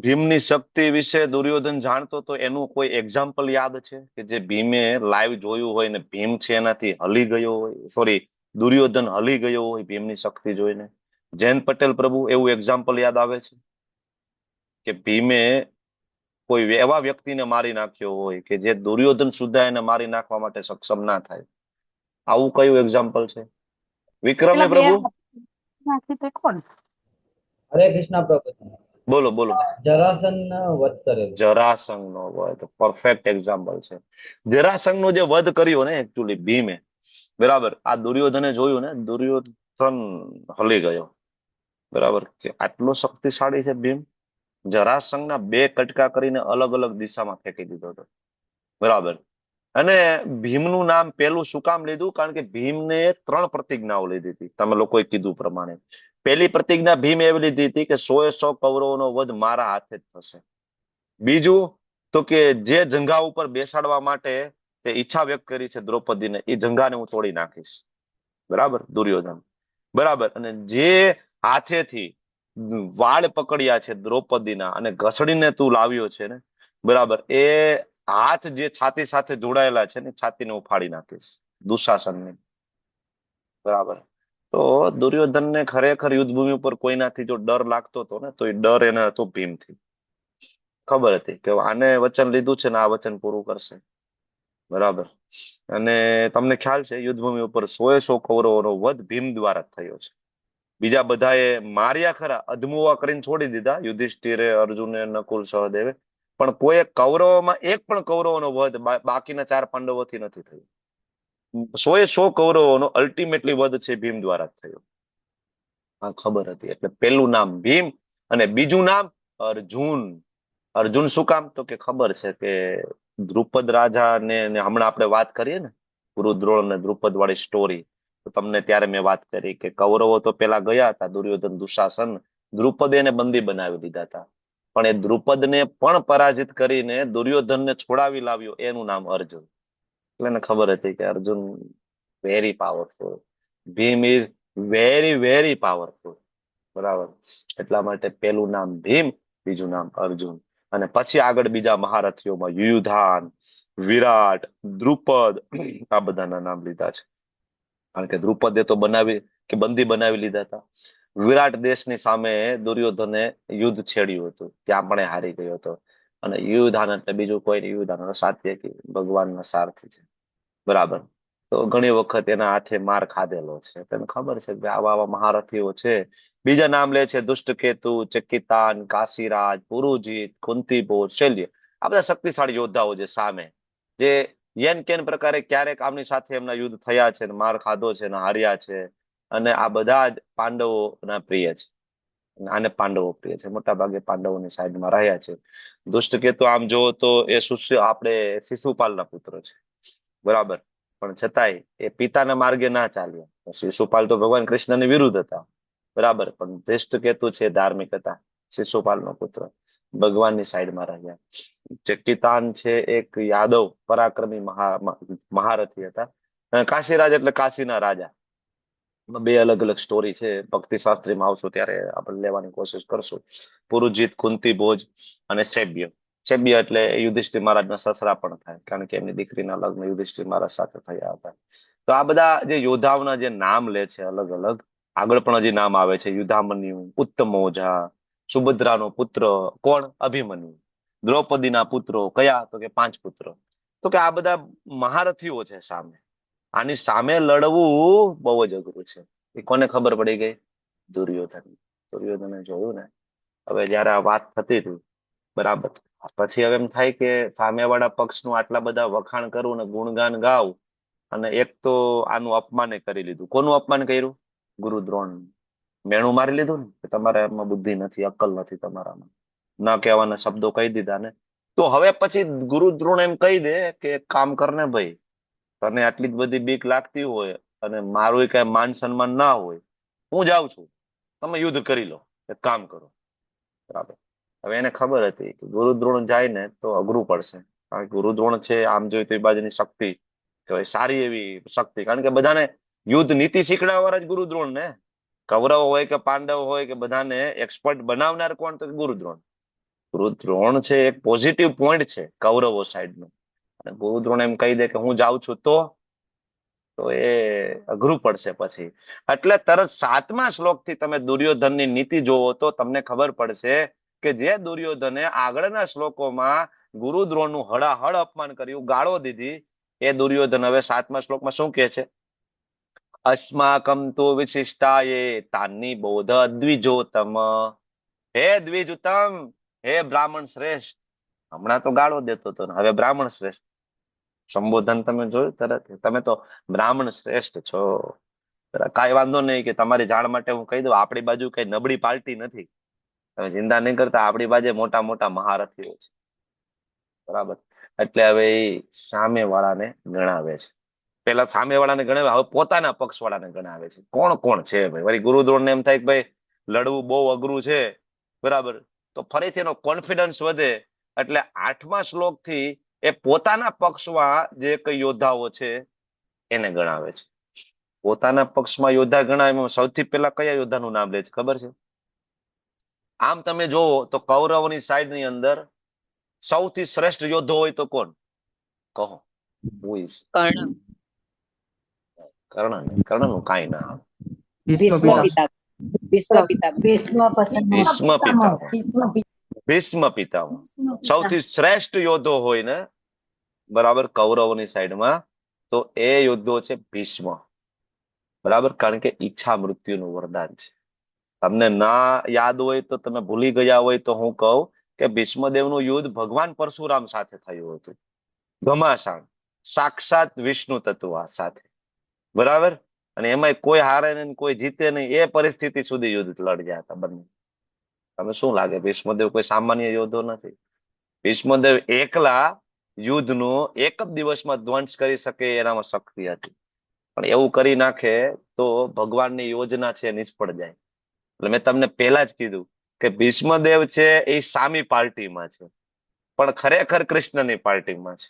ભીમની શક્તિ વિશે દુર્યોધન જાણતો તો એનું કોઈ એક્ઝામ્પલ યાદ છે કે જે ભીમે લાઈવ જોયું હોય ને ભીમ છે એનાથી હલી ગયો હોય, સોરી દુર્યોધન હલી ગયો હોય ભીમની શક્તિ જોઈને? જયંત પટેલ પ્રભુ એવું એક્ઝામ્પલ યાદ આવે છે કે ભીમે કોઈ એવા વ્યક્તિને મારી નાખ્યો હોય કે જે દુર્યોધન સુધા એને મારી નાખવા માટે સક્ષમ ના થાય? આવું કયું એક્ઝામ્પલ છે વિક્રમી પ્રભુ? હરે કૃષ્ણ પ્રભુ. બોલો બોલો. જરાસંઘ વધ કરેલો. જરાસંઘ નો વધ પરફેક્ટ એક્ઝામ્પલ છે. જરાસંઘ નો જે વધ કર્યો ને એકચ્યુઅલી ભીમે, બરાબર, આ દુર્યોધને જોયું ને, દુર્યોધન હલી ગયો. બરાબર, કે આટલો શક્તિશાળી છે ભીમ. જરાસંઘના 2 કટકા કરીને અલગ અલગ દિશામાં ફેંકી દીધો હતો. બરાબર. અને ભીમનું નામ પેલું શું કામ લીધું? કારણ કે ભીમને 3 પ્રતિજ્ઞાઓ લીધી હતી, તમે લોકોએ કીધું પ્રમાણે. પહેલી પ્રતિજ્ઞા ભીમ એવી લીધી હતી કે 100 કૌરવોનો વધ મારા હાથે જ થશે. બીજું તો કે જે જંગા ઉપર બેસાડવા માટે તે ઈચ્છા વ્યક્ત કરી છે દ્રૌપદીને, એ જંગાને હું તોડી નાખીશ. બરાબર, દુર્યોધન. બરાબર. અને જે હાથેથી વાળ પકડ્યા છે દ્રૌપદીના અને ઘસડીને તું લાવ્યો છે ને, બરાબર, એ હાથ જે છાતી સાથે જોડાયેલા છે ને, છાતીને હું ફાડી નાખીશ, દુશાસનને. બરાબર. તો દુર્યોધનને ખરેખર યુદ્ધભૂમિ ઉપર કોઈનાથી જો ડર લાગતો હતો ને, તો એ ડર એને હતો ભીમથી. ખબર હતી કે આને વચન લીધું છે ને આ વચન પૂરું કરશે. બરાબર. અને તમને ખ્યાલ છે યુદ્ધભૂમિ ઉપર 100 કૌરવોનો વધ ભીમ દ્વારા થયો છે. બીજા બધાએ માર્યા ખરા, અધમુવા કરીને છોડી દીધા, યુધિષ્ઠિરે, અર્જુને, નકુલ, સહદેવે, પણ કોઈ કૌરવોમાં એક પણ કૌરવોનો વધ બાકીના 4 પાંડવોથી નથી થયો. 100 કૌરવોનો અલ્ટિમેટલી વધ છે ભીમ દ્વારા થયો. હા ખબર હતી. એટલે પેલું નામ ભીમ અને બીજું નામ અર્જુન. અર્જુન શું કામ? તો કે ખબર છે કે દ્રુપદ રાજા ને હમણાં આપણે વાત કરીએ ને ગુરુ દ્રોણ ને દ્રુપદ વાળી સ્ટોરી, તો તમને ત્યારે મેં વાત કરી કે કૌરવો તો પેલા ગયા હતા, દુર્યોધન, દુશાસન, દ્રુપદે એને બંદી બનાવી દીધા હતા, પણ એ દ્રુપદને પણ પરાજિત કરીને દુર્યોધનને છોડાવી લાવ્યો, એનું નામ અર્જુન. એટલે એને ખબર હતી કે Arjun very powerful, Bhim is very very powerful. બરાબર. એટલા માટે પેલું નામ ભીમ, બીજું નામ અર્જુન. અને પછી આગળ બીજા મહારથીઓમાં યુયુધાન, વિરાટ, દ્રુપદ, આ બધાના નામ લીધા છે. કારણ કે દ્રુપદે તો બંદી બનાવી લીધા હતા. વિરાટ દેશની સામે દુર્યોધને યુદ્ધ છેડ્યું હતું, ત્યાં પણ હારી ગયો હતો. અને યુયુધાન એટલે બીજું કોઈ નહીં, યુયુધાન સાત્યકી ભગવાનના સારથી છે. બરાબર. તો ઘણી વખત એના હાથે માર ખાધેલો છે. તને ખબર છે કે આવા આવા મહારથીઓ છે. બીજા નામ લે છે દુષ્ટકેતુ, ચકિતાન, કાશીરાજ, પુરુજીત, કુંતીપોર, શૈલ્ય. આ બધા શક્તિશાળી યોદ્ધાઓ છે સામે, જે યેન કેન પ્રકારે ક્યારેક આમની સાથે એમના યુદ્ધ થયા છે, માર ખાધો છે ને હાર્યા છે, અને આ બધા જ પાંડવોના પ્રિય છે. આને પાંડવો પ્રિય છે, મોટા ભાગે પાંડવોની સાઈડમાં રહ્યા છે. દુષ્ટકેતુ આમ જોવો તો એ આપણે શિશુપાલના પુત્ર છે, બરાબર, પણ છતાંય એ પિતાના માર્ગે ના ચાલ્યા. શિશુપાલ તો ભગવાન કૃષ્ણની વિરુદ્ધ હતા, બરાબર, પણ ધૃષ્ટકેતુ છે ધાર્મિક હતા, શિશુપાલનો પુત્ર ભગવાનની સાઈડમાં રહ્યા. ચક્કિતાન છે એક યાદવ પરાક્રમી મહારથી હતા. કાશીરાજ એટલે કાશીના રાજા. બે અલગ અલગ સ્ટોરી છે, ભક્તિ શાસ્ત્રીમાં આવશું ત્યારે આપણે લેવાની કોશિશ કરશું. પુરુજીત, કુંતી ભોજ અને સેબ્ય. સેબ્ય એટલે યુધિષ્ઠિર મહારાજના સસરા પણ થાય, કારણ કે એમની દીકરીના લગ્ન યુધિષ્ઠિર મહારાજ સાથે થયા હતા. તો આ બધા જે યોદ્ધાઓના જે નામ લે છે અલગ અલગ, આગળ પણ હજી નામ આવે છે. યુધામન્યુ, ઉત્તમોજા, સુભદ્રાનો પુત્ર કોણ? અભિમન્યુ. દ્રૌપદીના પુત્રો કયા? તો કે 5 પુત્રો. તો કે આ બધા મહારથીઓ છે સામે. આની સામે લડવું બહુ જ અઘરું છે. એ કોને ખબર પડી ગઈ? દુર્યોધન. દુર્યોધને જોયું ને, હવે જયારે આ વાત થતી હતી, બરાબર, પછી હવે એમ થાય કે સામેવાળા પક્ષનું આટલા બધા વખાણ કરું ને ગુણગાન ગાવ, અને એક તો આનું અપમાન કરી લીધું. કોનું અપમાન કર્યું? ગુરુ દ્રોણ. મેણું મારી લીધું ને કે તમારે એમાં બુદ્ધિ નથી, અક્કલ નથી તમારામાં, ન કહેવાના શબ્દો કહી દીધા ને. તો હવે પછી ગુરુ દ્રોણ એમ કહી દે કે એક કામ કરને ભાઈ, તને આટલી જ બધી બીક લાગતી હોય અને મારું કઈ માન સન્માન ના હોય, હું જાઉં છું, તમે યુદ્ધ કરી લો, એક કામ કરો, બરાબર. હવે એને ખબર હતી કે ગુરુ દ્રોણ જાય ને તો અઘરું પડશે, કારણ કે ગુરુ દ્રોણ છે આમ જોઈએ તો એ બાજુની શક્તિ કહેવાય, સારી એવી શક્તિ, કારણ કે બધાને યુદ્ધ નીતિ શીખડાવવાળા જ ગુરુ દ્રોણ ને. કૌરવ હોય કે પાંડવ હોય કે બધાને એક્સપર્ટ બનાવનાર કોણ? તો ગુરુ દ્રોણ. ગુરુ દ્રોણ છે એક પોઝિટિવ પોઈન્ટ છે કૌરવો સાઈડનું. અને ગુરુ દ્રોણ એમ કહી દે કે હું જાઉં છું તો એ અઘરું પડશે પછી. એટલે તરત 7મા શ્લોકથી તમે દુર્યોધનની નીતિ જોવો તો તમને ખબર પડશે કે જે દુર્યોધને આગળના શ્લોકોમાં ગુરુ દ્રોણનું હળાહળ અપમાન કર્યું, ગાળો દીધી, એ દુર્યોધન હવે 7મા શ્લોકમાં શું કહે છે? અસ્માકમ તો વિશિષ્ટાયે તાની બોધ દ્વિજોતમ. હે દ્વિજોતમ, હે બ્રાહ્મણ શ્રેષ્ઠ. હમણાં તો ગાળો દેતો હતો, હવે બ્રાહ્મણ શ્રેષ્ઠ સંબોધન તમે જોયું તરત, તમે તો બ્રાહ્મણ શ્રેષ્ઠ છો. કાંઈ વાંધો નહીં, કે તમારી જાણ માટે હું કહી દઉં, આપણી બાજુ કઈ નબળી પાર્ટી નથી. તમે ચિંતા નહીં કરતા, આપણી બાજુ મોટા મોટા મહારથીઓ છે, બરાબર. એટલે હવે એ સામે વાળાને ગણાવે છે. પેલા સામે વાળાને ગણાવે, હવે પોતાના પક્ષ વાળાને ગણાવે છે. કોણ કોણ છે ભાઈ? વળી ગુરુ દ્રોણને એમ થાય કે ભાઈ લડવું બહુ અઘરું છે, બરાબર, તો ફરીથી એનો કોન્ફિડન્સ વધે. એટલે 8મા શ્લોક થી એ પોતાના પક્ષમાં જે કઈ યોદ્ધાઓ છે એને ગણાવે છે. પોતાના પક્ષમાં યોદ્ધા ગણાવે, સૌથી પહેલા કયા યોદ્ધાનું નામ લે છે ખબર છે? આમ તમે જોવો તો કૌરવોની સાઈડની અંદર સૌથી શ્રેષ્ઠ યોદ્ધો હોય તો કોણ? કહો. કર્ણ. કર્ણ. કર્ણનું કાંઈ ના. ભીષ્મ પિતામહ. ભીષ્મ પિતામહ સૌથી શ્રેષ્ઠ યોદ્ધો હોય ને, બરાબર, કૌરવોની સાઈડમાં, તો એ યોદ્ધો છે ભીષ્મ, બરાબર, કારણ કે ઈચ્છા મૃત્યુનું વરદાન છે. તમને ના યાદ હોય તો, તમે ભૂલી ગયા હોય તો હું કહું કે ભીષ્મદેવનું યુદ્ધ ભગવાન પરશુરામ સાથે થયું હતું, ઘમાસાણ, સાક્ષાત વિષ્ણુ તત્વ સાથે, બરાબર. અને એમાં કોઈ હારે નહીં, કોઈ જીતે નહીં, એ પરિસ્થિતિ સુધી યુદ્ધ લડ્યા હતા બંને. તમે શું લાગે ભીષ્મદેવ કોઈ સામાન્ય યોદ્ધો નથી? ભીષ્મદેવ એકલા યુદ્ધનું એક જ દિવસમાં ધ્વંસ કરી શકે એનામાં શક્તિ હતી, પણ એવું કરી નાખે તો ભગવાનની યોજના છે નિષ્ફળ જાય. એટલે મેં તમને પહેલા જ કીધું કે ભીષ્મદેવ છે એ સામી પાર્ટીમાં છે, પણ ખરેખર કૃષ્ણની પાર્ટીમાં છે.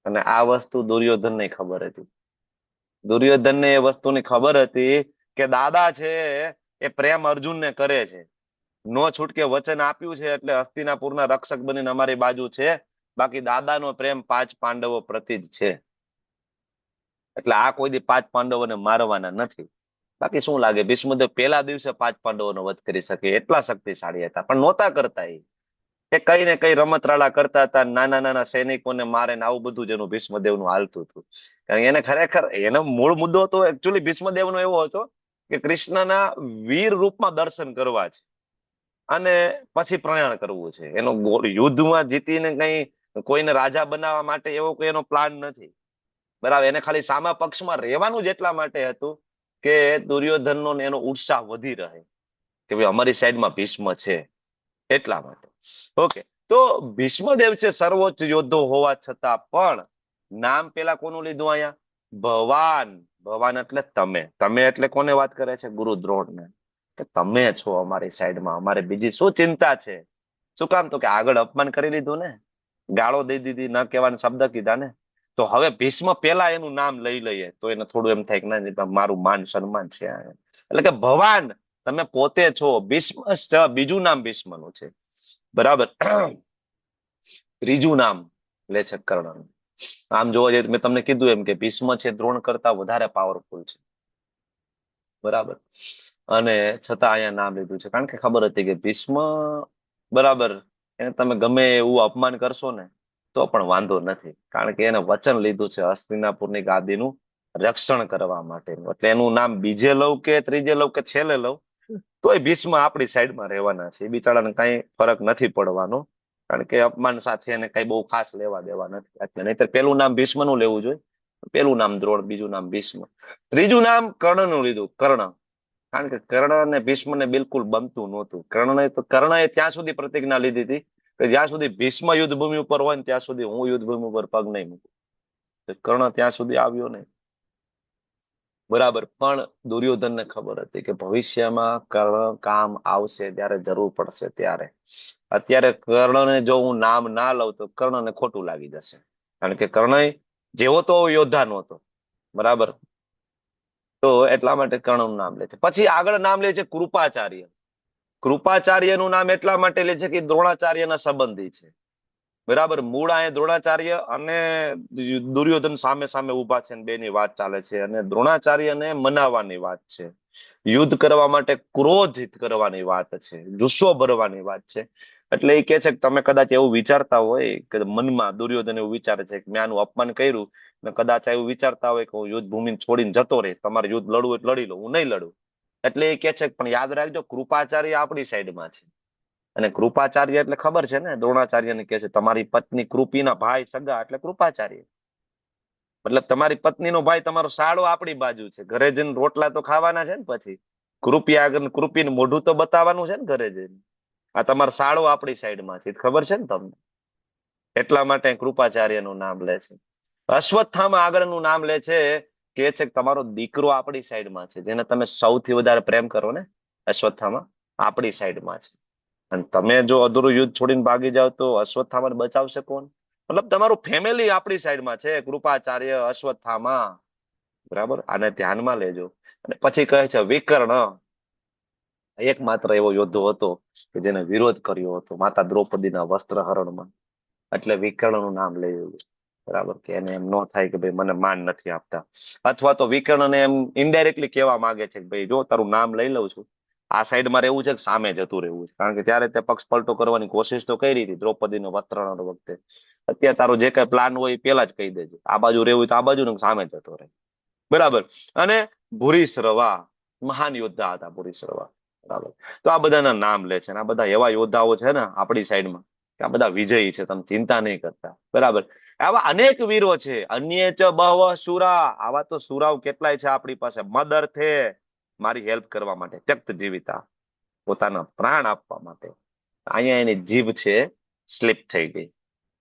અને આ વસ્તુ દુર્યોધનને ખબર હતી. દુર્યોધનને એ વસ્તુની ખબર હતી કે દાદા છે એ પ્રેમ અર્જુનને કરે છે, નો છૂટકે વચન આપ્યું છે, એટલે હસ્તિનાપુરના રક્ષક બનીને અમારી બાજુ છે, બાકી દાદાનો પ્રેમ 5 પાંડવો પ્રતિ જ છે. એટલે આ કોઈ દી 5 પાંડવોને મારવાના નથી. બાકી શું લાગે ભીષ્મદેવ પહેલા દિવસે 5 પાંડવોનો વધ કરી શકે એટલા શક્તિશાળી હતા, પણ નહોતા કરતા. એ કઈ ને કઈ રમતરાળા કરતા હતા, નાના નાના સૈનિકોને મારે ને આવું બધું જેનું ભીષ્મદેવનું હાલતું હતું. કારણ કે એને ખરેખર એનો મૂળ મુદ્દો તો એકચ્યુઅલી ભીષ્મદેવનો એવો હતો કે કૃષ્ણના વીર રૂપમાં દર્શન કરવા છે અને પછી પ્રયાણ કરવું છે. એનો યુદ્ધમાં જીતીને કઈ કોઈને રાજા બનાવવા માટે એવો કોઈ એનો પ્લાન નથી. બરાબર, એને ખાલી સામા પક્ષમાં રહેવાનું જ એટલા માટે હતું કે દુર્યોધનનો ને એનો ઉત્સાહ વધી રહે કે ભાઈ અમારી સાઈડમાં ભીષ્મ છે એટલા માટે. ઓકે, તો ભીષ્મદેવ છે સર્વોચ્ચ યોદ્ધો હોવા છતાં પણ નામ પેલા કોનું લીધું અહીંયા? ભવાન. ભવાન એટલે તમે. તમે એટલે કોને વાત કરે છે? ગુરુ દ્રોણને, કે તમે છો અમારી સાઈડમાં, અમારે બીજી શું ચિંતા છે? શું કામ? તો કે આગળ અપમાન કરી લીધું ને, ગાળો દઈ દીધી, ન કહેવાના શબ્દ કીધા ને, તો હવે ભીષ્મ પેલા એનું નામ લઈ લઈએ તો એને થોડું એમ થાય કે ના મારું માન સન્માન છે. એટલે કે ભવાન તમે પોતે છો. ભીષ્મ બીજું નામ ભીષ્મનું છે. બરાબર. ત્રીજું નામ લે છે કર્ણ. આમ જોવા જઈએ તો મેં તમને કીધું એમ કે ભીષ્મ છે દ્રોણ કરતા વધારે પાવરફુલ છે. બરાબર, અને છતાં અહીંયા નામ લીધું છે કારણ કે ખબર હતી કે ભીષ્મ બરાબર એને તમે ગમે એવું અપમાન કરશો ને તો પણ વાંધો નથી, કારણ કે એને વચન લીધું છે હસ્તિનાપુરની ગાદીનું રક્ષણ કરવા માટેનું. એટલે એનું નામ બીજે લઉં કે ત્રીજે લઉં કે છેલ્લે લઉં તોય ભીષ્મ આપણી સાઈડમાં રહેવાના છે. એ બિચારાને કઈ ફરક નથી પડવાનો, કારણ કે અપમાન સાથે એને કઈ બહુ ખાસ લેવા દેવા નથી. એટલે નહીતર પેલું નામ ભીષ્મનું લેવું જોઈએ, પેલું નામ દ્રોણ, બીજું નામ ભીષ્મ, ત્રીજું નામ કર્ણનું લીધું. કર્ણ, કારણ કે કર્ણ અને ભીષ્મને બિલકુલ બનતું નહોતું. કર્ણએ ત્યાં સુધી પ્રતિજ્ઞા લીધી હતી કે જ્યાં સુધી ભીષ્મ યુદ્ધ ભૂમિ ઉપર હોય ને ત્યાં સુધી હું યુદ્ધ ભૂમિ ઉપર પગ નહીં મૂકું. કર્ણ ત્યાં સુધી આવ્યો નહીં. બરાબર, પણ દુર્યોધનને ખબર હતી કે ભવિષ્યમાં કર્ણ કામ આવશે, ત્યારે જરૂર પડશે ત્યારે. અત્યારે કર્ણને જો હું નામ ના લઉં તો કર્ણને ખોટું લાગી જશે, કારણ કે કર્ણ જેવો તો યોદ્ધા નહોતો. બરાબર, તો એટલા માટે કર્ણનું નામ લે છે. પછી આગળ નામ લે છે કૃપાચાર્ય. કૃપાચાર્યનું નામ એટલા માટે લે છે કે દ્રોણાચાર્યના સંબંધી છે. બરાબર, મૂળ અહીંયા દ્રોણાચાર્ય અને દુર્યોધન સામે સામે ઉભા છે, બેની વાત ચાલે છે, અને દ્રોણાચાર્યને મનાવવાની વાત છે, યુદ્ધ કરવા માટે ક્રોધિત કરવાની વાત છે, જુસ્સો ભરવાની વાત છે. એટલે એ કે છે કે તમે કદાચ એવું વિચારતા હોય કે મનમાં દુર્યોધન એવું વિચારે છે કે મેં આનું અપમાન કર્યું ને કદાચ એવું વિચારતા હોય કે હું યુદ્ધ ભૂમિ છોડીને જતો રહીશ, તમારે યુદ્ધ લડવું એટલે લડી લો, હું નહીં લડું. એટલે એ કે છે પણ યાદ રાખજો કૃપાચાર્ય આપણી સાઈડમાં છે. અને કૃપાચાર્ય એટલે ખબર છે ને, દ્રોણાચાર્યને કહે છે તમારી પત્ની કૃપીના ભાઈ સગા એટલે કૃપાચાર્ય. મતલબ તમારી પત્નીનો ભાઈ તમારો સાળો આપણી બાજુ છે. ઘરે જઈને રોટલા તો ખાવાના છે ને, પછી કૃપી આગળ કૃપીનું મોઢું તો બતાવવાનું છે ને ઘરે જઈને. આ તમારો સાળો આપણી સાઈડમાં છે, ખબર છે ને તમને? એટલા માટે કૃપાચાર્યનું નામ લે છે. અશ્વત્થામા આગળનું નામ લે છે, કે છે કે તમારો દીકરો આપણી સાઈડમાં છે, જેને તમે સૌથી વધારે પ્રેમ કરો ને, અશ્વત્થામા આપણી સાઈડમાં છે. અને તમે જો અધૂરું યુદ્ધ છોડીને ભાગી જાવ તો અશ્વત્થામાને બચાવશે કોણ? મતલબ તમારું ફેમિલી આપણી સાઈડમાં છે, કૃપાચાર્ય, અશ્વત્થામા. બરાબર, આને ધ્યાનમાં લેજો. અને પછી કહે છે વિકર્ણ. એકમાત્ર એવો યોદ્ધો હતો કે જેને વિરોધ કર્યો હતો માતા દ્રૌપદીના વસ્ત્રહરણમાં, એટલે વિકર્ણનું નામ લેવું. બરાબર, કે એને એમ ન થાય કે ભાઈ મને માન નથી આપતા, અથવા તો વિકર્ણને એમ ઇનડાયરેક્ટલી કહેવા માંગે છે કે ભાઈ જો તારું નામ લઈ લઉં છું, આ સાઈડમાં રહેવું છે કે સામે જતું રહેવું છે, કારણ કે ત્યારે તે પક્ષ પલટો કરવાની કોશિશ તો કરી હતી દ્રૌપદીનો વસ્ત્રહરણ વખતે. અત્યારે તારો જે કઈ પ્લાન હોય એ પેલા જ કહી દેજે, આ બાજુ રહેવું હોય તો આ બાજુ ને સામે જતો રહે. બરાબર, અને ભૂરિશ્રવા, મહાન યોદ્ધા હતા ભૂરિશ્રવા. બરાબર, તો આ બધાના નામ લે છે. આ બધા એવા યોદ્ધાઓ છે ને આપણી સાઈડમાં કે આ બધા વિજયી છે, તમે ચિંતા નહીં કરતા. બરાબર, આવા અનેક વીરો છે. અન્ય ચ બહવ સુરા, આવા તો સુરાઓ કેટલાય છે આપણી પાસે. મદ અર્થે મારી હેલ્પ કરવા માટે, ત્યક્ત જીવિતા, પોતાના પ્રાણ આપવા માટે. અહીંયા એની જીભ છે સ્લીપ થઈ ગઈ.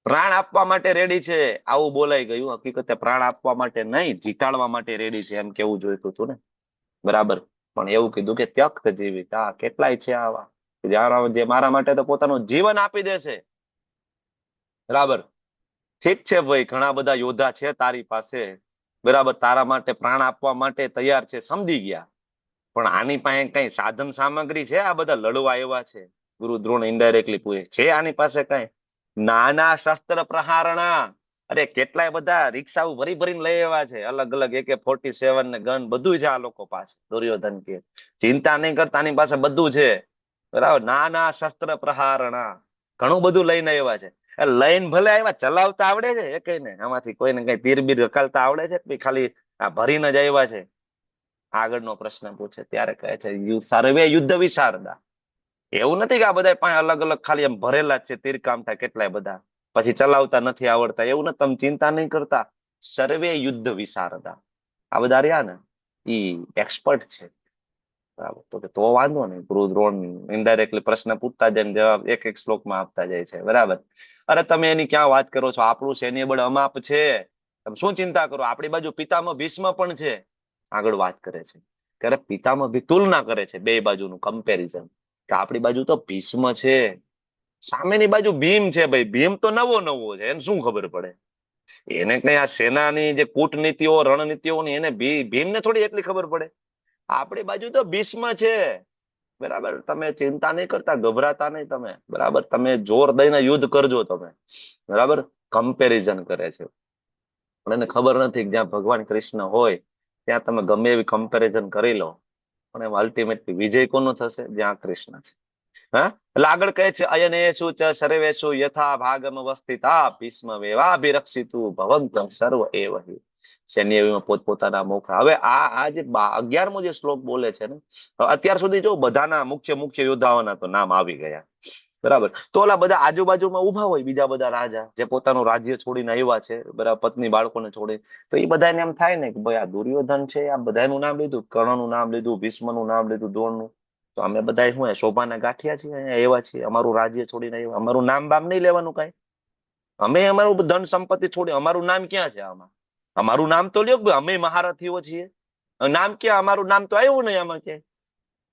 પ્રાણ આપવા માટે રેડી છે આવું બોલાઈ ગયું, હકીકતે પ્રાણ આપવા માટે નહીં, જીતાડવા માટે રેડી છે એમ કેવું જોઈતું હતું ને. બરાબર, પણ એવું કીધું કે ત્યક્ત જીવિતા. કેટલાય છે આવા જે મારા માટે તો પોતાનું જીવન આપી દે છે. બરાબર, ઠીક છે ભાઈ, ઘણા બધા યોદ્ધા છે તારી પાસે, બરાબર, તારા માટે પ્રાણ આપવા માટે તૈયાર છે, સમજી ગયા, પણ આની પાસે કઈ સાધન સામગ્રી છે? આ બધા લડવા એવા છે. ગુરુ દ્રોણ ઇનડાયરેક્ટલી પૂછે છે આની પાસે કઈ નાના શસ્ત્ર પ્રહારણા? અરે કેટલાય બધા રિક્ષાઓ ભરી ભરીને લઈ આવ્યા છે, અલગ અલગ AK-47 ને ગન બધું છે આ લોકો પાસે. દુર્યોધન કે ચિંતા નહીં કરતા, આની પાસે બધું છે. બરાબર, નાના શસ્ત્ર પ્રહારણા, ઘણું બધું લઈને આવ્યા છે. લઈને ભલે આવ્યા, ચલાવતા આવડે છે એ કઈ ને? આમાંથી કોઈને કઈ તીર બીર હકાલતા આવડે છે કે ખાલી આ ભરીને જ આવ્યા છે? આગળનો પ્રશ્ન પૂછે ત્યારે કહે છે સર્વે યુદ્ધ વિશારદા. એવું નથી કે આ બધા પાસે અલગ અલગ ખાલી એમ ભરેલા જ છે તીર કામઠા કેટલાય બધા. પછી ચલાવતા નથી આવડતા એવું ને, તમે ચિંતા નહીં કરતા. સર્વે યુદ્ધ વિશારદા, આ બધા રહ્યા ને ઈ એક્સપર્ટ છે. બરાબર, તો વાંધો નહીં. ગુરુ દ્રોણ ઇનડાયરેક્ટલી પ્રશ્ન પૂછતા જાય ને જવાબ એક એક શ્લોકમાં આપતા જાય છે. બરાબર. અરે તમે એની ક્યાં વાત કરો છો? આપણું સૈન્ય બળ અમાપ છે. તમે શું ચિંતા કરો? આપણી બાજુ પિતામહ ભીષ્મ પણ છે. આગળ વાત કરે છે ત્યારે પિતામહ તુલના કરે છે, બે બાજુનું કમ્પેરિઝન, કે આપણી બાજુ તો ભીષ્મ છે, સામેની બાજુ ભીમ છે. ભાઈ ભીમ તો નવો નવો છે, એને શું ખબર પડે? એને કઈ આ સેનાની જે કૂટનીતિઓ રણનીતિઓની એને ભીમને થોડી એટલી ખબર પડે. આપણી બાજુ તો ભીષ્મ છે. બરાબર, તમે ચિંતા નહીં કરતા, ગભરાતા નહીં તમે. બરાબર, તમે જોર દઈને યુદ્ધ કરજો તમે. બરાબર, કમ્પેરિઝન કરે છે. પણ એને ખબર નથી જ્યાં ભગવાન કૃષ્ણ હોય ત્યાં તમે ગમે એવી કમ્પેરિઝન કરી લો પણ એમાં અલ્ટિમેટલી વિજય કોનો થશે? જ્યાં કૃષ્ણ છે. હા, એટલે આગળ કહે છે અયનેષુ ચ સર્વેષુ યથા ભાગમ અવસ્થિતા ભીષ્મ વેવાભિરક્ષિતુ ભવંતમ સર્વ એવ હિ. સૈન્યમાં પોતપોતાના મુખ. હવે આ જે 11મો જે શ્લોક બોલે છે ને, અત્યાર સુધી જો બધાના મુખ્ય યોદ્ધાઓના તો નામ આવી ગયા. બરાબર, તો ઓલા બધા આજુબાજુમાં ઉભા હોય બીજા બધા રાજા જે પોતાનું રાજ્ય છોડીને આવ્યા છે, બરાબર, પત્ની બાળકોને છોડી, તો એ બધાને એમ થાય ને કે ભાઈ આ દુર્યોધન છે, આ બધાનું નામ લીધું, કર્ણનું નામ લીધું, ભીષ્મનું નામ લીધું, દ્રોણનું, તો અમે બધા શું શોભાના ગાંઠિયા છીએ, અહીંયા એવા છીએ, અમારું રાજ્ય છોડીને આવ્યા, અમારું નામ બામ નહીં લેવાનું કઈ, અમે અમારું ધન સંપત્તિ છોડી, અમારું નામ ક્યાં છે આમાં? અમારું નામ તો લ્યો, અમે મહારથીઓ છીએ, નામ ક્યાં? અમારું નામ તો આવ્યું નહીં આમાં ક્યાંય.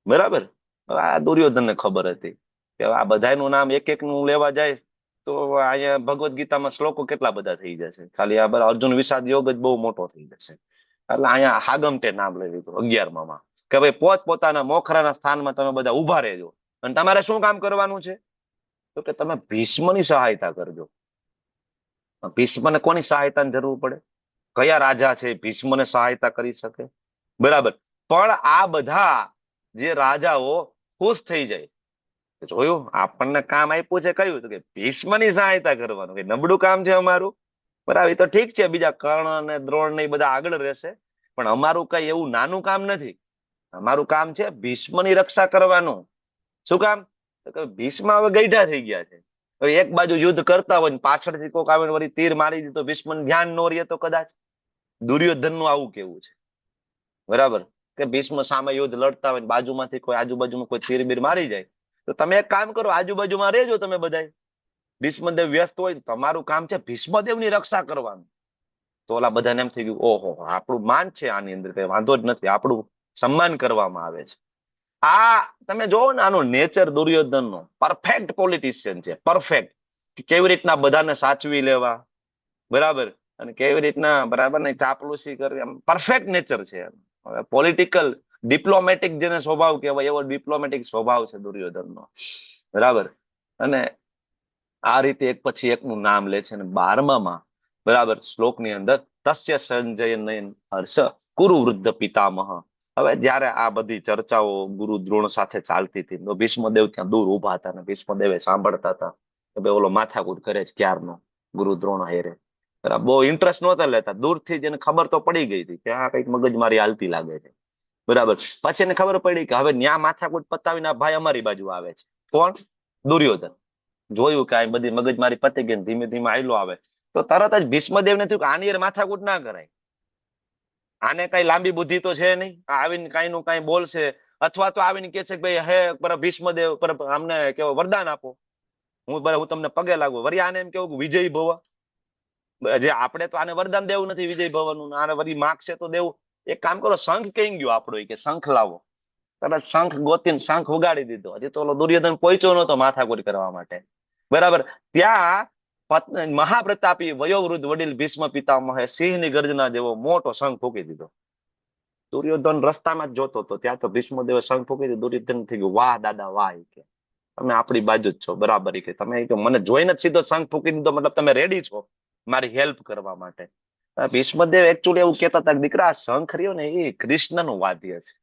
બરાબર, આ દુર્યોધન ને ખબર હતી કે આ બધાનું નામ એક એક નું લેવા જાય તો અહીંયા ભગવદ્ ગીતામાં શ્લોકો કેટલા બધા થઈ જશે. ખાલી આ બધા અર્જુન વિષાદ યોગ જ બહુ મોટો થઈ જશે. એટલે અહીંયા હાગમટે નામ લઈ લીધું 11માં, કે ભાઈ પોતપોતાના મોખરાના સ્થાનમાં તમે બધા ઉભા રહેજો. અને તમારે શું કામ કરવાનું છે? તો કે તમે ભીષ્મની સહાયતા કરજો. ભીષ્મને કોની સહાયતાની જરૂર પડે? કયા રાજા છે ભીષ્મને સહાયતા કરી શકે? બરાબર, પણ આ બધા જે રાજાઓ ખુશ થઈ જાય, જોયું આપણને કામ આપ્યું છે કયું? તો કે ભીષ્મની સહાયતા કરવાનું, કે નબળું કામ છે અમારું. બરાબર, તો ઠીક છે, બીજા કર્ણ અને દ્રોણ ને બધા આગળ રહેશે, પણ અમારું કઈ એવું નાનું કામ નથી. અમારું કામ છે ભીષ્મની રક્ષા કરવાનું. શું કામ? તો કે ભીષ્મ હવે ગઈઢા થઈ ગયા છે. હવે એક બાજુ યુદ્ધ કરતા હોય ને પાછળથી કોક આવીને વળી તીર મારી દીધો, ભીષ્મને ધ્યાન ન રહે તો કદાચ. દુર્યોધન નું આવું કેવું છે. બરાબર, કે ભીષ્મ સામે યુદ્ધ લડતા હોય બાજુમાંથી કોઈ આજુબાજુમાં કોઈ તીર બીર મારી જાય તો તમે એક કામ કરો, આજુબાજુમાં રહેજો તમે બધા. ભીષ્મદેવ વ્યસ્ત હોય તો તમારું કામ છે ભીષ્મદેવની રક્ષા કરવાનું. તો ઓલા બધાને એમ થઈ ગયું, ઓહો આપણું માન છે આની અંદર, કઈ વાંધો જ નથી, આપણું સન્માન કરવામાં આવે છે. આ તમે જોવો ને આનો નેચર દુર્યોધનનો, પરફેક્ટ પોલિટિશિયન છે, પરફેક્ટ. કેવી રીતના બધાને સાચવી લેવા, બરાબર, અને કેવી રીતના બરાબર ને ચાપલુસી કરવી, પરફેક્ટ નેચર છે. પોલિટિકલ ડિપ્લોમેટિક જેને સ્વભાવ કહેવાય એવો ડિપ્લોમેટિક સ્વભાવ છે દુર્યોધનનો. બરાબર, અને આ રીતે એક પછી એકનું નામ લે છે. અને 12માં બરાબર શ્લોકની અંદર તસ્ય સંજય નયન હર્ષ કુરુ વૃદ્ધ પિતામહ. હવે જયારે આ બધી ચર્ચાઓ ગુરુ દ્રોણ સાથે ચાલતી હતી તો ભીષ્મદેવ ત્યાં દૂર ઉભા હતા અને ભીષ્મદેવે સાંભળતા હતા કે ભાઈ ઓલો માથાકૂટ કરે છે ક્યારનો ગુરુ દ્રોણ હેરે. બરાબર, બહુ ઇન્ટરેસ્ટ નહોતા લેતા, દૂરથી જ એને ખબર તો પડી ગઈ હતી કે આ કઈક મગજમારી હાલતી લાગે છે. બરાબર, પછી એને ખબર પડી કે હવે ન્યા માથાકૂટ પતાવીને આ ભાઈ અમારી બાજુ આવે છે. કોણ? દુર્યોધન. જોયું કે આ બધી મગજમારી પતી ગઈ, ધીમે ધીમે આયલો આવે તો તરત જ ભીષ્મદેવને થયું કે આની યાર માથાકૂટ ના કરાય, આને કઈ લાંબી બુદ્ધિ તો છે નહીં, આવીને કઈ નું કઈ બોલશે, અથવા તો આવીને કે છે કે ભાઈ હે પર ભીષ્મદેવ પર અમને કેવો વરદાન આપો, હું તમને પગે લાગુ. વળી આને એમ કેવું વિજય ભવ, જે આપણે તો આને વરદાન દેવું નથી વિજય ભવનનું, આને વળી માગશે તો દેવું. એક કામ કરો, શંખ કઈ ગયો આપણો, કે શંખ લાવો. તરત શંખ ગોતીને શંખ ઉગાડી દીધો. હજી તો ઓલો દુર્યોધન પહોંચ્યો નતો માથાકૂટ કરવા માટે. બરાબર, ત્યાં મહાપ્રતાપી વયોવૃદ્ધ વડીલ ભીષ્મ પિતામહે સિંહની ગર્જના જેવો મોટો શંખ ફૂંકી દીધો. દુર્યોધન રસ્તામાં જ જોતો હતો, ત્યાં તો ભીષ્મદેવે શંખ ફૂંકી દીધો. દુર્યોધન થઈ ગયું, વાહ દાદા વાહ, કે તમે આપણી બાજુ જ છો. બરાબર, કે તમે મને જોઈને જ સીધો શંખ ફૂંકી દીધો, મતલબ તમે રેડી છો મારી હેલ્પ કરવા માટે. ભીષ્મદેવ એકચ્યુઅલી એવું કહેતા હતા કે દીકરા આ શંખ રહ્યો ને એ કૃષ્ણનું વાદ્ય છે.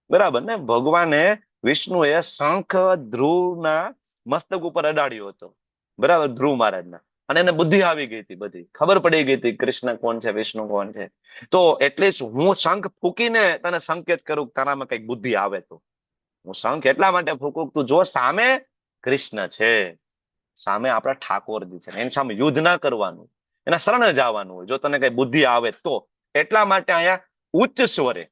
બરાબર ને, ભગવાને વિષ્ણુએ શંખ ધ્રુવના મસ્તક ઉપર અડાડ્યો હતો. બરાબર, ધ્રુવ મહારાજના, અને એને બુદ્ધિ આવી ગઈ હતી, બધી ખબર પડી ગઈ હતી કૃષ્ણ કોણ છે, વિષ્ણુ કોણ છે. તો એટલીસ્ટ હું શંખ ફૂકીને તને સંકેત કરું કે તારામાં કઈક બુદ્ધિ આવે. તો હું શંખ એટલા માટે ફૂકું તું જો સામે કૃષ્ણ છે. સામે આપણા ઠાકોરજી છે, એની સામે યુદ્ધ ના કરવાનું, એના શરણે જવાનું હોય, જો તને કઈ બુદ્ધિ આવે તો. એટલા માટે અહીંયા ઉચ્ચ સ્વરે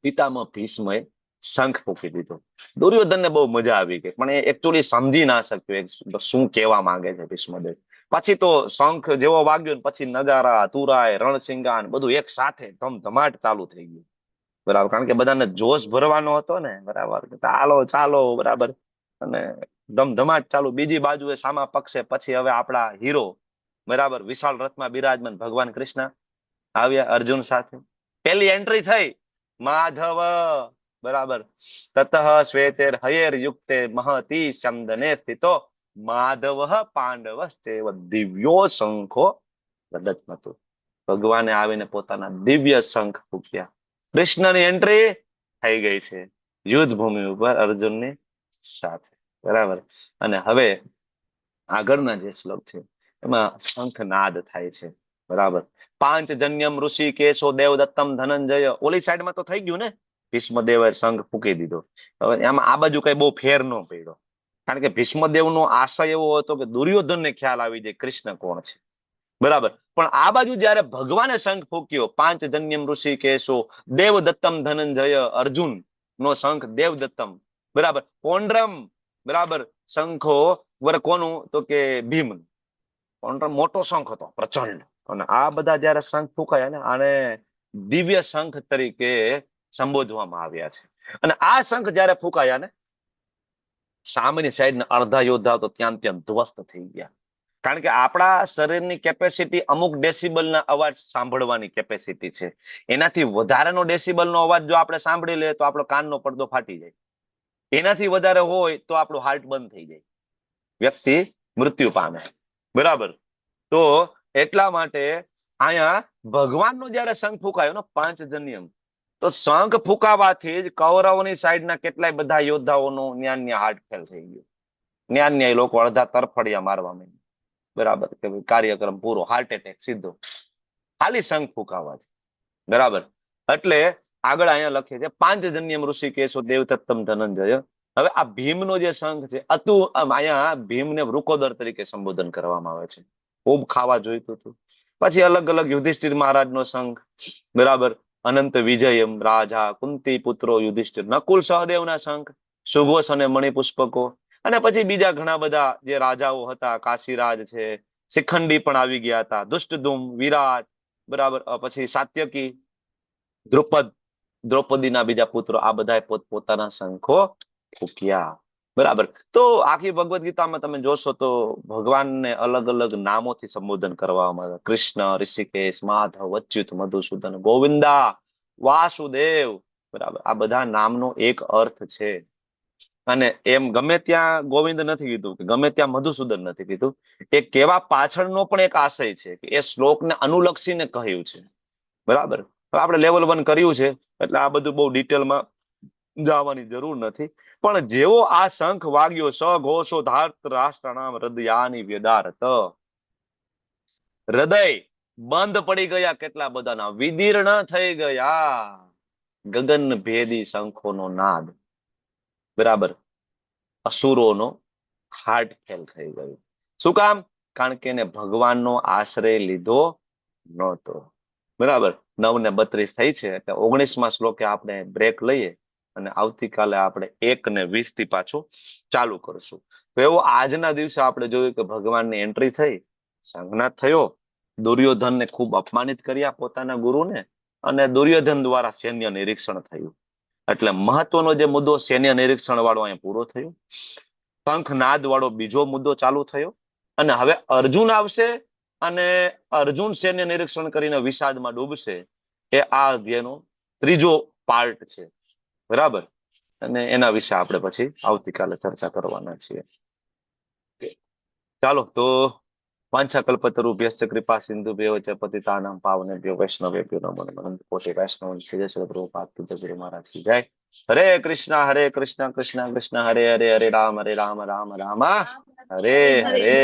પિતામહ ભીષ્મએ શંખ ફૂંકી દીધો. દુર્યોધનને બહુ મજા આવી ગઈ, પણ એ એકચ્યુઅલી સમજી ના શક્યો શું કહેવા માંગે છે ભીષ્મદેવ. પછી તો શંખ જેવો વાગ્યો ને પછી નગારા, તુરાય, રણસિંગાન બધું એક સાથે ધમધમાટ ચાલુ થઈ ગયું. બરાબર, કારણ કે બધાને જોશ ભરવાનો હતો ને, બરાબર, ચાલો ચાલો, બરાબર, અને ધમધમાટ ચાલુ. બીજી બાજુએ સામા પક્ષે પછી હવે આપણા હીરો, બરાબર, વિશાળ રથમાં બિરાજમાન ભગવાન કૃષ્ણ આવ્યા અર્જુન સાથે. પેલી એન્ટ્રી થઈ, માધવ, બરાબર, તતઃ શ્વેતેર હયેર યુક્તે મહતી ચંદને સ્થિતો માધવ પાંડવ દિવ્યો શંખો પ્રદત્મતો. ભગવાને આવીને પોતાના દિવ્ય શંખ ફૂક્યા. કૃષ્ણની એન્ટ્રી થઈ ગઈ છે યુદ્ધ ભૂમિ ઉપર અર્જુનની સાથે, બરાબર. અને હવે આગળના જે શ્લોક છે એમાં શંખનાદ થાય છે, બરાબર. પાંચજન્યમ ઋષિ કેશો દેવદત્તમ ધનંજય. ઓલી સાઈડમાં તો થઈ ગયું ને, ભીષ્મદેવે શંખ ફૂંકી દીધો. હવે એમાં આ બાજુ કઈ બહુ ફેર ન પડ્યો, કારણ કે ભીષ્મદેવનો આશય એવો હતો કે દુર્યોધનને ખ્યાલ આવી જાય કૃષ્ણ કોણ છે, બરાબર. પણ આ બાજુ જયારે ભગવાને શંખ ફૂક્યો, પાંચજન્યમ ઋષિ કેશો દેવદત્તમ ધનંજય, અર્જુન નો શંખ દેવદત્તમ, બરાબર. પોંડ્રમ, બરાબર, શંખો વર કોનું, તો કે ભીમ. પોંડ્રમ મોટો શંખ હતો, પ્રચંડ. અને આ બધા જયારે શંખ ફૂંકાયા ને, આને દિવ્ય શંખ તરીકે સંબોધવામાં આવ્યા છે. અને આ શંખ જયારે ફૂંકાયા ને, સામેની સાઈડના અડધા યોદ્ધા તો ત્યાં ધ્વસ્ત થઈ ગયા. કારણ કે આપણા શરીરની કેપેસિટી અમુક ડેસિબલના અવાજ સાંભળવાની કેપેસિટી છે. એનાથી વધારેનો ડેસિબલનો અવાજ જો આપણે સાંભળી લઈએ તો આપણો કાનનો પડદો ફાટી જાય. એનાથી વધારે હોય તો આપણું હાર્ટ બંધ થઈ જાય, વ્યક્તિ મૃત્યુ પામે, બરાબર. તો એટલા માટે અહીંયા ભગવાનનો જયારે શંખ ફૂંકાયો ને, પાંચજન્યમ, તો શંખ ફૂંકાવાથી જ કૌરવની સાઈડના કેટલાય બધા યોદ્ધાઓનો ન્યાન્ય હાર્ટ ફેલ થઈ ગયો. ન્યાન્ય એ લોકો અડધા તરફડિયા મારવા માંડ્યા, બરાબર, કે કાર્યક્રમ પૂરો, હાર્ટ એટેક સીધો, ખાલી શંખ ફૂંકાવાથી, બરાબર. એટલે આગળ અહીંયા લખે છે પાંચજન્યમ ઋષિકેશો દેવદત્તમ ધનંજય. હવે આ ભીમનો જે શંખ છે, અહીંયા ભીમને વૃકોદર તરીકે સંબોધન કરવામાં આવે છે, ખૂબ ખાવા જોઈતું હતું. પછી અલગ અલગ યુધિષ્ઠિર મહારાજનો શંખ, બરાબર, અનંત વિજયમ રાજા કુંતી પુત્રો યુધિષ્ઠિર, નકુલ સહદેવના શંખ, સુઘોષ અને મણિપુષ્પકો. અને પછી બીજા ઘણા બધા જે રાજાઓ હતા, કાશીરાજ છે, શિખંડી પણ આવી ગયા હતા, દુષ્ટધુમ, વિરાટ, બરાબર, પછી સાત્યકી, દ્રૌપદીના બીજા પુત્રો, આ બધા પોતપોતાના શંખો ફૂંક્યા, બરાબર. તો આખી ભગવદ ગીતામાં તમે જોશો તો ભગવાનને અલગ અલગ નામોથી સંબોધન કરવામાં આવે. કૃષ્ણ, ઋષિકેશ, માધવ, અચ્યુત, મધુસૂદન, ગોવિંદા, વાસુદેવ, બરાબર. આ બધા નામનો એક અર્થ છે. અને એમ ગમે ત્યાં ગોવિંદ નથી કીધું, કે ગમે ત્યાં મધુસૂદન નથી કીધું. એ કહેવા પાછળનો પણ એક આશય છે કે એ શ્લોકને અનુલક્ષીને કહ્યું છે, બરાબર. આપણે લેવલ 1 કર્યું છે એટલે આ બધું બહુ ડિટેલમાં જવાની જરૂર નથી. પણ જેવો આ શંખ વાગ્યો, સઘોષો ધાર્ત રાષ્ટ્રનામ હૃદયાની વ્યદારત, હૃદય બંધ પડી ગયા કેટલા બધાના, વિદીર્ણ થઈ ગયા, ગગન ભેદી શંખોનો નાદ, બરાબર. અસુરોનો હાર્ટ ફેલ થઈ ગયું. શું કામ? કારણ કે એને ભગવાનનો આશ્રય લીધો નહોતો, બરાબર. 9 ને 32 થઈ છે એટલે 19મા શ્લોકે આપણે બ્રેક લઈએ અને આવતીકાલે આપણે 1 ને 20 થી પાછું ચાલુ કરશું. તો એવો આજના દિવસે આપણે જોયું કે ભગવાનની એન્ટ્રી થઈ, સંઘનાદ થયો, દુર્યોધનને ખૂબ અપમાનિત કર્યા પોતાના ગુરુને, અને દુર્યોધન દ્વારા સૈન્ય નિરીક્ષણ થયું. એટલે મહત્વનો જે મુદ્દો સૈન્ય નિરીક્ષણ વાળો અહીંયા પૂરો થયો, શંખનાદ વાળો બીજો મુદ્દો ચાલુ થયો. અને હવે અર્જુન આવશે અને અર્જુન સૈન્ય નિરીક્ષણ કરીને વિષાદમાં ડૂબશે. એ આ અધ્યાયનો 3જો પાર્ટ છે, બરાબર. અને એના વિશે આપણે પછી આવતીકાલે ચર્ચા કરવાના છીએ. ચાલો, તો વાંછાકલ્પતરુભ્યશ્ચ કૃપા સિંધુભ્યો ચ પતિતાનાં પાવનેભ્યો વૈષ્ણવેભ્યો નમો નમઃ. કોટી વૈષ્ણવ જય શ્રી પ્રભુપાદ કી જય, ગુરુ મહારાજ કી જય. હરે કૃષ્ણ કૃષ્ણ કૃષ્ણ હરે હરે, હરે રામ રામ રામ રામ હરે હરે.